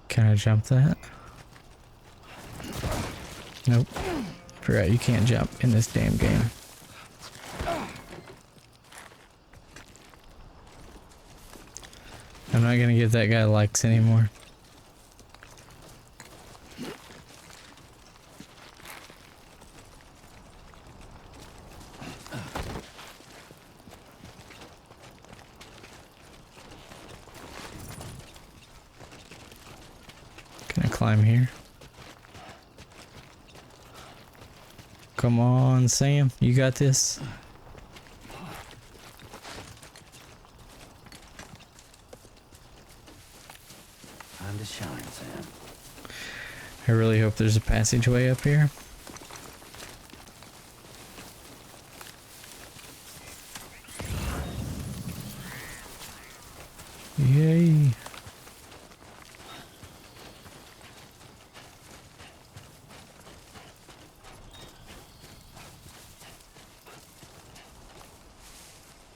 Can I jump that? Nope. Forgot you can't jump in this damn game. I'm not gonna give that guy likes anymore. Can I climb here? Come on, Sam. You got this. Time to shine, Sam. I really hope there's a passageway up here. Yay.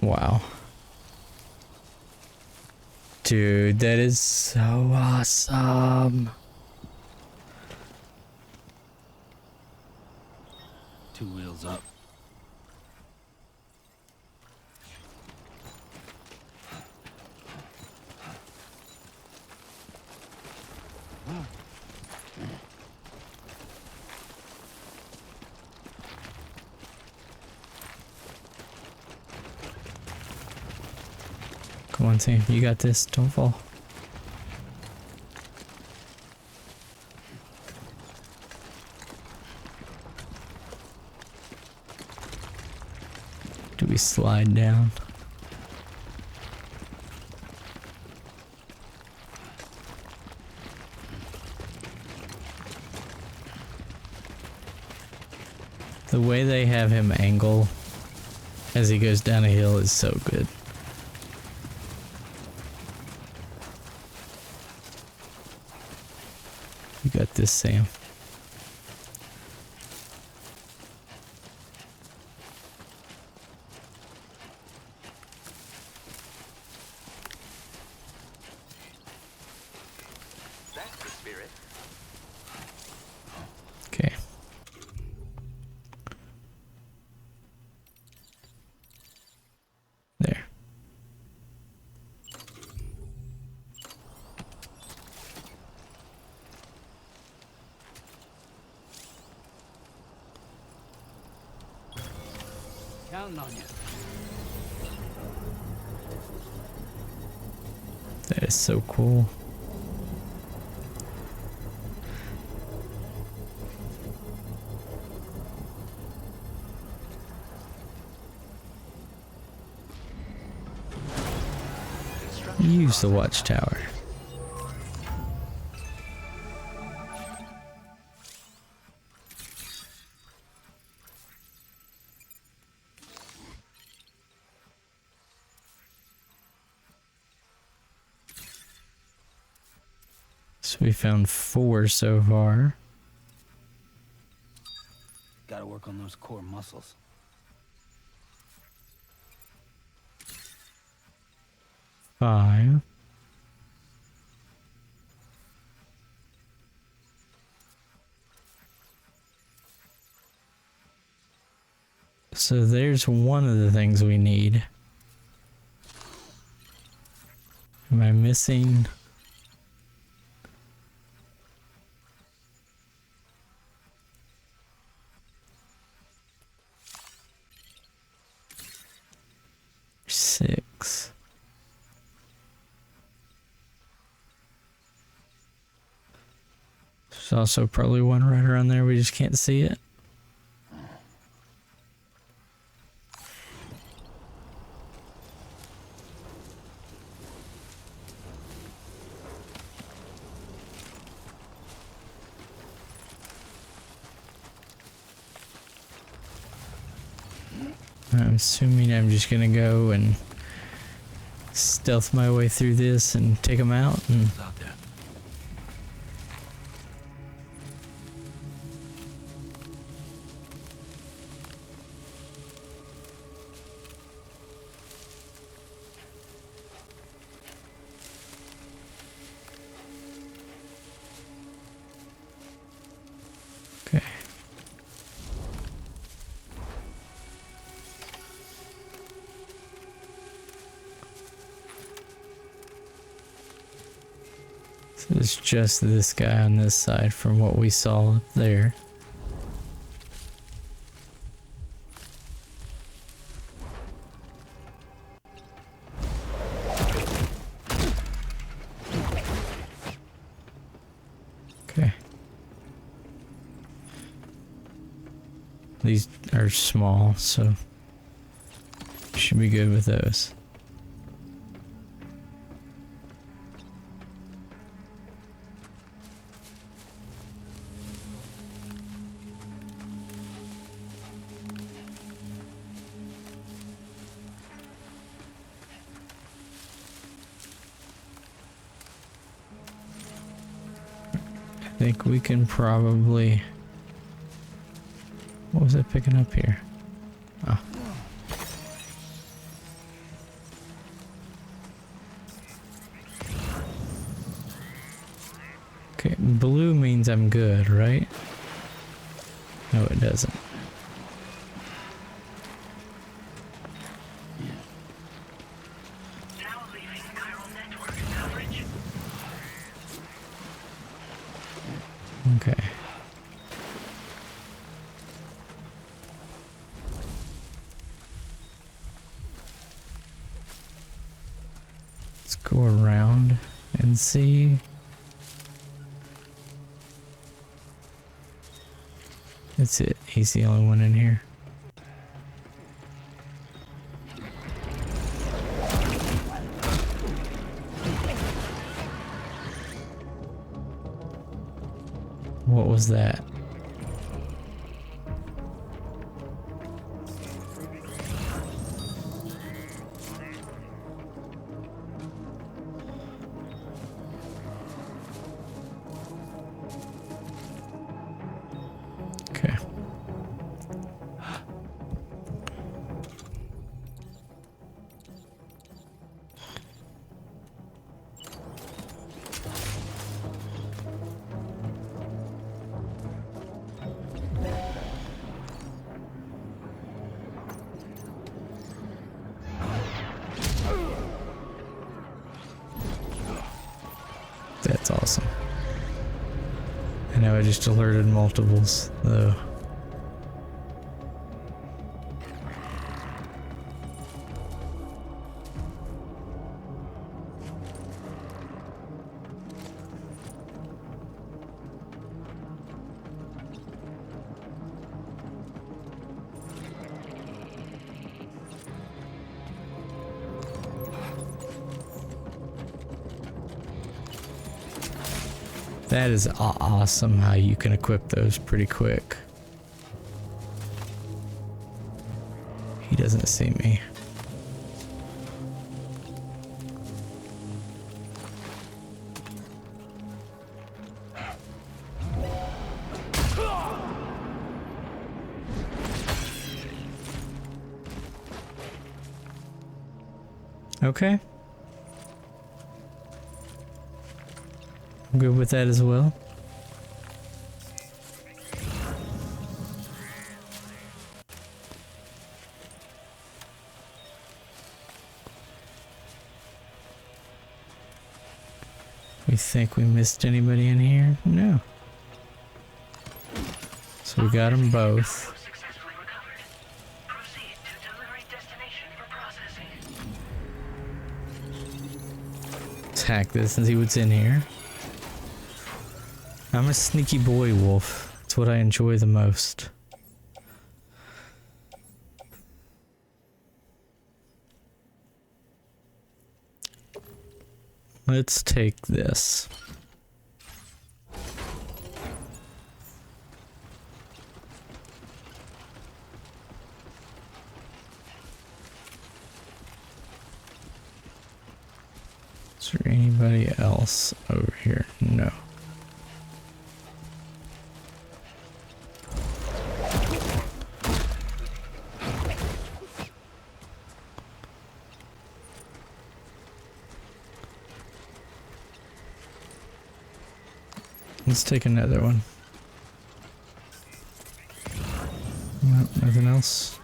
Wow. Dude, that is so awesome. 2 wheels up. Come on, Sam. You got this. Don't fall. Do we slide down? The way they have him angle as he goes down a hill is so good. You got this, Sam. That's the spirit. Okay. There. Counting on you. That is so cool. Use the watchtower. So we found 4 so far. Gotta work on those core muscles. Five. So there's one of the things we need. Am I missing? Six. There's also probably one right around there. We just can't see it. I'm assuming I'm just gonna go and stealth my way through this and take them out. And Out there. okay. So it's just this guy on this side from what we saw up there. Okay. These are small, so should be good with those. I think we can probably... What was I picking up here? Oh. Okay, blue means I'm good, right? No, it doesn't. Now leaving chiral network coverage. Okay. Let's go around and see. That's it. He's the only one in here. What was that? Okay. That's awesome. I know I just alerted multiples, though. That is awesome how you can equip those pretty quick. He doesn't see me. Okay. I'm good with that as well. We think we missed anybody in here? No. So we got them both. Successfully recovered. Proceed to delivery destination for processing. Let's hack this and see what's in here. I'm a sneaky boy, Wolf. It's what I enjoy the most. Let's take this. Is there anybody else over here? No. Let's take another one. No, nothing else.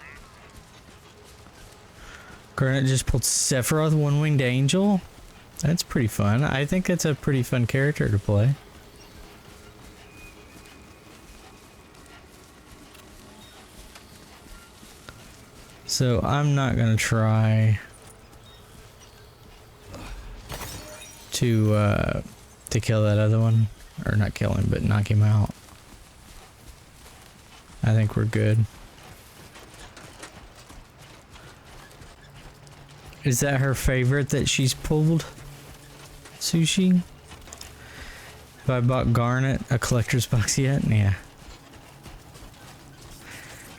Garnet just pulled Sephiroth, One-Winged Angel. That's pretty fun. I think it's a pretty fun character to play. So I'm not gonna try to kill that other one. Or not kill him, but knock him out. I think we're good. Is that her favorite that she's pulled? Sushi? Have I bought Garnet a collector's box yet? Yeah.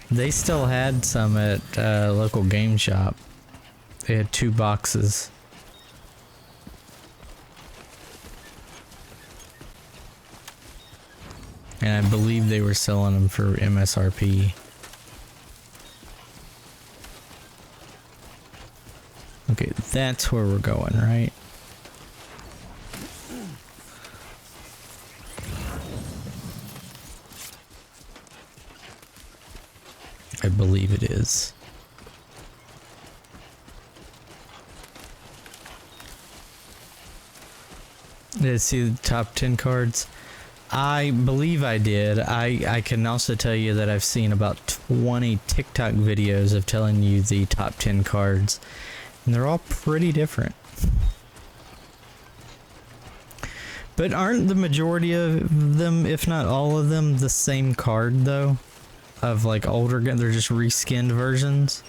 They still had some at local game shop. They had 2 boxes. And I believe they were selling them for MSRP. Okay, that's where we're going, right? I believe it is. Did I see the top 10 cards? I believe I did. I can also tell you that I've seen about 20 TikTok videos of telling you the top 10 cards. And they're all pretty different. But aren't the majority of them, if not all of them, the same card though? Of like older guns, they're just reskinned versions?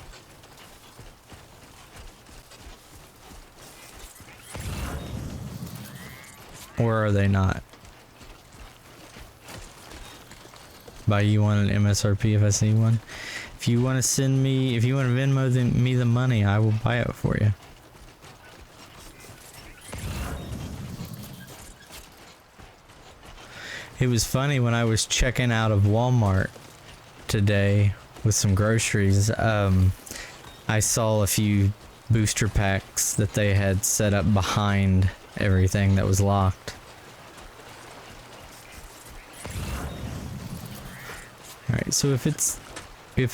Or are they not? Buy you one an MSRP if I see one. If you want to send me, if you want to Venmo me the money, I will buy it for you. It was funny when I was checking out of Walmart today with some groceries. I saw a few booster packs that they had set up behind everything that was locked. Alright, so if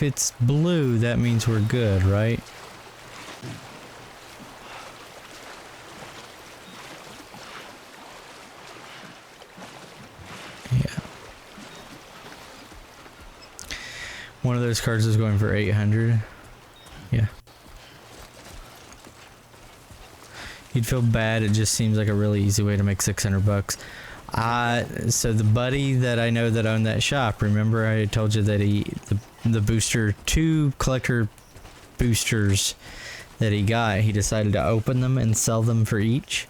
it's blue, that means we're good, right? Yeah. One of those cards is going for 800. Yeah. You'd feel bad, it just seems like a really easy way to make 600 bucks. So the buddy that I know that owned that shop, remember I told you that the booster, 2 collector boosters that he got, he decided to open them and sell them for each.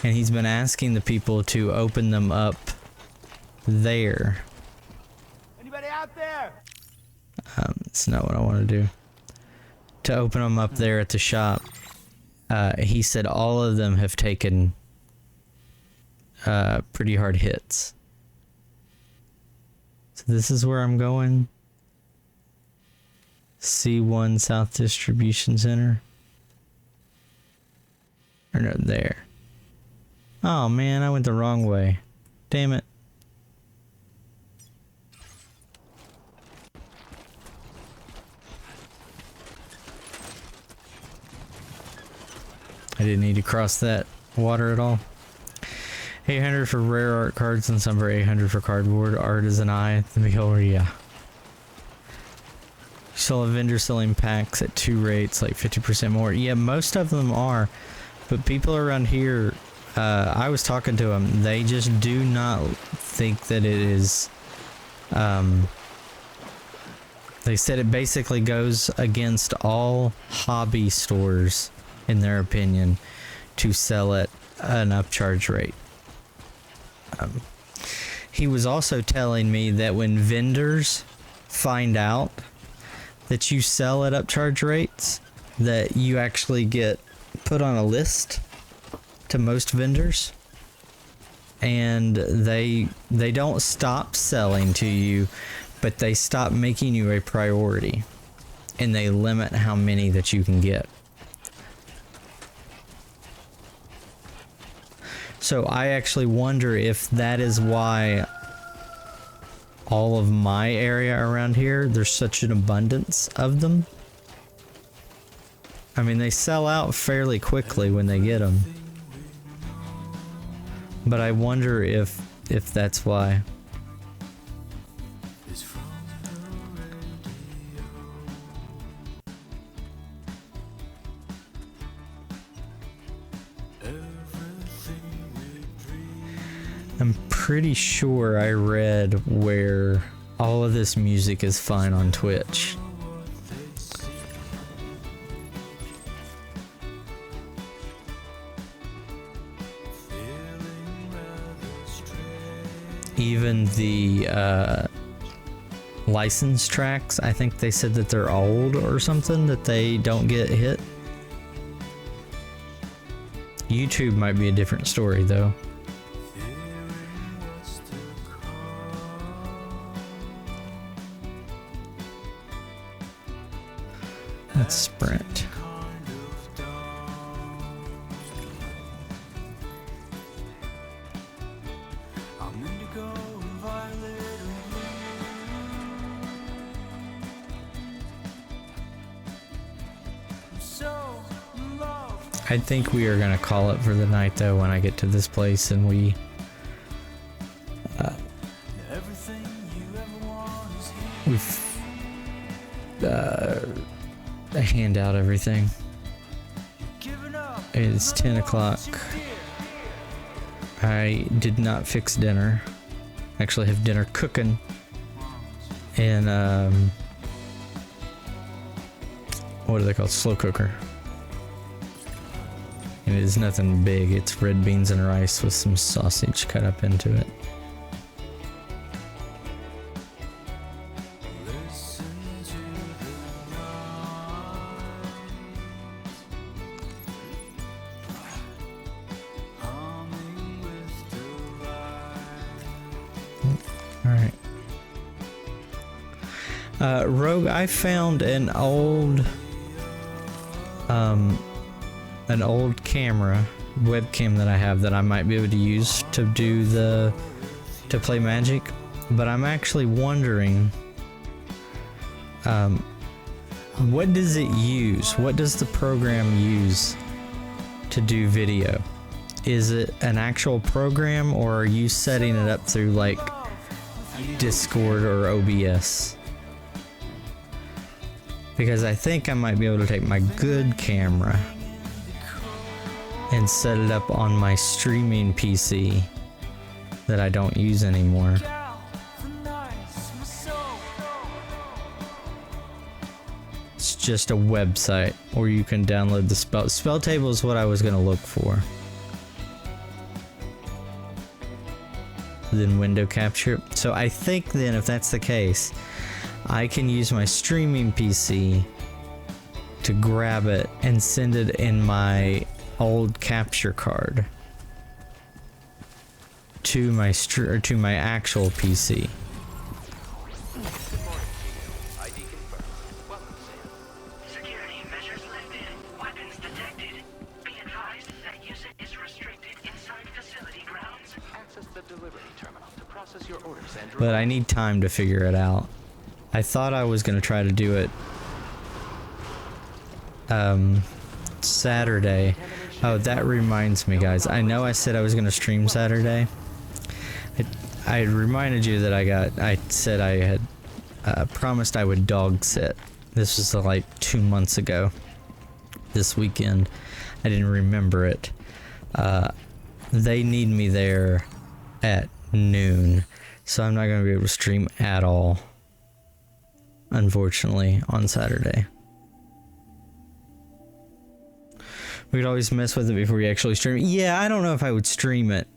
And he's been asking the people to open them up there. Anybody out there? That's not what I want to do. To open them up there at the shop. He said all of them have taken pretty hard hits. So this is where I'm going. C1 South Distribution Center. Or no, there. Oh man, I went the wrong way. Damn it. I didn't need to cross that water at all. 800 for rare art cards and some for 800 for cardboard. Art is an eye. The beholder, yeah. You saw a vendor selling packs at 2 rates, like 50% more. Yeah, most of them are. But people around here, I was talking to them, they just do not think that it is... they said it basically goes against all hobby stores, in their opinion, to sell at an upcharge rate. He was also telling me that when vendors find out that you sell at upcharge rates, that you actually get put on a list to most vendors, and they don't stop selling to you, but they stop making you a priority, and they limit how many that you can get. So I actually wonder if that is why all of my area around here, there's such an abundance of them. I mean, they sell out fairly quickly when they get them. But I wonder if that's why. I'm pretty sure I read where all of this music is fine on Twitch. even the license tracks, I think they said that they're old or something, that they don't get hit. YouTube might be a different story though. Let's sprint. I think we are gonna call it for the night though when I get to this place and we hand out everything. It's 10 o'clock. I did not fix dinner. Actually have dinner cooking in what are they called? Slow cooker. And it is nothing big. It's red beans and rice with some sausage cut up into it. Alright. Rogue, I found an old camera webcam that I have that I might be able to use to play Magic, but I'm actually wondering what does it use? What does the program use to do video? Is it an actual program or are you setting it up through like Discord or OBS? Because I think I might be able to take my good camera and set it up on my streaming PC that I don't use anymore. It's just a website, or you can download the spell table is what I was gonna look for. Then window capture. So I think then if that's the case, I can use my streaming PC to grab it and send it in my old capture card to my actual PC. Security measures lifted. Weapons detected. Be advised that usage is restricted inside facility grounds. Access the delivery terminal to process your orders and But I need time to figure it out. I thought I was gonna try to do it Saturday. Oh, that reminds me, guys. I know I said I was gonna stream Saturday. I reminded you that I said I had promised I would dog sit. This was like 2 months ago. This weekend. I didn't remember it. They need me there at noon, so I'm not gonna be able to stream at all, unfortunately, on Saturday. We could always mess with it before we actually stream it. Yeah, I don't know if I would stream it.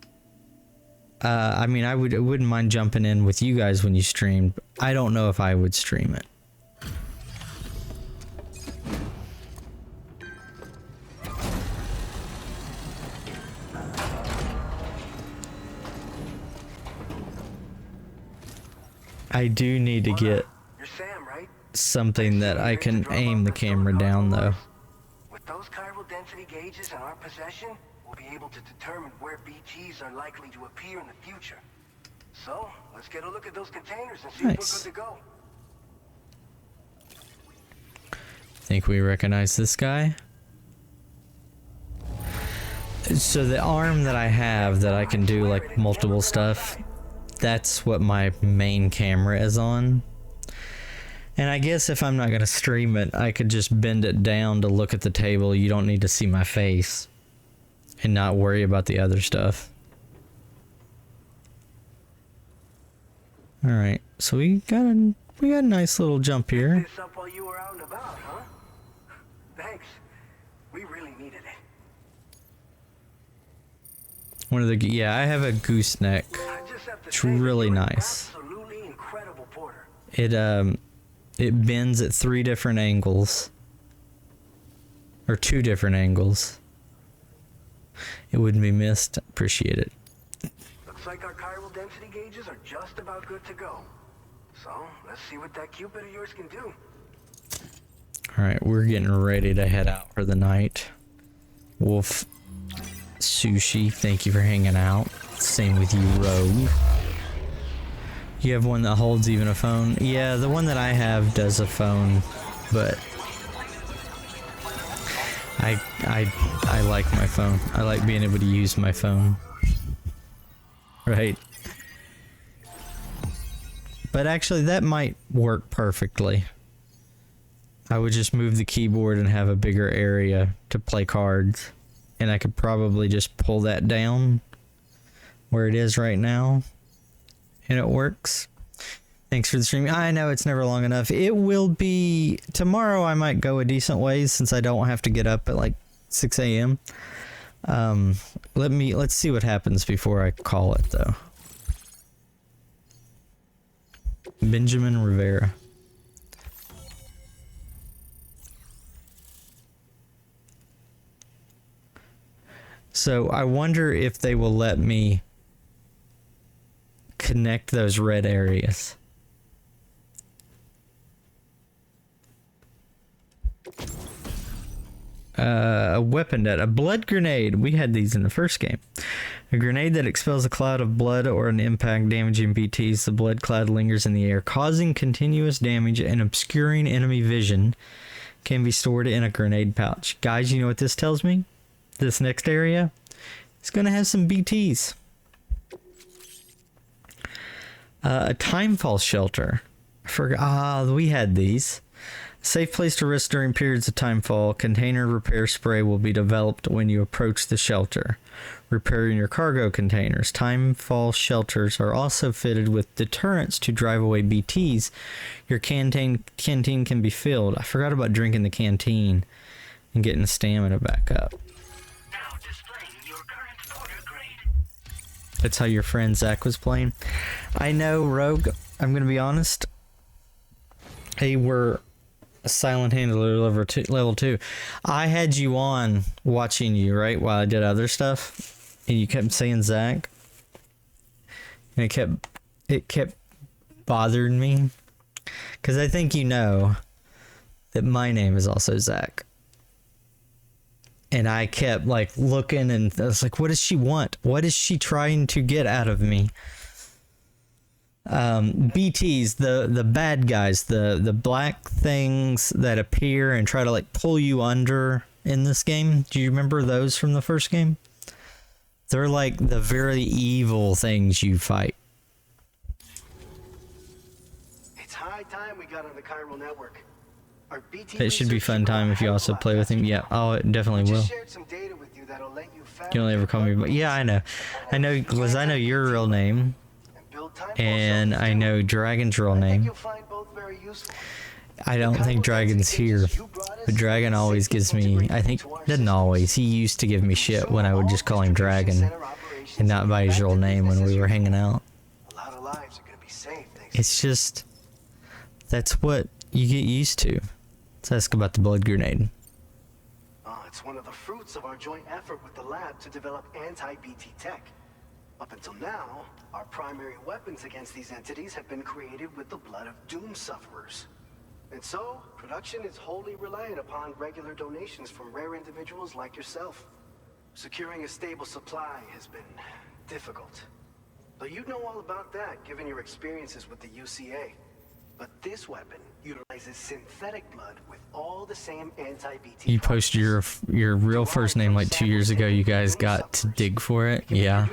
I mean, I wouldn't mind jumping in with you guys when you streamed. I don't know if I would stream it. I do need to get something that I can aim the camera down though. With those chiral density gauges in our possession, we'll be able to determine where BTs are likely to appear in the future. So, let's get a look at those containers and see if we're good to go. Think we recognize this guy? So the arm that I have that I can do like multiple stuff, that's what my main camera is on. And I guess if I'm not going to stream it, I could just bend it down to look at the table. You don't need to see my face and not worry about the other stuff. All right, so we got a nice little jump here. This up while you were out and about, huh? Thanks. We really needed it. One of the I have a gooseneck. I just It's really nice. Absolutely incredible porter. It bends at 3 different angles. Or 2 different angles. It wouldn't be missed. Appreciate it. Looks like our chiral density gauges are just about good to go. So, let's see what that Cupid of yours can do. Alright, we're getting ready to head out for the night. Wolf Sushi, thank you for hanging out. Same with you, Rogue. You have one that holds even a phone? Yeah, the one that I have does a phone, but I like my phone. I like being able to use my phone. Right. But actually, that might work perfectly. I would just move the keyboard and have a bigger area to play cards. And I could probably just pull that down where it is right now. And it works. Thanks for the stream. I know it's never long enough. It will be... Tomorrow I might go a decent ways since I don't have to get up at like 6 a.m. Let's see what happens before I call it though. Benjamin Rivera. So I wonder if they will let me connect those red areas. A weapon that a blood grenade. We had these in the first game. A grenade that expels a cloud of blood or an impact damaging BTs. The blood cloud lingers in the air, causing continuous damage and obscuring enemy vision. Can be stored in a grenade pouch. Guys, you know what this tells me? This next area is going to have some BTs. A timefall shelter. We had these. Safe place to rest during periods of timefall. Container repair spray will be developed when you approach the shelter. Repairing your cargo containers. Timefall shelters are also fitted with deterrents to drive away BTs. Your canteen can be filled. I forgot about drinking the canteen and getting the stamina back up. Now displaying your current porter grade. That's how your friend Zach was playing. I know, Rogue. I'm going to be honest. They were a silent handler level 2. I had you on watching you, right, while I did other stuff. And you kept saying Zach. And it kept bothering me. Because I think you know that my name is also Zach. And I kept like looking and I was like, what does she want? What is she trying to get out of me? BTs, the bad guys, the black things that appear and try to like pull you under in this game. Do you remember those from the first game? They're like the very evil things you fight. It's high time we got on the chiral network. Our BT It should be fun time if you also play with him. Yeah, oh, it definitely will. shared some data with you that'll let you You only ever call me, but yeah, I know, because I know your real name, and I know Dragon's real name. I don't think Dragon's here, but Dragon always gives me, I think, doesn't always, he used to give me shit when I would just call him Dragon and not by his real name when we were hanging out. It's just, that's what you get used to. Let's ask about the blood grenade. It's one of the fruits of our joint effort with the lab to develop anti-BT tech. Up until now, our primary weapons against these entities have been created with the blood of doom sufferers. And so, production is wholly reliant upon regular donations from rare individuals like yourself. Securing a stable supply has been difficult. But you'd know all about that, given your experiences with the UCA. But this weapon utilizes synthetic blood with all the same anti-BT. You posted your real first name like 2 years ago. You guys got to dig for it. Yeah.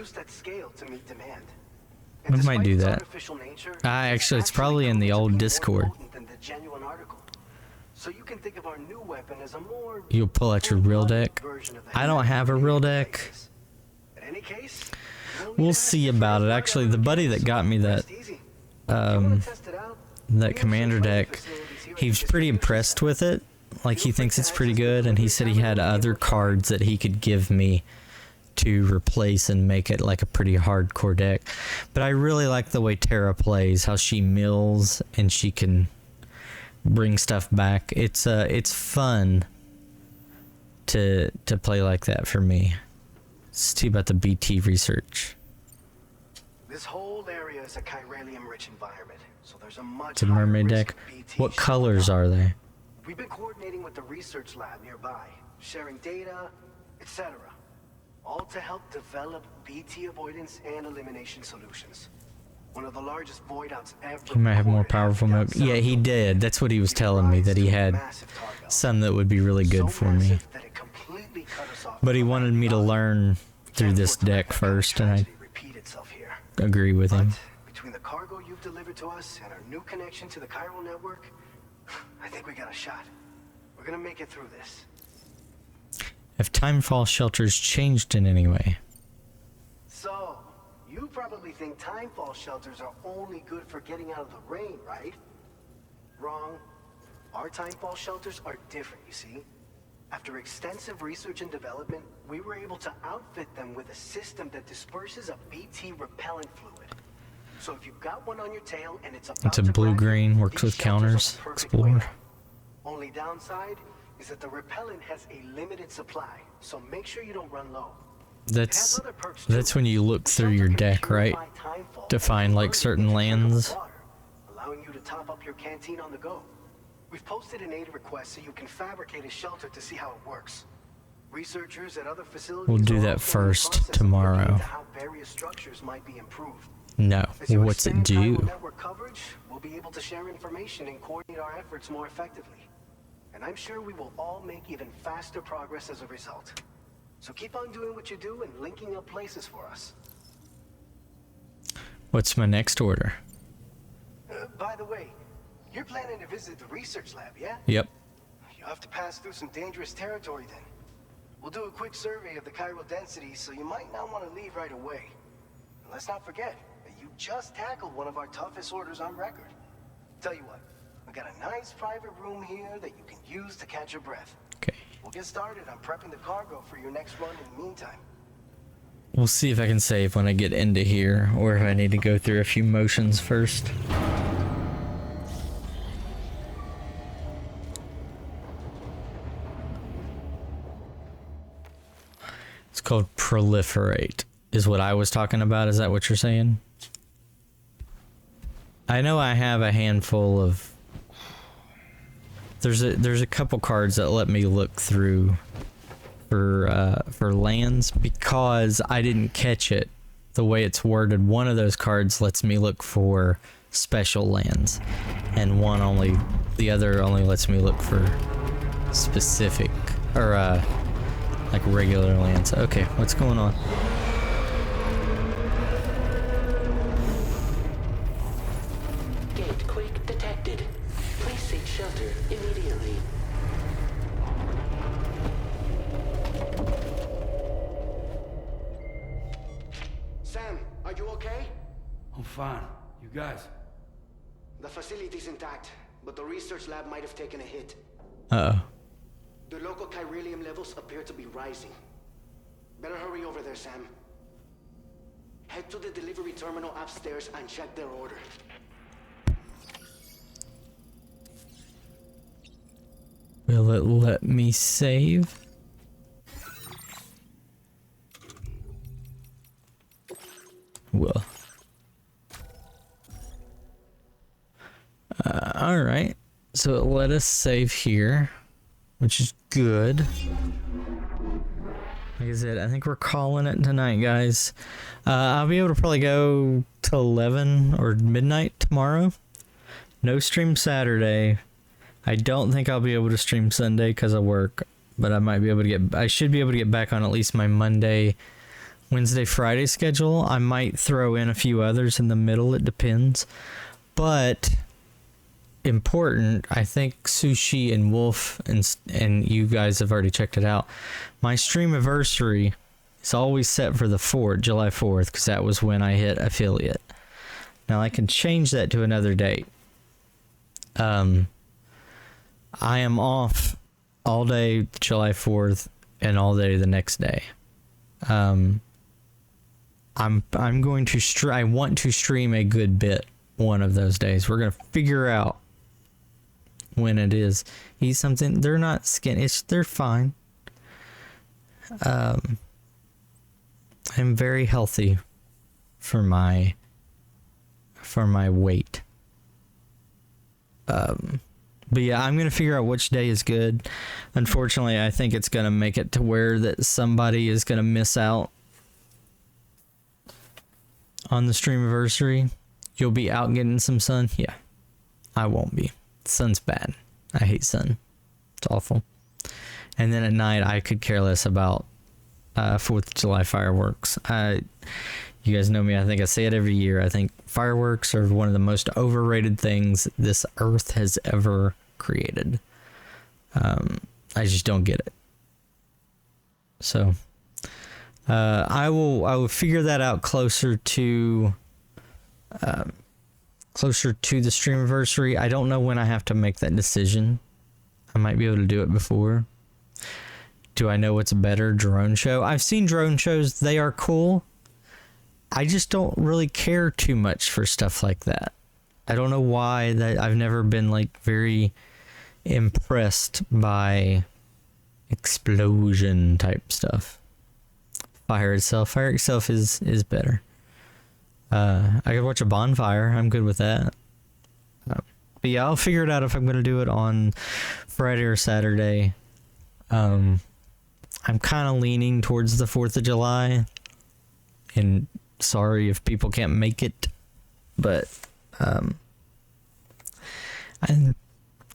We might do that. Actually, it's probably in the old Discord. So you can think of our new weapon as a more You'll pull out your real deck. I don't have a real deck. We'll see about it. Actually, the buddy that got me that that commander deck, he was pretty impressed with it. Like, he thinks it's pretty good, and he said he had other cards that he could give me to replace and make it like a pretty hardcore deck. But I really like the way Terra plays, how she mills and she can bring stuff back. It's fun to play like that for me. Let's see about the BT research. This whole area is a chiralium-rich environment, so there's a much It's a mermaid higher deck. risk of BT What showing colors up. are they? We've been coordinating with the research lab nearby, sharing data, etc. All to help develop BT avoidance and elimination solutions. One of the largest void outs ever. He might have more recorded powerful down mode. Yeah, he did. That's what he was telling me, that he had some that would be really good for me. But he wanted me to learn through this deck first, and I agree with him. Between the cargo you've delivered to us and our new connection to the chiral network, I think we got a shot. We're gonna make it through this. Have timefall shelters changed in any way? So, you probably think timefall shelters are only good for getting out of the rain, right? Wrong. Our timefall shelters are different, you see. After extensive research and development, we were able to outfit them with a system that disperses a BT repellent fluid. So if you've got one on your tail and it's about It's a to blue-green, crack, works these with shelters are counters, the perfect explored. way. Only downside is that the repellent has a limited supply, so make sure you don't run low. That's when you look through your deck, right? To find like certain lands. Allowing you to top up your canteen on the go. We've posted an aid request so you can fabricate a shelter to see how it works. Researchers at other facilities We'll do are that also in the first process of tomorrow. looking into how various structures might be improved. No, As you what's it expand chiral do? network coverage, we'll be able to share information and coordinate our efforts more effectively. And I'm sure we will all make even faster progress as a result. So keep on doing what you do and linking up places for us. What's my next order? By the way, you're planning to visit the research lab, yeah? Yep. You'll have to pass through some dangerous territory then. We'll do a quick survey of the chiral density, so you might not want to leave right away. And let's not forget that you just tackled one of our toughest orders on record. Tell you what, we got a nice private room here that you can use to catch your breath. Okay. We'll get started on prepping the cargo for your next run in the meantime. We'll see if I can save when I get into here, or if I need to go through a few motions first. It's called proliferate, is what I was talking about. Is that what you're saying? I know I have a handful of... There's a couple cards that let me look through for lands because I didn't catch it the way it's worded. One of those cards lets me look for special lands, and the other only lets me look for specific or like regular lands. Okay, what's going on? Gate quake detected. Please seek shelter immediately. Sam, are you okay? I'm fine. You guys? The facility's intact, but the research lab might have taken a hit. Uh-oh. The local chiralium levels appear to be rising. Better hurry over there, Sam. Head to the delivery terminal upstairs and check their order. Will it let me save? Will. Alright. So it let us save here, which is good. Like I said, I think we're calling it tonight, guys. I'll be able to probably go till 11 or midnight tomorrow. No stream Saturday. I don't think I'll be able to stream Sunday because of work, but I might be able to I should be able to get back on at least my Monday, Wednesday, Friday schedule. I might throw in a few others in the middle. It depends. But important, I think Sushi and Wolf and you guys have already checked it out. My stream anniversary is always set for the 4th, July 4th, because that was when I hit affiliate. Now I can change that to another date. I am off all day July 4th and all day the next day. I'm going to I want to stream a good bit one of those days. We're gonna figure out when it is. Eat something. They're not skinny. They're fine. I'm very healthy for my weight. But yeah, I'm gonna figure out which day is good. Unfortunately, I think it's gonna make it to where that somebody is gonna miss out on the streamiversary. You'll be out getting some sun. Yeah, I won't be. Sun's bad. I hate sun. It's awful. And then at night, I could care less about 4th of July fireworks. You guys know me. I think I say it every year. I think fireworks are one of the most overrated things this earth has ever created. I just don't get it. So I will figure that out closer to the streamiversary. I don't know when I have to make that decision. I might be able to do it before. Do I know what's better? Drone show? I've seen drone shows. They are cool. I just don't really care too much for stuff like that. I don't know why. That I've never been like very impressed by explosion type stuff. Fire itself is better. I could watch a bonfire. I'm good with that. But yeah, I'll figure it out if I'm going to do it on Friday or Saturday. I'm kind of leaning towards the 4th of July. And sorry if people can't make it. But I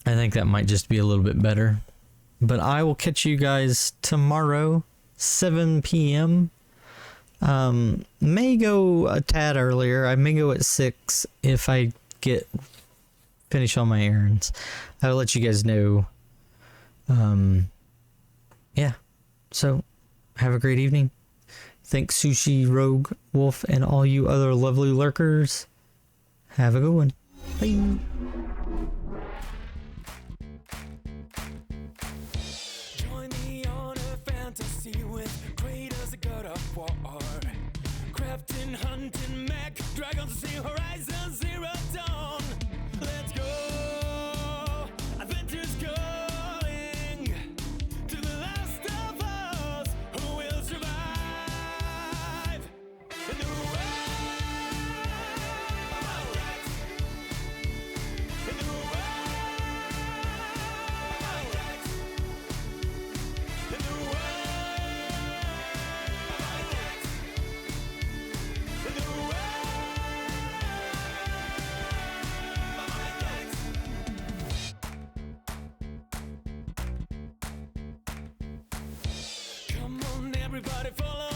think that might just be a little bit better. But I will catch you guys tomorrow, 7 p.m. May go a tad earlier. I may go at 6 if I finish all my errands. I'll let you guys know. Yeah. So, have a great evening. Thanks, Sushi, Rogue, Wolf, and all you other lovely lurkers. Have a good one. Bye. Join me on a fantasy with great as a god of war. Crafting, hunting, mech, dragons, see horizon, zero dawn. Let's go, adventure's going to the last of us who will survive. In the world, in the world, in the world. Come on, everybody, follow